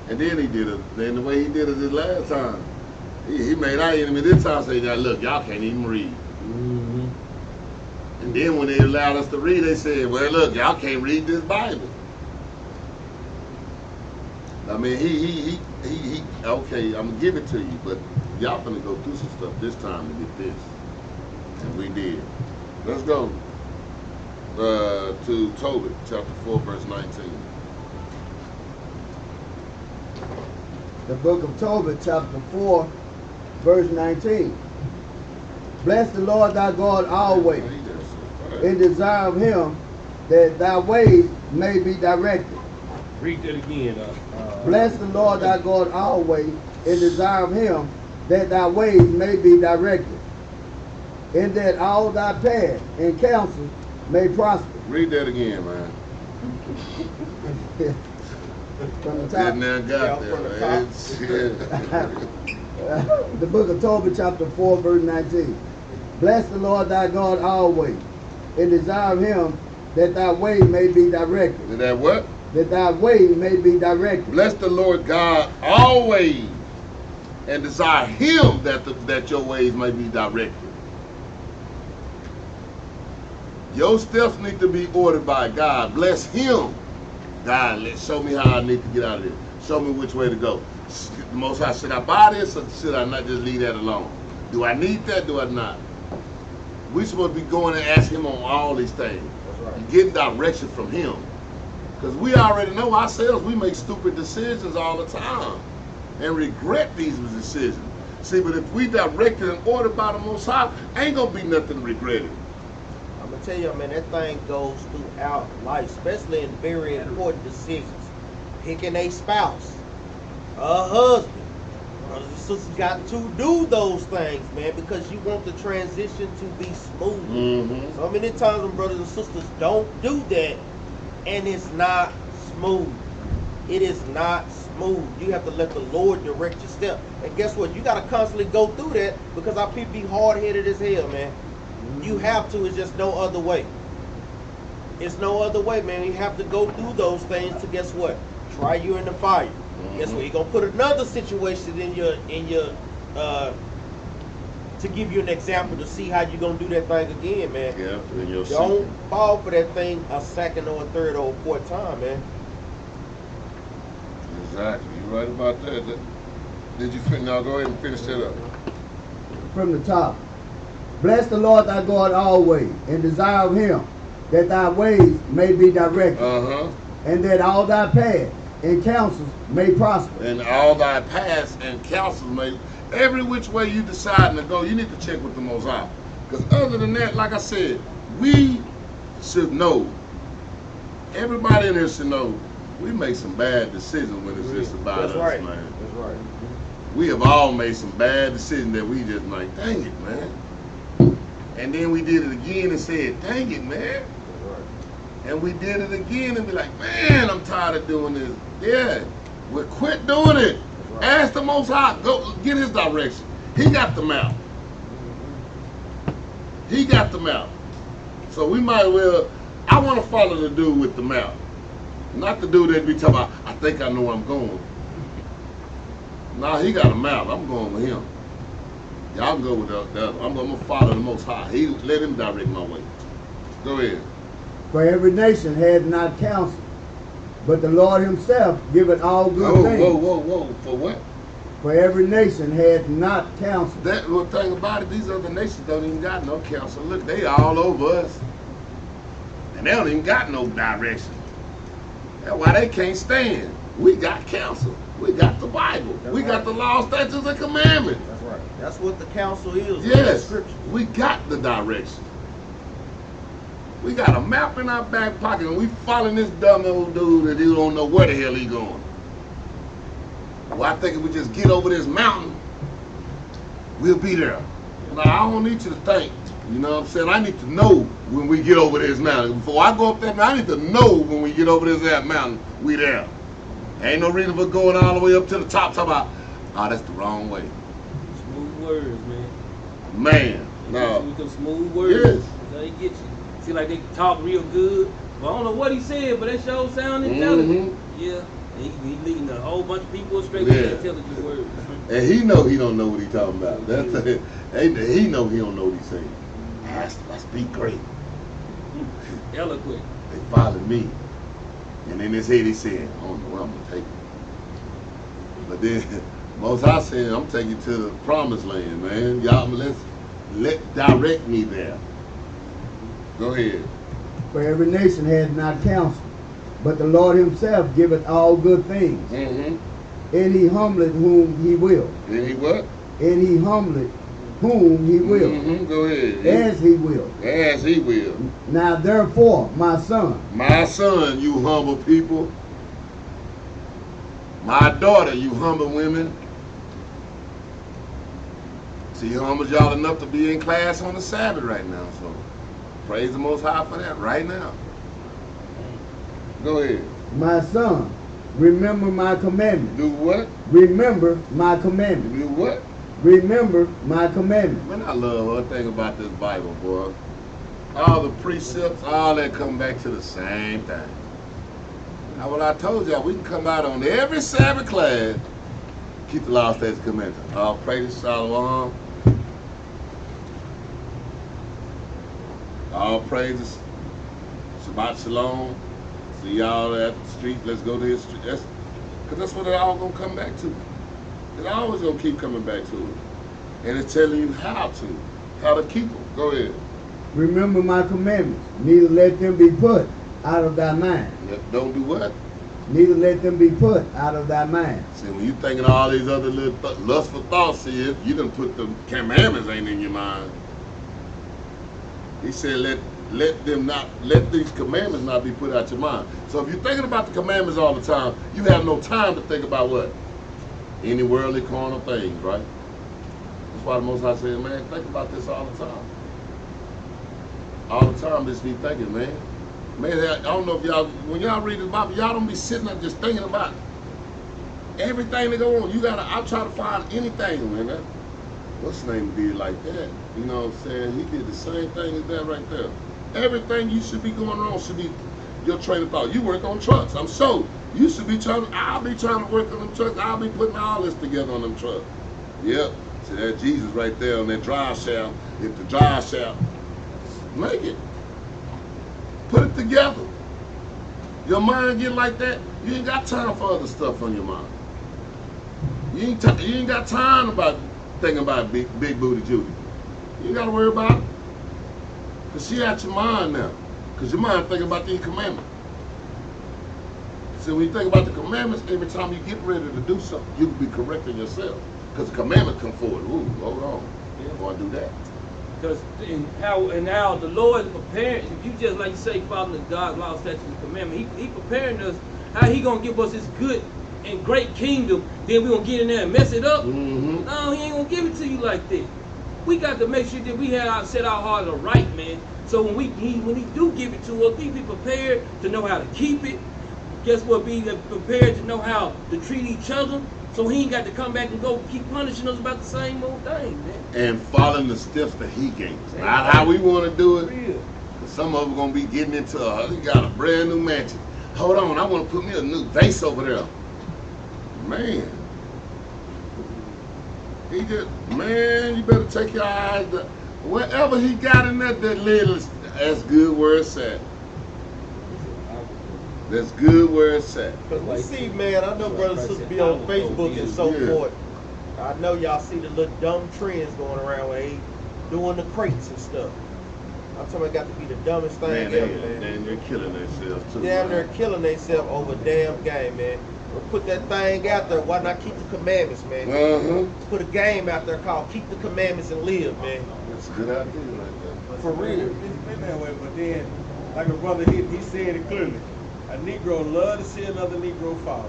And then He did it. Then the way He did it this last time, He made our enemy this time say, "Now look, y'all can't even read." And then when they allowed us to read, they said, "Well, look, y'all can't read this Bible." I mean, he okay, I'm gonna give it to you, but y'all gonna go through some stuff this time to get this. And we did. Let's go to Tobit, chapter 4, verse 19. The book of Tobit, chapter 4, verse 19. Bless the Lord thy God always, and desire of Him that thy ways may be directed. Read that again. Bless the Lord thy God always, and desire of Him that thy ways may be directed, and that all thy paths and counsels may prosper. Read that again, man. From the top. Getting there, got there, man. The book of Tobit, chapter 4, verse 19. Bless the Lord thy God always, and desire of Him that thy way may be directed. Did that what? That thy way may be directed. Bless the Lord God always, and desire Him that your ways may be directed. Your steps need to be ordered by God. Bless him. God, show me how I need to get out of this. Show me which way to go. The Most High, should I buy this or should I not just leave that alone? Do I need that? Do I not? We're supposed to be going and asking him on all these things. That's right. And getting direction from him. Because we already know ourselves, we make stupid decisions all the time. And regret these decisions. See, but if we directed and ordered by the Most High, ain't going to be nothing regretted. I'm going to tell you, man, that thing goes throughout life, especially in very important decisions. Picking a spouse, a husband. Brothers and sisters got to do those things, man, because you want the transition to be smooth. Mm-hmm. So many times when brothers and sisters don't do that, and it's not smooth. It is not smooth. You have to let the Lord direct your step. And guess what? You got to constantly go through that because our people be hard-headed as hell, man. You have to. It's just no other way. It's no other way, man. You have to go through those things to, guess what? Try you in the fire. Guess what? He's gonna put another situation in your to give you an example to see how you're gonna do that thing again, man. Yeah, in your Don't seat. fall for that thing a second or a third or a fourth time, man. Exactly. You're right about that. Did you finish? Now go ahead and finish that up. From the top. Bless the Lord thy God always, and desire of him that thy ways may be directed, and that all thy paths and counsels may prosper. And all thy paths and counsels may, every which way you decide to go, you need to check with the Most High. Because other than that, like I said, we should know, everybody in here should know, we make some bad decisions when it's just about That's us, right. man. That's right. We have all made some bad decisions that we just like, dang it, man. And then we did it again and said, dang it, man. And we did it again and be like, man, I'm tired of doing this. Yeah, well, quit doing it. Right. Ask the Most High, go get his direction. He got the map. He got the map. So we might well, I want to follow the dude with the map. Not the dude that be talking about, I think I know where I'm going. Nah, he got a map. I'm going with him. Y'all go with the other. I'm going to follow the Most High. Let him direct my way. Go ahead. For every nation had not counsel, but the Lord himself giveth all good things. Whoa. For what? For every nation had not counsel. That little thing about it, these other nations don't even got no counsel. Look, they all over us. And they don't even got no direction. That's why they can't stand. We got counsel. We got the Bible. We got the law, statutes, and commandments. That's right. That's what the counsel is. Yes, Scripture. we got the direction. We got a map in our back pocket, and we following this dumb old dude that he don't know where the hell he going. Well, I think if we just get over this mountain, we'll be there. Now, I don't need you to think. You know what I'm saying? I need to know when we get over this mountain. Before I go up that mountain, I need to know when we get over this mountain, we there. Ain't no reason for going all the way up to the top talking about, oh, that's the wrong way. Smooth words, man. Man, no. With them smooth words. Yes. That's how they get you. See, like they talk real good. Well, I don't know what he said, but that show sound intelligent. Yeah. He leading a whole bunch of people straight to intelligent words. And he know he don't know what he talking about. That's it. He know he don't know what he's saying. Let's be great. Eloquent. They followed me. And in his head he said, I don't know where I'm gonna take you. But then Most High said, I'm taking you to the promised land, man. Y'all let direct me there. Go ahead. For every nation had not counsel, but the Lord himself giveth all good things. Mm-hmm. And he humbleth whom he will. And he what? And he humbleth whom he will. Mm-hmm. Go ahead. As he will. As he will. Now therefore, my son. My son, you humble people. My daughter, you humble women. See, he humbles y'all enough to be in class on the Sabbath right now. So praise the Most High for that right now. Go ahead. My son, remember my commandments. Do what? Remember my commandments. Do what? Remember my commandments. Man, I love one thing about this Bible, boy. All the precepts, all that come back to the same thing. Now, what I told y'all, we can come out on every Sabbath class, keep the law, statutes, commandments. All praise Shalom. All praises Shabbat Shalom. See y'all at the street. Let's go to his street. Because that's what it all going to come back to. It's always going to keep coming back to it. And it's telling you how to keep them. Go ahead. Remember my commandments. Neither let them be put out of thy mind. Don't do what? Neither let them be put out of thy mind. See, when you thinking all these other little lustful thoughts, you done put the commandments ain't in your mind. He said, let these commandments not be put out your mind. So if you're thinking about the commandments all the time, you have no time to think about what? Any worldly carnal things, right? That's why the Most High said, man, think about this all the time. All the time, just be thinking, man. Man, I don't know if y'all, when y'all read the Bible, y'all don't be sitting there just thinking about everything that go on. I try to find anything, man. What's his name did like that? You know what I'm saying? He did the same thing as that right there. Everything you should be going on should be your train of thought. You work on trucks, I'm sure. You should be I'll be trying to work on them trucks. I'll be putting all this together on them trucks. Yep. See that Jesus right there on that drive shaft. If the drive shaft, make it. Put it together. Your mind get like that, you ain't got time for other stuff on your mind. You ain't got time about thinking about big booty Judy. You ain't got to worry about it. Because she out your mind now. Because your mind thinking about these commandments. So when you think about the commandments, every time you get ready to do something, you can be correcting yourself. Because the commandment come forward. Ooh, hold on. You don't want to do that. Because now the Lord is preparing. If you just like you say, following God's law, statutes, and commandment, He preparing us. How He gonna give us His good and great kingdom? Then we gonna get in there and mess it up? Mm-hmm. No, He ain't gonna give it to you like that. We got to make sure that we set our heart right, man. So when He do give it to us, we be prepared to know how to keep it. Guess what? Be prepared to know how to treat each other. So He ain't got to come back and go keep punishing us about the same old thing, man. And following the steps that He gave us. Not how we want to do it. Real. Some of them going to be getting into he got a brand new mansion. Hold on, I want to put me a new vase over there. Man. Man, you better take your eyes to wherever he got in that little, that's good where it's at. That's good where it's at. Because we see, man, I know brothers and sisters be on Facebook and so forth. I know y'all see the little dumb trends going around where they doing the crates and stuff. I'm talking about got to be the dumbest thing ever, man. They're killing themselves too. Damn, they're killing themselves over a damn game, man. We'll put that thing out there. Why not keep the commandments, man? Let's put a game out there called Keep the Commandments and Live, man. That's a good idea right there. For real. It's been that way, but then, like a brother, he said it clearly. A Negro love to see another Negro fall.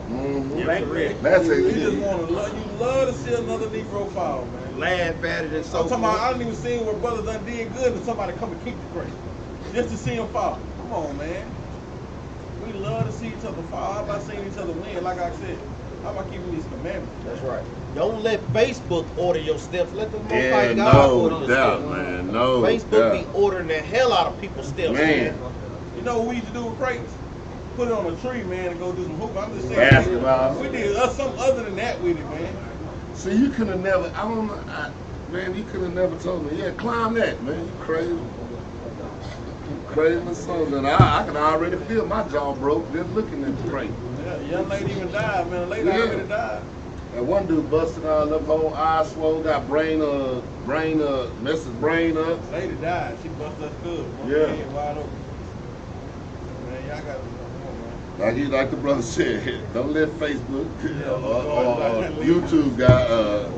That's it. You just want to love to see another Negro fall, man. Laugh at it and so forth. I didn't even see where brothers done did good and somebody come and kick the crate. Just to see him fall. Come on, man. We love to see each other fall. How about seeing each other win? Like I said, how about keeping these commandments? That's right. Don't let Facebook order your steps. Let the Most Yeah, High God order no your doubt, steps. man. No Facebook doubt. be ordering the hell out of people's steps, man. You know what we used to do with crates? Put it on a tree, man, and go do some hooping. I'm just saying. Basketball. We did something other than that with it, man. See, you could have never, man, you could have never told me, yeah, climb that, man. You crazy. You crazy or something. I can already feel my jaw broke just looking at the crate. Yeah, young lady even died, man. A lady already died. And one dude busted all up, whole eye swole, got messed his brain up. Lady died. She busted her good. Yeah. Head wide open. Man, y'all got Like the brother said, don't let Facebook or YouTube got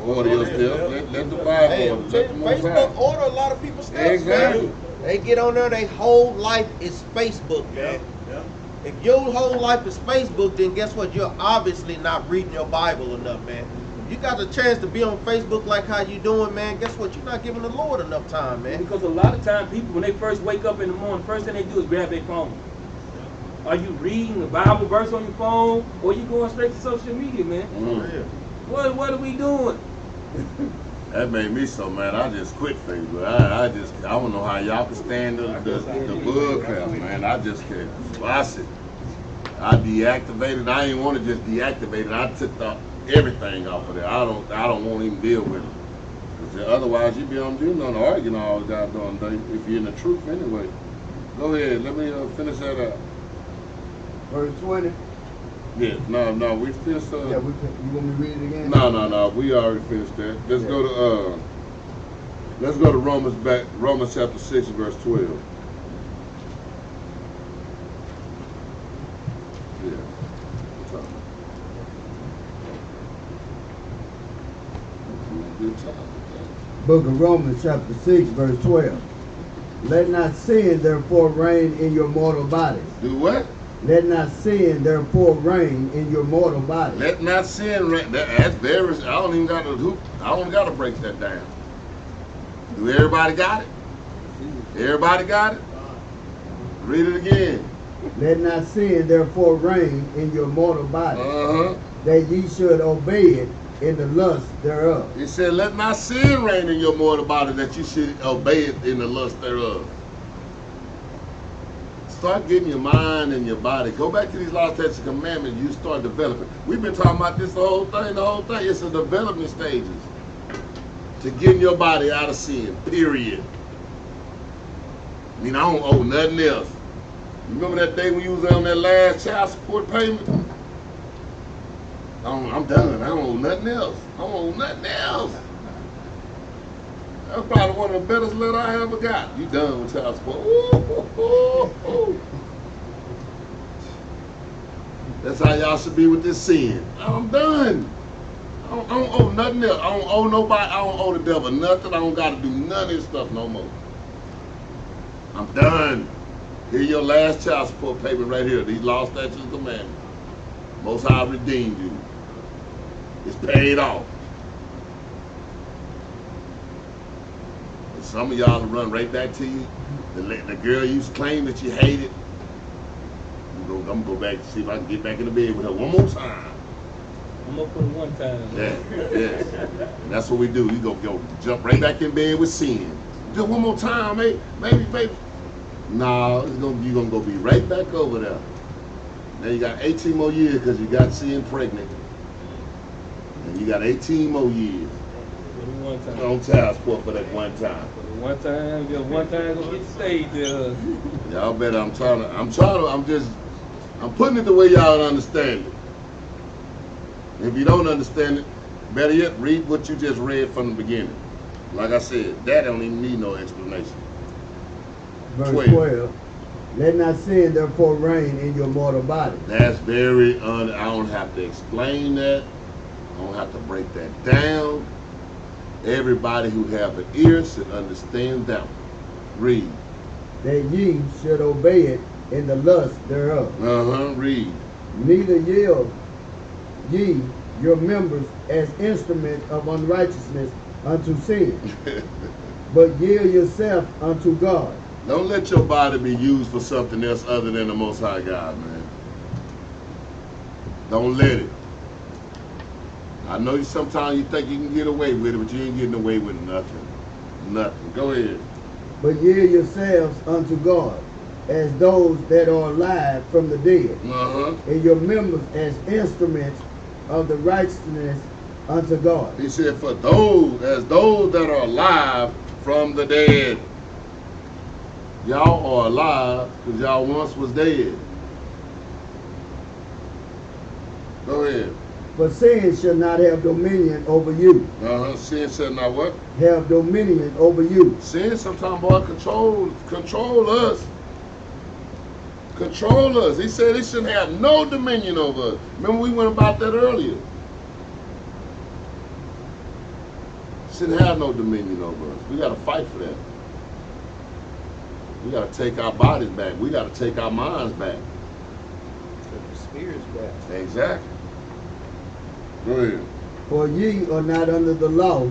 order your stuff. Let the Bible order. Let the Most High. Facebook order a lot of people's stuff, Exactly. man. They get on there, their whole life is Facebook, man. Yeah. If your whole life is Facebook, then guess what? You're obviously not reading your Bible enough, man. If you got the chance to be on Facebook like how you doing, man, guess what? You're not giving the Lord enough time, man. Because a lot of times people, when they first wake up in the morning, first thing they do is grab their phone. Are you reading the Bible verse on your phone, or you going straight to social media, man? What are we doing? That made me so mad. I just quit Facebook. I don't know how y'all can stand the bug crap, man. I just can't watch it. I deactivated. I didn't want to just deactivate it. I took everything off of there. I don't want to even deal with it. Because otherwise you be on arguing all the goddamn day if you're in the truth anyway. Go ahead. Let me finish that up. Verse 20. Yeah. No. We finished. Yeah, you want me to read it again? No. We already finished that. Let's go to Romans chapter 6, verse 12. Yeah. Good time. Book of Romans chapter 6, verse 12. Let not sin therefore reign in your mortal bodies. Do what? Let not sin therefore reign in your mortal bodies. Let not sin reign. That's very. I don't gotta break that down. Do everybody got it? Everybody got it? Read it again. Let not sin therefore reign in your mortal bodies, that ye should obey it in the lust thereof. He said, let not sin reign in your mortal body, that you should obey it in the lust thereof. Start getting your mind and your body. Go back to these laws, statutes, and commandments. You start developing. We've been talking about this the whole thing. It's the development stages to getting your body out of sin, period. I mean, I don't owe nothing else. Remember that day when you was on that last child support payment? I'm done. I don't owe nothing else. I don't owe nothing else. That's probably one of the best letters I ever got. You done with child support. Ooh. That's how y'all should be with this sin. I'm done. I don't owe nothing else. I don't owe nobody. I don't owe the devil nothing. I don't got to do none of this stuff no more. I'm done. Here's your last child support payment right here. These laws, statutes, and commandments. Most High redeemed you. It's paid off. And some of y'all will run right back to you. The girl you claim that you hated. I'm gonna go back to see if I can get back in the bed with her one more time. I'm gonna put it one time. Yes. And that's what we do. You go jump right back in bed with sin. Just one more time, mate. Maybe. No, you're gonna go be right back over there. Now you got 18 more years because you got sin pregnant. And you got 18 more years. One time. On child support for that one time. One time gonna get saved. Y'all better. I'm putting it the way y'all understand it. If you don't understand it, better yet, read what you just read from the beginning. Like I said, that don't even need no explanation. Verse 12. Let not sin therefore reign in your mortal body. That's very I don't have to explain that. I don't have to break that down. Everybody who have an ear should understand that. Read. That ye should obey it in the lust thereof. Read. Neither yield ye your members as instruments of unrighteousness unto sin, but yield yourself unto God. Don't let your body be used for something else other than the Most High God, man. Don't let it. I know sometimes you think you can get away with it, but you ain't getting away with nothing. Nothing. Go ahead. But yield yourselves unto God, as those that are alive from the dead, and your members as instruments of the righteousness unto God. He said, for those that are alive from the dead. Y'all are alive because y'all once was dead. Go ahead. But sin shall not have dominion over you. Sin shall not what? Have dominion over you. Sin sometimes, boy, control us. Control us. He said it shouldn't have no dominion over us. Remember we went about that earlier. Shouldn't have no dominion over us. We got to fight for that. We got to take our bodies back. We got to take our minds back. Take the spirits back. Exactly. Go ahead. For ye are not under the law,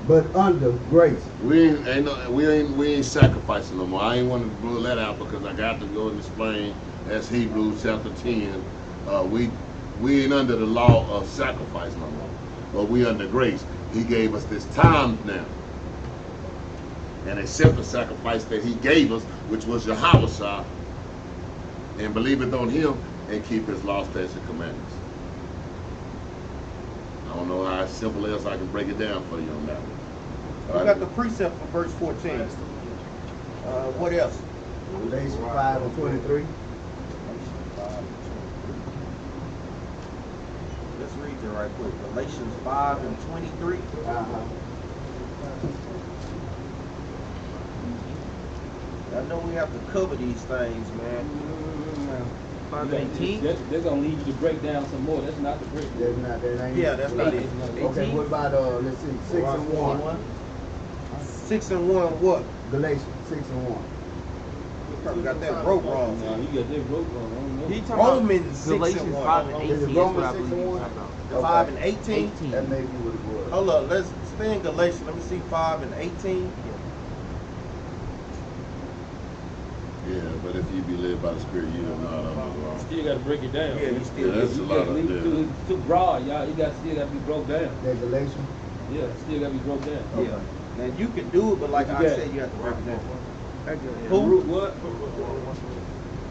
but under grace. We ain't sacrificing no more. I ain't want to blow that out because I got to go and explain. That's Hebrews chapter 10. We ain't under the law of sacrifice no more, but we under grace. He gave us this time now. And accept the sacrifice that he gave us, which was Yahawah, and believe it on him and keep his laws, statutes, and commandments. I don't know how simple else I can break it down for you on that one. We got the precept for verse 14. What else? Galatians 5 and 23. Let's read it right quick. Galatians 5 and 23. I know we have to cover these things, man. 5 and 18. They're gonna lead you to break down some more. That's not the break. That's not, that ain't. Yeah, that's not it. Okay, what about, let's see, 6 and 1. 6 and 1 what? Galatians 6 and 1. You probably got that broke wrong. Nah, you got that broke wrong. I don't know. He talking Romans 6 Galatians and 1. 5 and 18 Is it is what Romans I 6 believe and he's 1? talking about. 5 and 18. That may be what it was. Hold up, let's stay in Galatians. Let me see 5 and 18. Yeah, but if you be led by the Spirit, you are not under the law. Still got to break it down. Yeah, you still. Yeah, that's a lot of It's too broad, y'all. You still got to be broke down. That Galatians? Yeah, still got to be broke down. Yeah. Now you can do it, but like You I got said, it. you have to break it down. Who? What?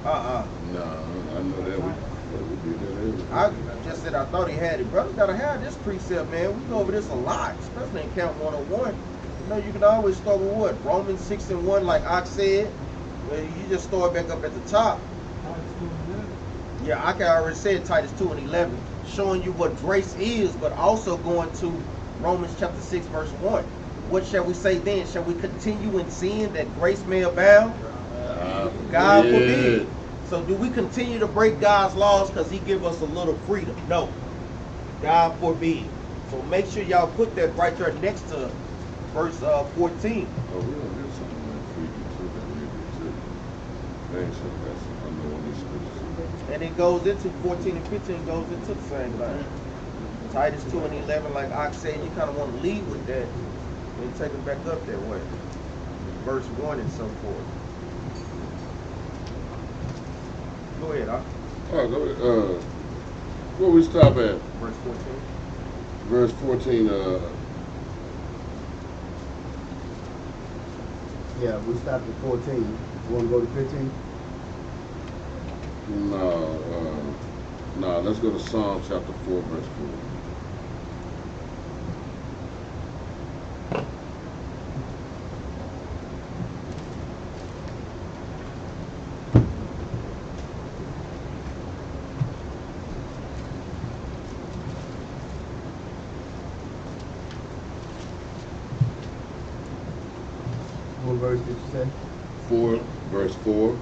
Nah, I know that we did that. I just said I thought he had it. Brothers gotta have this precept, man. We go over this a lot, especially in Camp 101. You know, you can always start with what? Romans 6 and 1, like Ox said. Well, you just start back up at the top. Yeah, I can already said Titus 2 and 11, showing you what grace is, but also going to Romans chapter 6, verse 1. What shall we say then? Shall we continue in sin that grace may abound? God forbid. So do we continue to break God's laws because he give us a little freedom? No. God forbid. So make sure y'all put that right there next to verse 14. Oh, we don't get something like freaky too. That may be too. Thanks, that's I know one of these scriptures. And it goes into 14 and 15 goes into the same thing. Titus 2 and 11, like Ox said, you kind of want to lead with that and take it back up that way. Verse 1 and so forth. Go ahead, Ox. Oh, go ahead. Where we stop at? Verse 14. Verse 14. Yeah, we stopped at 14. You want to go to 15? No, let's go to Psalm chapter 4, verse 4. What verse did you say? 4, verse 4.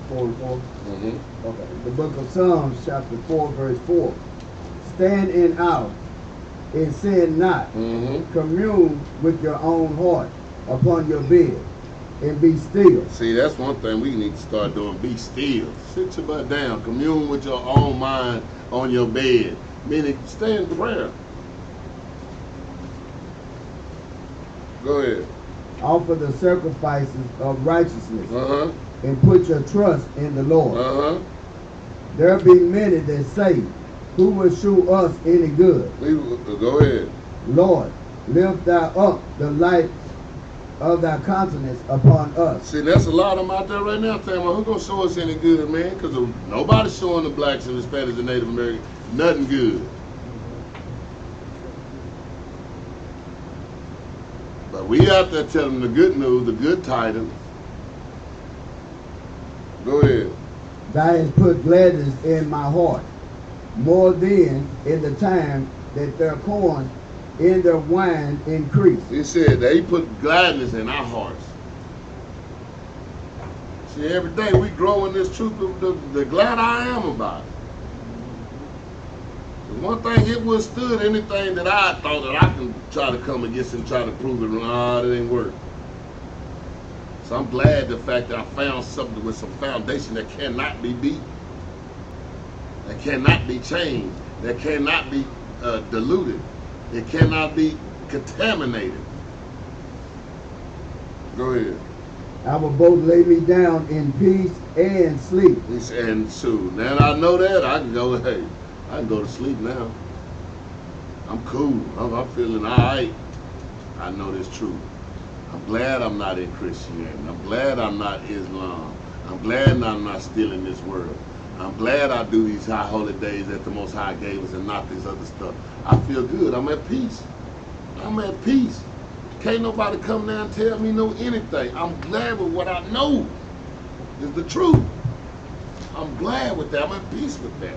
4 and 4? Mm-hmm. Okay. The book of Psalms, chapter 4, verse 4. Stand in awe and sin not. Mm-hmm. Commune with your own heart upon your bed and be still. See, that's one thing we need to start doing. Be still. Sit your butt down. Commune with your own mind on your bed. Meaning, stay in prayer. Go ahead. Offer the sacrifices of righteousness Uh-huh. and put your trust in the Lord. Uh-huh. There be many that say, who will shew us any good? Go ahead. Lord, lift thou up the light of thy countenance upon us. See, that's a lot of them out there right now saying, well, who's going to show us any good, man? Because nobody's showing the blacks and Hispanics and Native Americans nothing good. But we out there telling them the good news, the good tidings. Go ahead. Thou hast put gladness in my heart, more than in the time that their corn and their wine increased. He said that he put gladness in our hearts. See, every day we grow in this truth, the glad I am about it. The one thing it withstood anything that I thought that I can try to come against and try to prove it. Nah, it ain't work. So I'm glad the fact that I found something with some foundation that cannot be beat, that cannot be changed, that cannot be diluted, it cannot be contaminated. Go ahead. I will both lay me down in peace and sleep. He said, and so now that I know that, I can go, hey, I can go to sleep now. I'm cool. I'm feeling all right. I know this truth. I'm glad I'm not in Christianity. I'm glad I'm not Islam. I'm glad I'm not still in this world. I'm glad I do these high holy days that the Most High gave us and not this other stuff. I feel good. I'm at peace. I'm at peace. Can't nobody come down and tell me no anything. I'm glad with what I know. is the truth. I'm glad with that. I'm at peace with that.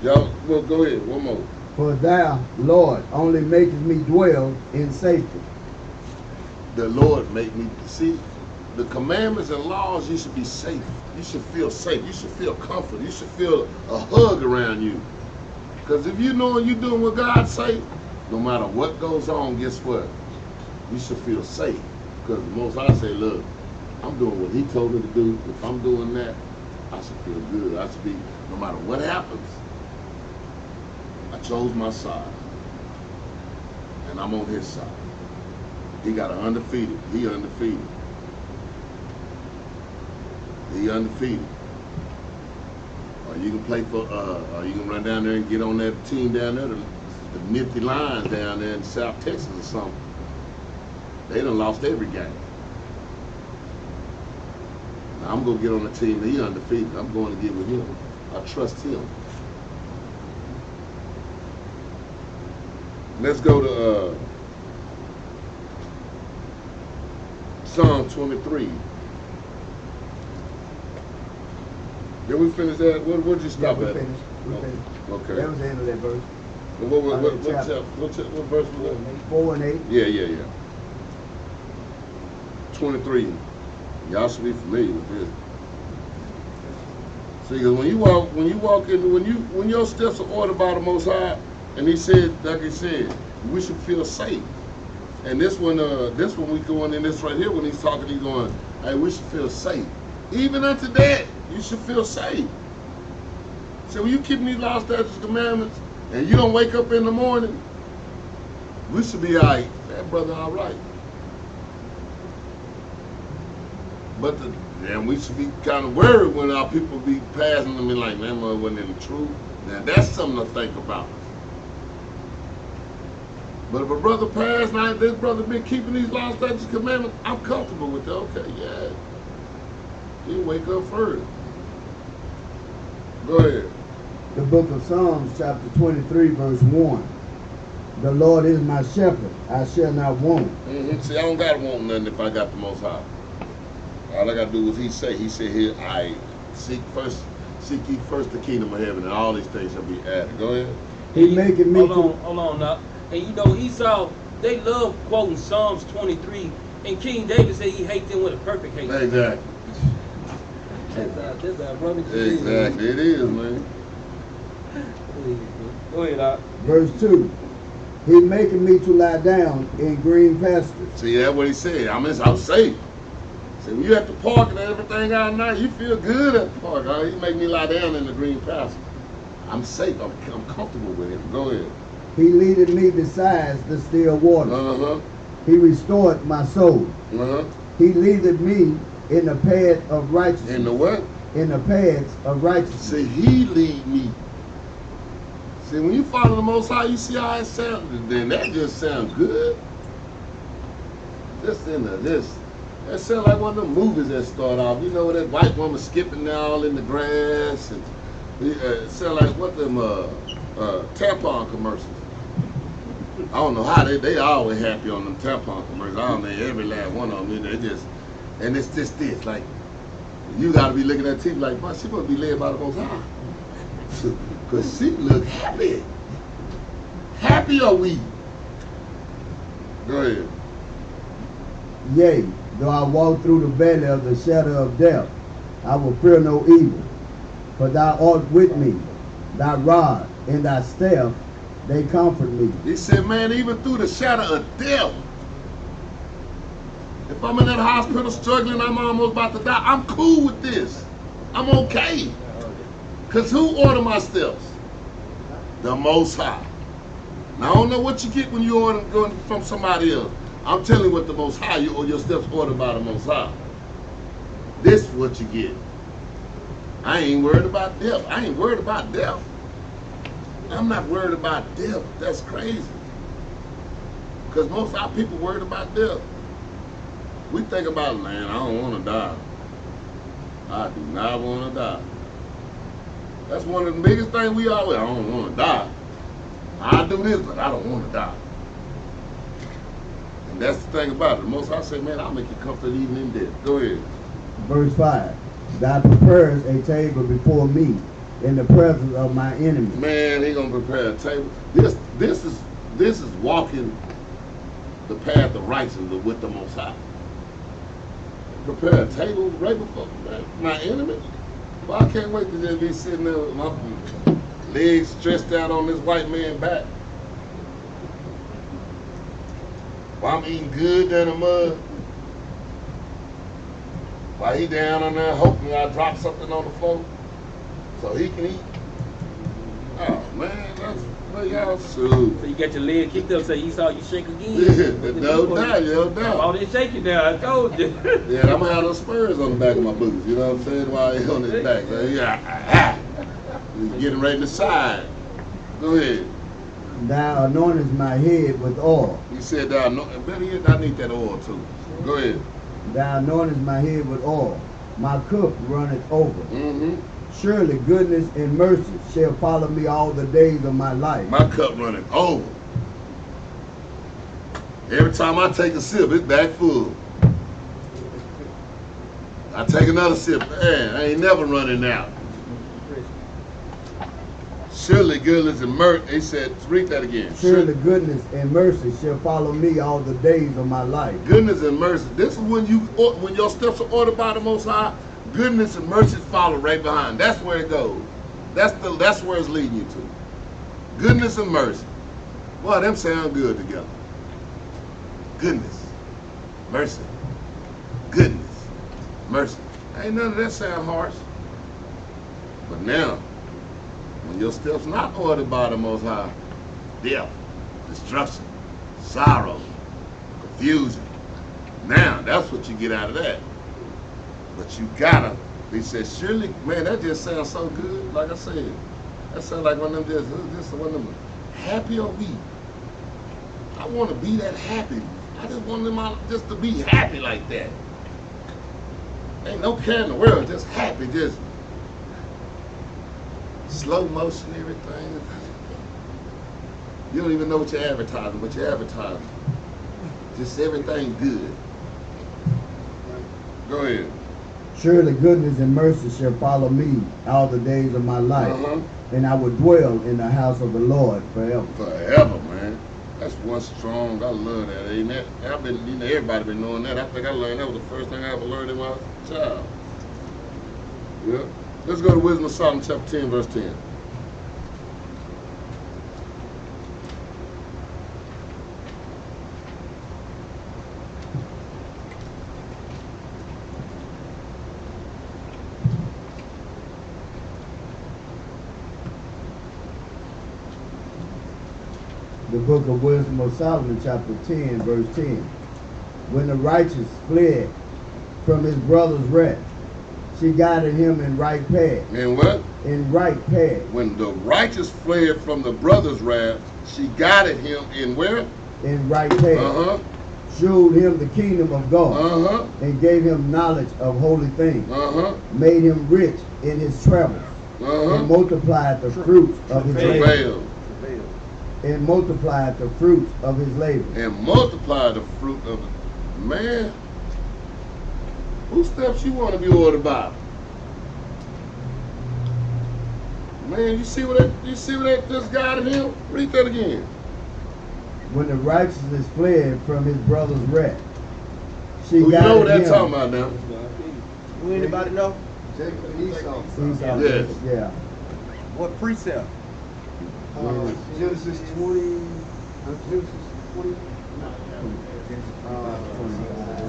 Y'all, well, go ahead. One more. For thou, Lord, only makest me dwell in safety. The Lord made me see the commandments and laws. You should be safe. You should feel safe. You should feel comfort. You should feel a hug around you. Because if you know you're doing what God say, no matter what goes on, guess what? You should feel safe. Because the Most High say, look, I'm doing what He told me to do. If I'm doing that, I should feel good. I should be, no matter what happens, I chose my side. And I'm on His side. He got an undefeated. He undefeated. He undefeated. Or you can play for, or you can run down there and get on that team down there, the Nifty Lions down there in South Texas or something. They done lost every game. Now I'm gonna get on the team. He undefeated. I'm going to get with him. I trust him. Let's go to Psalm 23. Did we finish that? Where'd you stop at? Finished. We finished. Okay. That was the end of that verse. What verse was that? 4 and 8. Yeah. 23. Y'all should be familiar with this. See, because when your steps are ordered by the Most High, and He said, like He said, we should feel safe. And this one we going in this right here when He's talking, He's going, hey, we should feel safe. Even unto that, you should feel safe. So when you keep these laws, statutes, commandments, and you don't wake up in the morning, we should be all right. That brother all right. But and we should be kind of worried when our people be passing them and like, man, mother wasn't in the truth. Now that's something to think about. But if a brother passed, now this brother been keeping these laws, statutes, commandments, I'm comfortable with that. Okay, yeah. You wake up first. Go ahead. The book of Psalms, chapter 23, verse 1. The Lord is my shepherd, I shall not want. See, I don't got to want nothing if I got the Most High. All I got to do is He say. He said here, I seek ye first the kingdom of heaven, and all these things shall be added. Go ahead. He making me Hold on now. And you know, Esau, they love quoting Psalms 23, and King David said he hates them with a perfect hate. Exactly. That's ironic. Exactly, it is, man. Go ahead, Doc. Verse 2. He making me to lie down in green pastures. See, that's what He said. I'm safe. See, when you at the park and everything out now, you feel good at the park. He make me lie down in the green pastures. I'm safe. I'm comfortable with Him. Go ahead. He leadeth me beside the still waters. He restored my soul. He leadeth me in the path of righteousness. In the what? In the paths of righteousness. See, He lead me. See, when you follow the Most High, you see how it sounds. Then that just sounds good. Just in this. That sounds like one of them movies that start off. You know, that white woman skipping all in the grass. And it sounds like what them tampon commercials. I don't know how they always happy on them tampon commercials. I don't know, every last one of them. They just, and it's just this, like, you got to be looking at TV like, man, she must be led by the Most High. Because she look happy. Happy are we? Go ahead. Yea, though I walk through the valley of the shadow of death, I will fear no evil. For thou art with me, thy rod and thy staff, they comfort me. He said, man, even through the shadow of death, if I'm in that hospital struggling, I'm almost about to die, I'm cool with this. I'm okay. Because who ordered my steps? The Most High. Now, I don't know what you get when you order going from somebody else. I'm telling you what the Most High, your steps ordered by the Most High. This is what you get. I ain't worried about death. I ain't worried about death. I'm not worried about death. That's crazy. Because most of our people worried about death. We think about, man, I don't want to die. I do not want to die. That's one of the biggest things we always, I don't want to die. I do this, but I don't want to die. And that's the thing about it. The Most High say, man, I'll make you comfortable even in death. Go ahead. Verse 5. Thou preparest a table before me in the presence of my enemies. Man, he gonna prepare a table. This is walking the path of righteousness with the Most High. Prepare a table right before my enemies. Well, I can't wait to just be sitting there with my legs stretched out on this white man's back. While I'm eating good down the mud. While he down on there hoping I drop something on the floor so he can eat. Oh man, that's what y'all shoot. So you got your leg kicked up so you saw you shake again. Yeah, no doubt. All this shaking now, I told you. Yeah, I'm gonna have those spurs on the back of my boots, you know what I'm saying? While he's on his back. Yeah. He's getting ready to side. Go ahead. Thou anointest my head with oil. He said thou anoint, better yet, I need that oil too. Go ahead. Thou anointest my head with oil. My cup runneth over. Mm-hmm. Surely goodness and mercy shall follow me all the days of my life. My cup running over. Every time I take a sip, it's back full. I take another sip, man, I ain't never running out. Surely goodness and mercy, he said, read that again. Surely goodness and mercy shall follow me all the days of my life. Goodness and mercy. This is when your steps are ordered by the Most High. Goodness and mercy follow right behind. That's where it goes. That's where it's leading you to. Goodness and mercy. Boy, them sound good together. Goodness, mercy, goodness, mercy. Ain't none of that sound harsh. But now, when your steps not ordered by the Most High, death, destruction, sorrow, confusion. Now, that's what you get out of that. But you gotta, he said, surely, man, that just sounds so good. Like I said, that sounds like one of them just one of them, happy are we? I want to be that happy. I just want them all just to be happy like that. Ain't no care in the world, just happy, just slow motion, everything. You don't even know what you're advertising, but you're advertising. Just everything good. Go ahead. Surely goodness and mercy shall follow me all the days of my life, and I will dwell in the house of the Lord forever. Forever, man. That's one strong. I love that. Ain't that? I've been, everybody been knowing that. I think I learned that was the first thing I ever learned in my child. Yeah. Let's go to Wisdom of Solomon, chapter 10, verse 10. The book of Wisdom of Solomon, chapter 10, verse 10. When the righteous fled from his brother's wrath, she guided him in right path. In what? In right path. When the righteous fled from the brother's wrath, she guided him in where? In right path. Showed him the kingdom of God. And gave him knowledge of holy things. Made him rich in his travels. And multiplied the fruits of his labor. And multiplied the fruits of his labor. And multiplied the fruit of it. Man, whose steps you want to be ordered by? Man, you see what that just guided him? Read that again. When the righteousness fled from his brother's wrath, she you guided know what that's him. talking about now? Do anybody know? Esau. Yes. Yeah. What precept? Genesis 20. Genesis 20.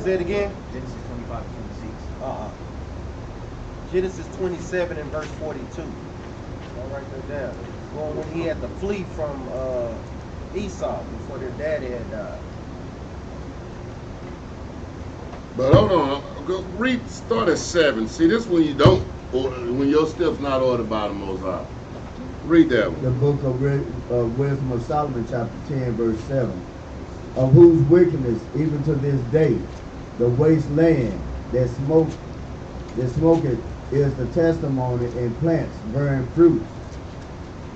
Say it again. Genesis 25 and 26. Genesis 27 and verse 42. I'll write that down. Well, when he had to flee from Esau before their daddy had died. But hold on, go read. Start at 7. See, this when you don't order, when your steps not ordered by the Most High. Read that one. The book of Wisdom of Solomon, chapter 10, verse 7. Of whose wickedness, even to this day, the waste land that smoketh is the testimony, and plants bearing fruits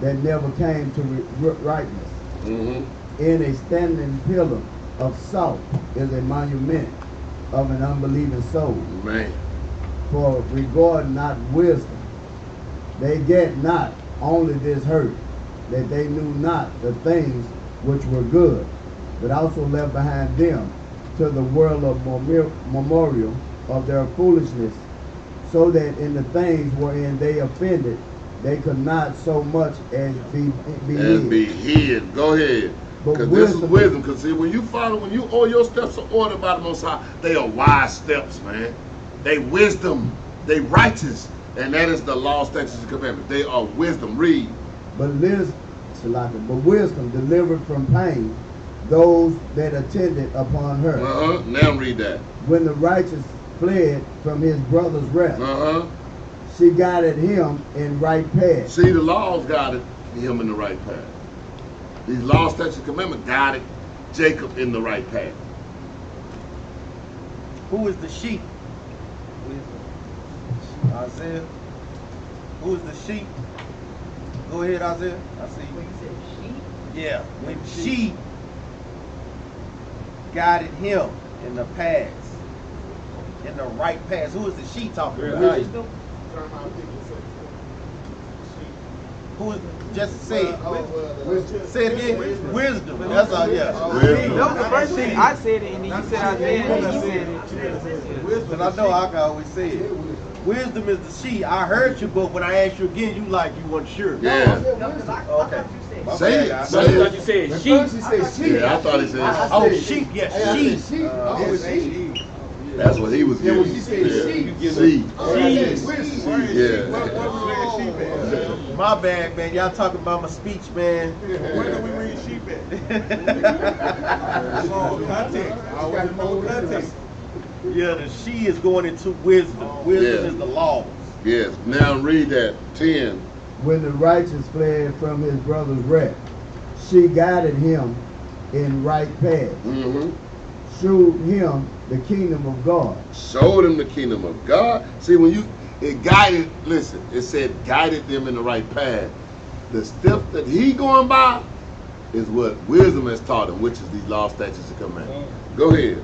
that never came to ripeness. In a standing pillar of salt is a monument of an unbelieving soul. Man. for regard not wisdom. They get not only this hurt, that they knew not the things which were good, but also left behind them to the world of memorial of their foolishness, so that in the things wherein they offended, they could not so much as be hid. Go ahead. Because this is wisdom. Because see, when you all your steps are ordered by the Most High, they are wise steps, man. They wisdom. They righteous. And that is the law, statutes, and commandments. They are wisdom. Read. But wisdom delivered from pain those that attended upon her. Now read that. When the righteous fled from his brother's wrath, she guided him in right path. See, the laws guided him in the right path. These law, statutes, and commandments guided Jacob in the right path. Who is the sheep? Isaiah. Who is the sheep? Go ahead, Isaiah. I see you. When you said sheep? Yeah, when she guided him in the paths, in the right paths. Who is the she talking about? Wisdom? Who is, just say it. Say it again. Wisdom. That's all, yeah. Wisdom. That was the first thing I said it, and then you said Isaiah, and then you said it. Wisdom. I know I can always say it. Wisdom is the she. I heard you, but when I asked you again, you like you weren't sure. Yeah. Okay. Say it. I thought you said sheep. Yeah, I thought he said. Oh, sheep. Yes, sheep. That's what he was Yeah, giving. when she said Sheep. Yeah. My bad, man. Y'all talking about my speech, man. Where do we read sheep at? Context. Yeah, the she is going into wisdom. Wisdom is the laws. Yes. Now read that. 10. When the righteous fled from his brother's wrath, she guided him in right path. Showed him the kingdom of God. Showed him the kingdom of God. See, when it guided, listen, it said guided them in the right path. The steps that he going by is what wisdom has taught him, which is these law, statutes, and commandments. Go ahead.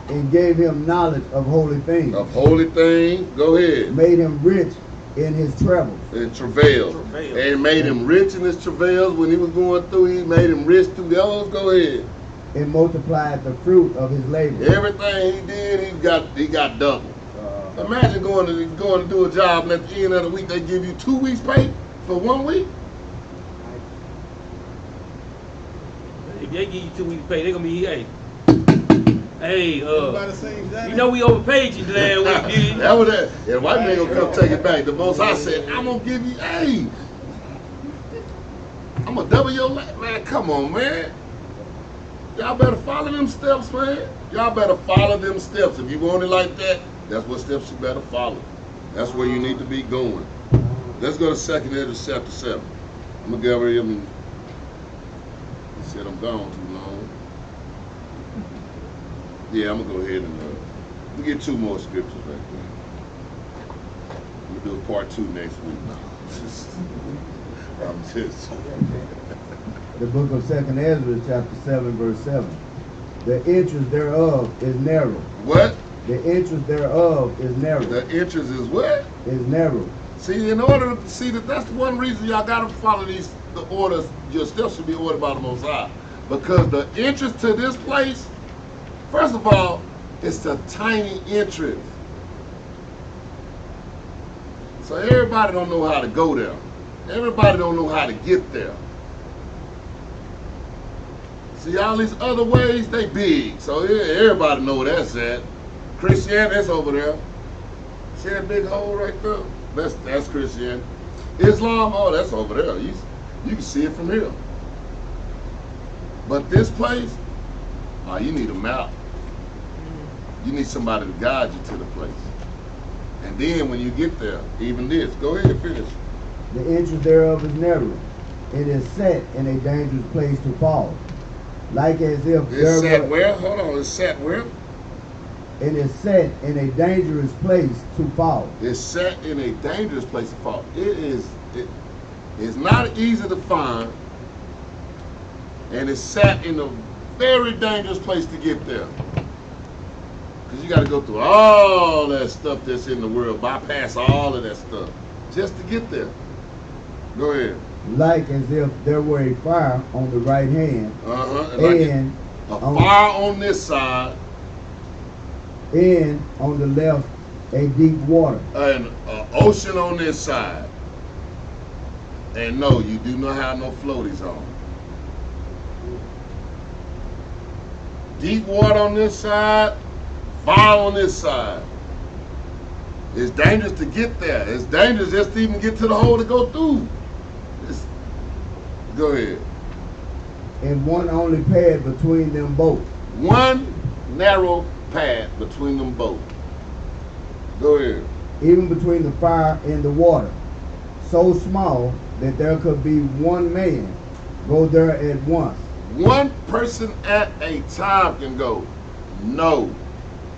And gave him knowledge of holy things. Of holy things. Go ahead. Made him rich in his travels. In travails. And made him rich in his travails when he was going through. He made him rich through those. Go ahead. And multiplied the fruit of his labor. Everything he did, he got double. Imagine going to do a job, and at the end of the week they give you 2 weeks pay for 1 week. If they give you 2 weeks pay, they're gonna be you know we overpaid you last week, dude. That was that. And white man gonna come take it back. The Most High said, I'm gonna give you, I'm gonna double your man. Come on, man. Y'all better follow them steps, man. Y'all better follow them steps. If you want it like that, that's what steps you better follow. That's where you need to be going. Let's go to 2nd Ezra chapter 7. I'm gonna go over here and he said I'm gone too long. Yeah, I'm gonna go ahead and we get 2 more scriptures right there. We'll do a part 2 next week. I'm just The book of 2nd Ezra, chapter 7, verse 7. The entrance thereof is narrow. What? The entrance thereof is narrow. The entrance is what? Is narrow. See, in order to see that's one reason y'all gotta follow the orders. Your steps should be ordered by the Most High, because the entrance to this place, first of all, it's a tiny entrance. So everybody don't know how to go there. Everybody don't know how to get there. See, all these other ways, they big. So yeah, everybody know where that's at. Christianity, that's over there. See that big hole right there? That's Christianity. Islam, oh, that's over there. You can see it from here. But this place, you need a map. You need somebody to guide you to the place. And then when you get there, even this, go ahead and finish. The entrance thereof is narrow. It is set in a dangerous place to fall. Like as if it's set where? Hold on, it's set where? It is set in a dangerous place to fall. It's set in a dangerous place to fall. It's not easy to find, and it's set in a very dangerous place to get there. Because you got to go through all that stuff that's in the world, bypass all of that stuff, just to get there. Go ahead. Like as if there were a fire on the right hand, and a fire on this side, and on the left a deep water, and an ocean on this side. And no, you do not have no floaties on. Deep water on this side, fire on this side. It's dangerous to get there. It's dangerous just to even get to the hole to go through. Go ahead. And one only path between them both. One narrow path between them both. Go ahead. Even between the fire and the water, so small that there could be one man go there at once. One person at a time can go. No,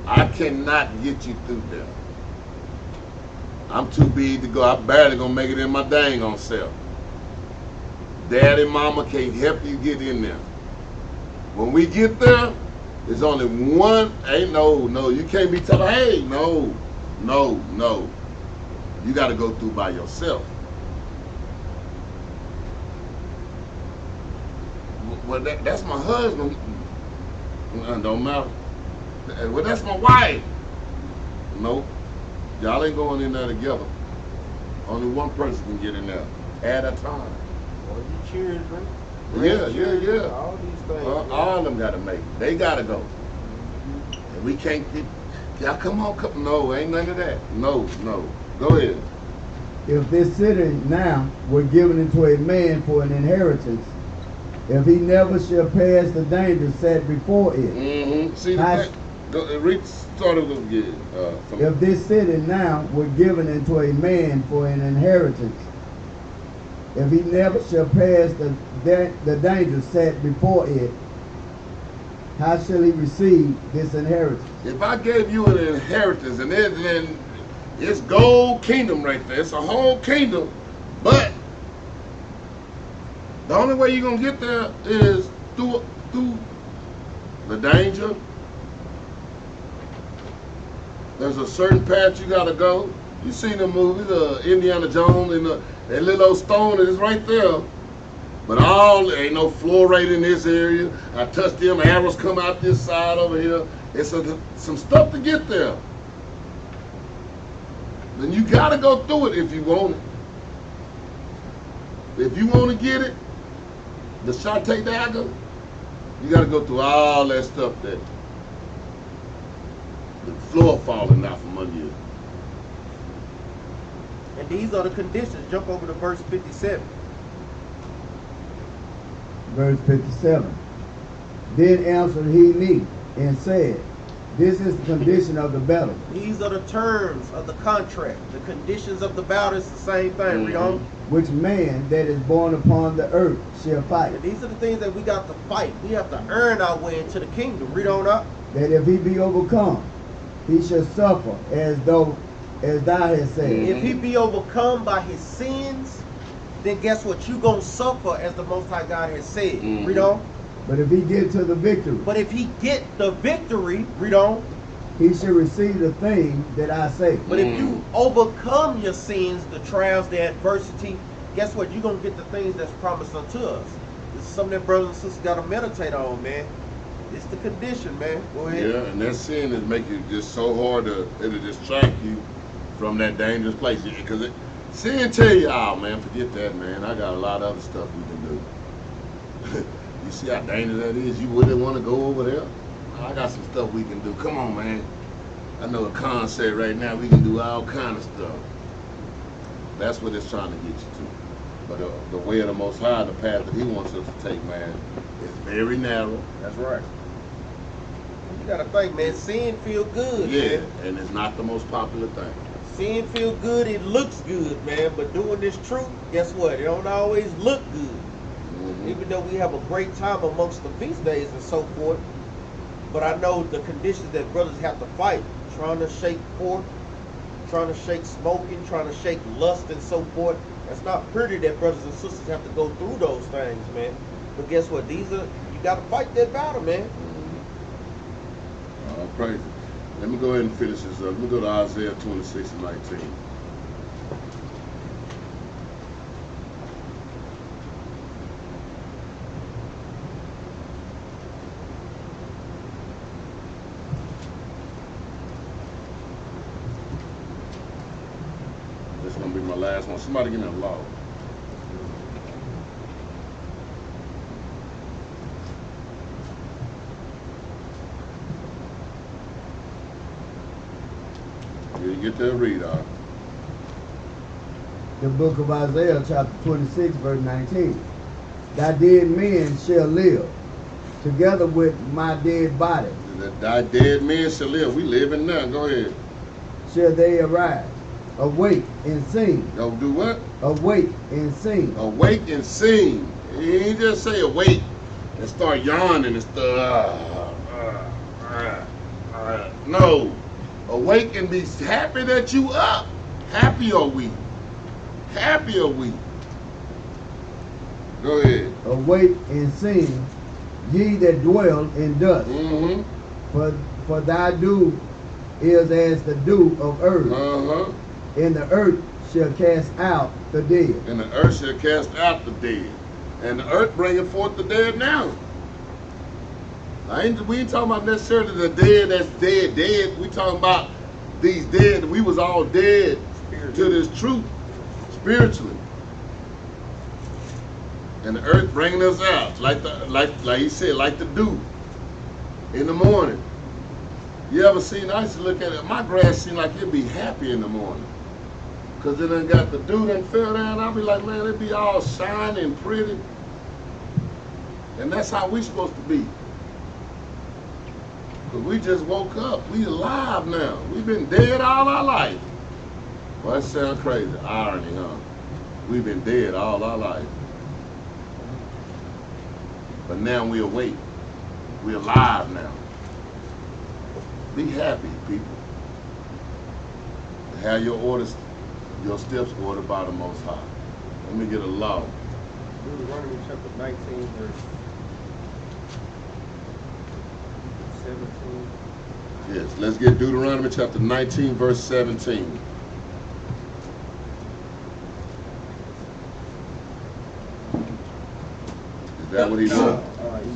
I cannot get you through there. I'm too big to go. I barely gonna make it in my dang on self. Daddy, mama can't help you get in there. When we get there, there's only one. Ain't no. You can't be telling, hey, no. You got to go through by yourself. Well, that's my husband. Don't matter. Well, that's my wife. Nope. Y'all ain't going in there together. Only one person can get in there at a time. Or you cheers, right? Yeah. All these things. All of them got to make it. They got to go. And we can't get, y'all come on. No, ain't none of that. No. Go ahead. If this city now were given into a man for an inheritance, if he never shall pass the danger set before it. See, read start it again. If this city now were given into a man for an inheritance, if he never shall pass the danger set before it, how shall he receive this inheritance? If I gave you an inheritance, and then it's gold kingdom right there. It's a whole kingdom, but the only way you're gonna get there is through the danger. There's a certain path you gotta go. You seen the movies, Indiana Jones and that little old stone is right there. But ain't no fluoride in this area. I touched them, arrows come out this side over here. It's some stuff to get there. Then you gotta go through it if you want it. If you want to get it, the Shante dagger, you gotta go through all that stuff that the floor falling out from under you. And these are the conditions. Jump over to verse 57. Verse 57. Then answered he me and said, this is the condition of the battle. These are the terms of the contract. The conditions of the battle is the same thing. Read on. Which man that is born upon the earth shall fight. And these are the things that we got to fight. We have to earn our way into the kingdom. Read on up. That if he be overcome, he shall suffer as thou hast said. If he be overcome by his sins, then guess what? You gonna suffer as the Most High God has said. Read on. But if he get to the victory. But if he get the victory, read on. He shall receive the thing that I say. But if you overcome your sins, the trials, the adversity, guess what? You're gonna get the things that's promised unto us. This is something that brothers and sisters gotta meditate on, man. It's the condition, man. Go ahead. Yeah, and that sin is making it just so hard it'll distract you from that dangerous place. Because sin tell you, oh man, forget that, man. I got a lot of other stuff we can do. You see how dangerous that is? You wouldn't want to go over there? I got some stuff we can do. Come on, man. I know a concept right now. We can do all kind of stuff. That's what it's trying to get you to. But the way of the Most High, the path that He wants us to take, man, is very narrow. That's right. You gotta think, man. Sin feel good. Yeah, man. and it's not the most popular thing. Sin feel good. It looks good, man. But doing this truth, guess what? It don't always look good. Even though we have a great time amongst the feast days and so forth, but I know the conditions that brothers have to fight, trying to shake pork, trying to shake smoking, trying to shake lust and so forth. It's not pretty that brothers and sisters have to go through those things, man. But guess what? You got to fight that battle, man. Praise. Let me go ahead and finish this up. Let me go to Isaiah 26 and 19. This is going to be my last one. Somebody give me a law. You get that read out. The book of Isaiah, chapter 26, verse 19. Thy dead men shall live, together with my dead body. Thy dead men shall live. We living now. Go ahead. Shall they arise, awake and sing. Go do what? Awake and sing. Awake and sing. He ain't just say awake and start yawning and stuff. No. Awake and be happy that you up. Happy are we. Happy are we. Go ahead. Awake and sing, ye that dwell in dust. Mm-hmm. For thy dew is as the dew of earth. Uh-huh. And the earth shall cast out the dead. And the earth shall cast out the dead. And the earth bringeth forth the dead now. We ain't talking about necessarily the dead that's dead. We talking about these dead. We was all dead to this truth spiritually. And the earth bringing us out, like he said, like the dew in the morning. You ever seen? I used to look at it. My grass seemed like it'd be happy in the morning, cause it done got the dew done fell down. I'll be like, man, it be all shiny and pretty. And that's how we supposed to be. Cause we just woke up. We alive now. We've been dead all our life. Well, that sounds crazy. Irony, huh? We've been dead all our life. But now we awake. We're alive now. Be happy, people. Have your orders, your steps ordered by the Most High. Let me get a law. Deuteronomy chapter 19, verse 17. Yes, let's get Deuteronomy chapter 19, verse 17. Is that what he said?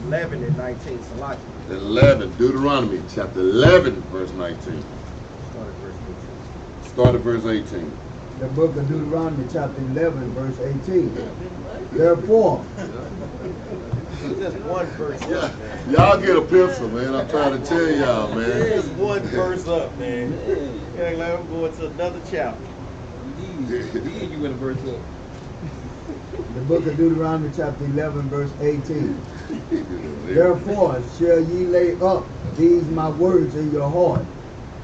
11 and 19, Salaki. 11, Deuteronomy chapter 11, verse 19. Start at verse 18. The book of Deuteronomy, chapter 11, verse 18. Therefore, just one verse up, man. Y'all get a pencil, man. I'm trying to tell y'all, man. Just one verse up, man. Like I'm going to another chapter. You went a verse up. the book of Deuteronomy, chapter 11, verse 18. Therefore shall ye lay up these my words in your heart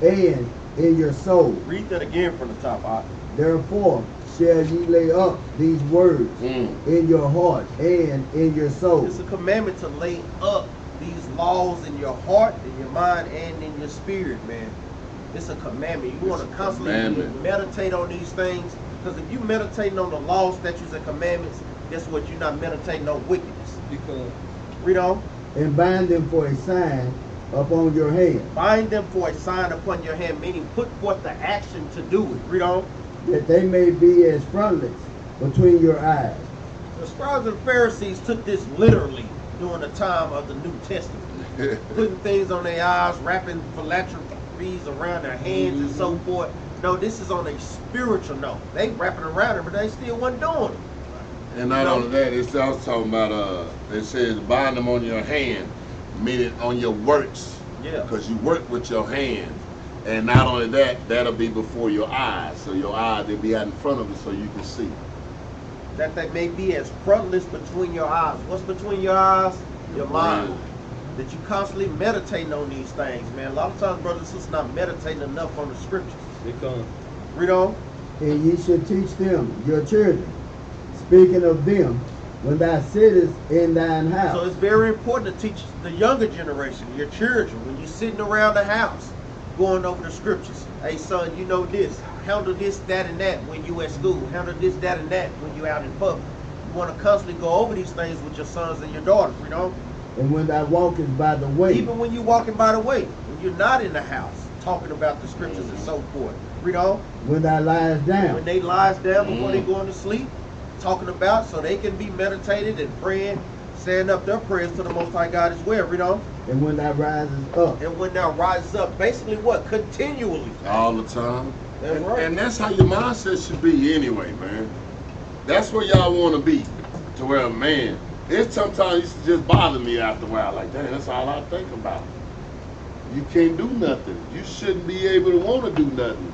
and in your soul. Read that again from the top, Ak. Therefore shall ye lay up these words in your heart and in your soul. It's a commandment to lay up these laws in your heart, in your mind, and in your spirit, man. It's a commandment. You want to constantly meditate on these things, because if you meditating on the laws, statutes, and commandments, guess what? You're not meditating on wickedness. Because Read on. And bind them for a sign upon your hand. Bind them for a sign upon your hand, meaning put forth the action to do it. Read on. That they may be as frontlets between your eyes. The scribes and Pharisees took this literally during the time of the New Testament. Putting things on their eyes, wrapping philanthropies around their hands and so forth. No, this is on a spiritual note. They wrapping around it, but they still wasn't doing it. And not only that, it's also talking about, it says bind them on your hand, meaning on your works. Yeah. Because you work with your hands. And not only that, that'll be before your eyes. So your eyes, they'll be out in front of you so you can see. That they may be as frontlets between your eyes. What's between your eyes? Your mind. That you constantly meditating on these things, man. A lot of times, brothers and sisters, not meditating enough on the scriptures. because Read on. And ye should teach them, your children, speaking of them, when thou sittest in thine house. So it's very important to teach the younger generation, your children, when you're sitting around the house, going over the scriptures. Hey son, you know this. Handle this, that, and that when you at school. Handle this, that, and that when you out in public. You want to constantly go over these things with your sons and your daughters, you know? And when thou walkest by the way. Even when you're walking by the way, when you're not in the house, talking about the scriptures and so forth. Read on. When thou liest down. When they lies down before they going to sleep, talking about so they can be meditated and praying, saying up their prayers to the Most High God as well. Read on. And when thou risest up. And when thou rises up, basically what? Continually. All the time. That's and, right. and that's how your mindset should be anyway, man. That's where y'all want to be. To where, man, it sometimes used to just bother me after a while. Like, dang, that's all I think about. You can't do nothing. You shouldn't be able to want to do nothing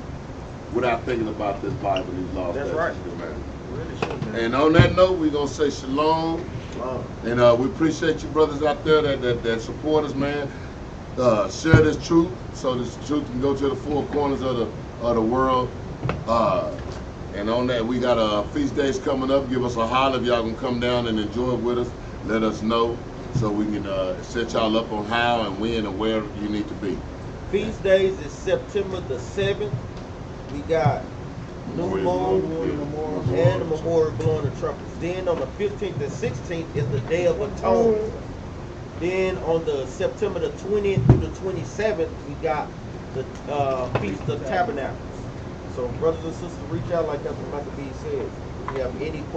without thinking about this Bible, these laws. That's right. Man. Really should, man. And on that note, we're going to say shalom. Wow. And we appreciate you brothers out there that support us, man. Share this truth so this truth can go to the four corners of the world. And on that, we got feast days coming up. Give us a holler if y'all can come down and enjoy it with us. Let us know so we can set y'all up on how and when and where you need to be. Feast days is September the 7th. We got New Moon and the Memorial blowing the trumpets. Then on the 15th and 16th is the Day of Atonement. Then on the September the 20th through the 27th, we got the Feast of Tabernacles. So brothers and sisters, reach out like Dr. Michael B. said. If you have any questions,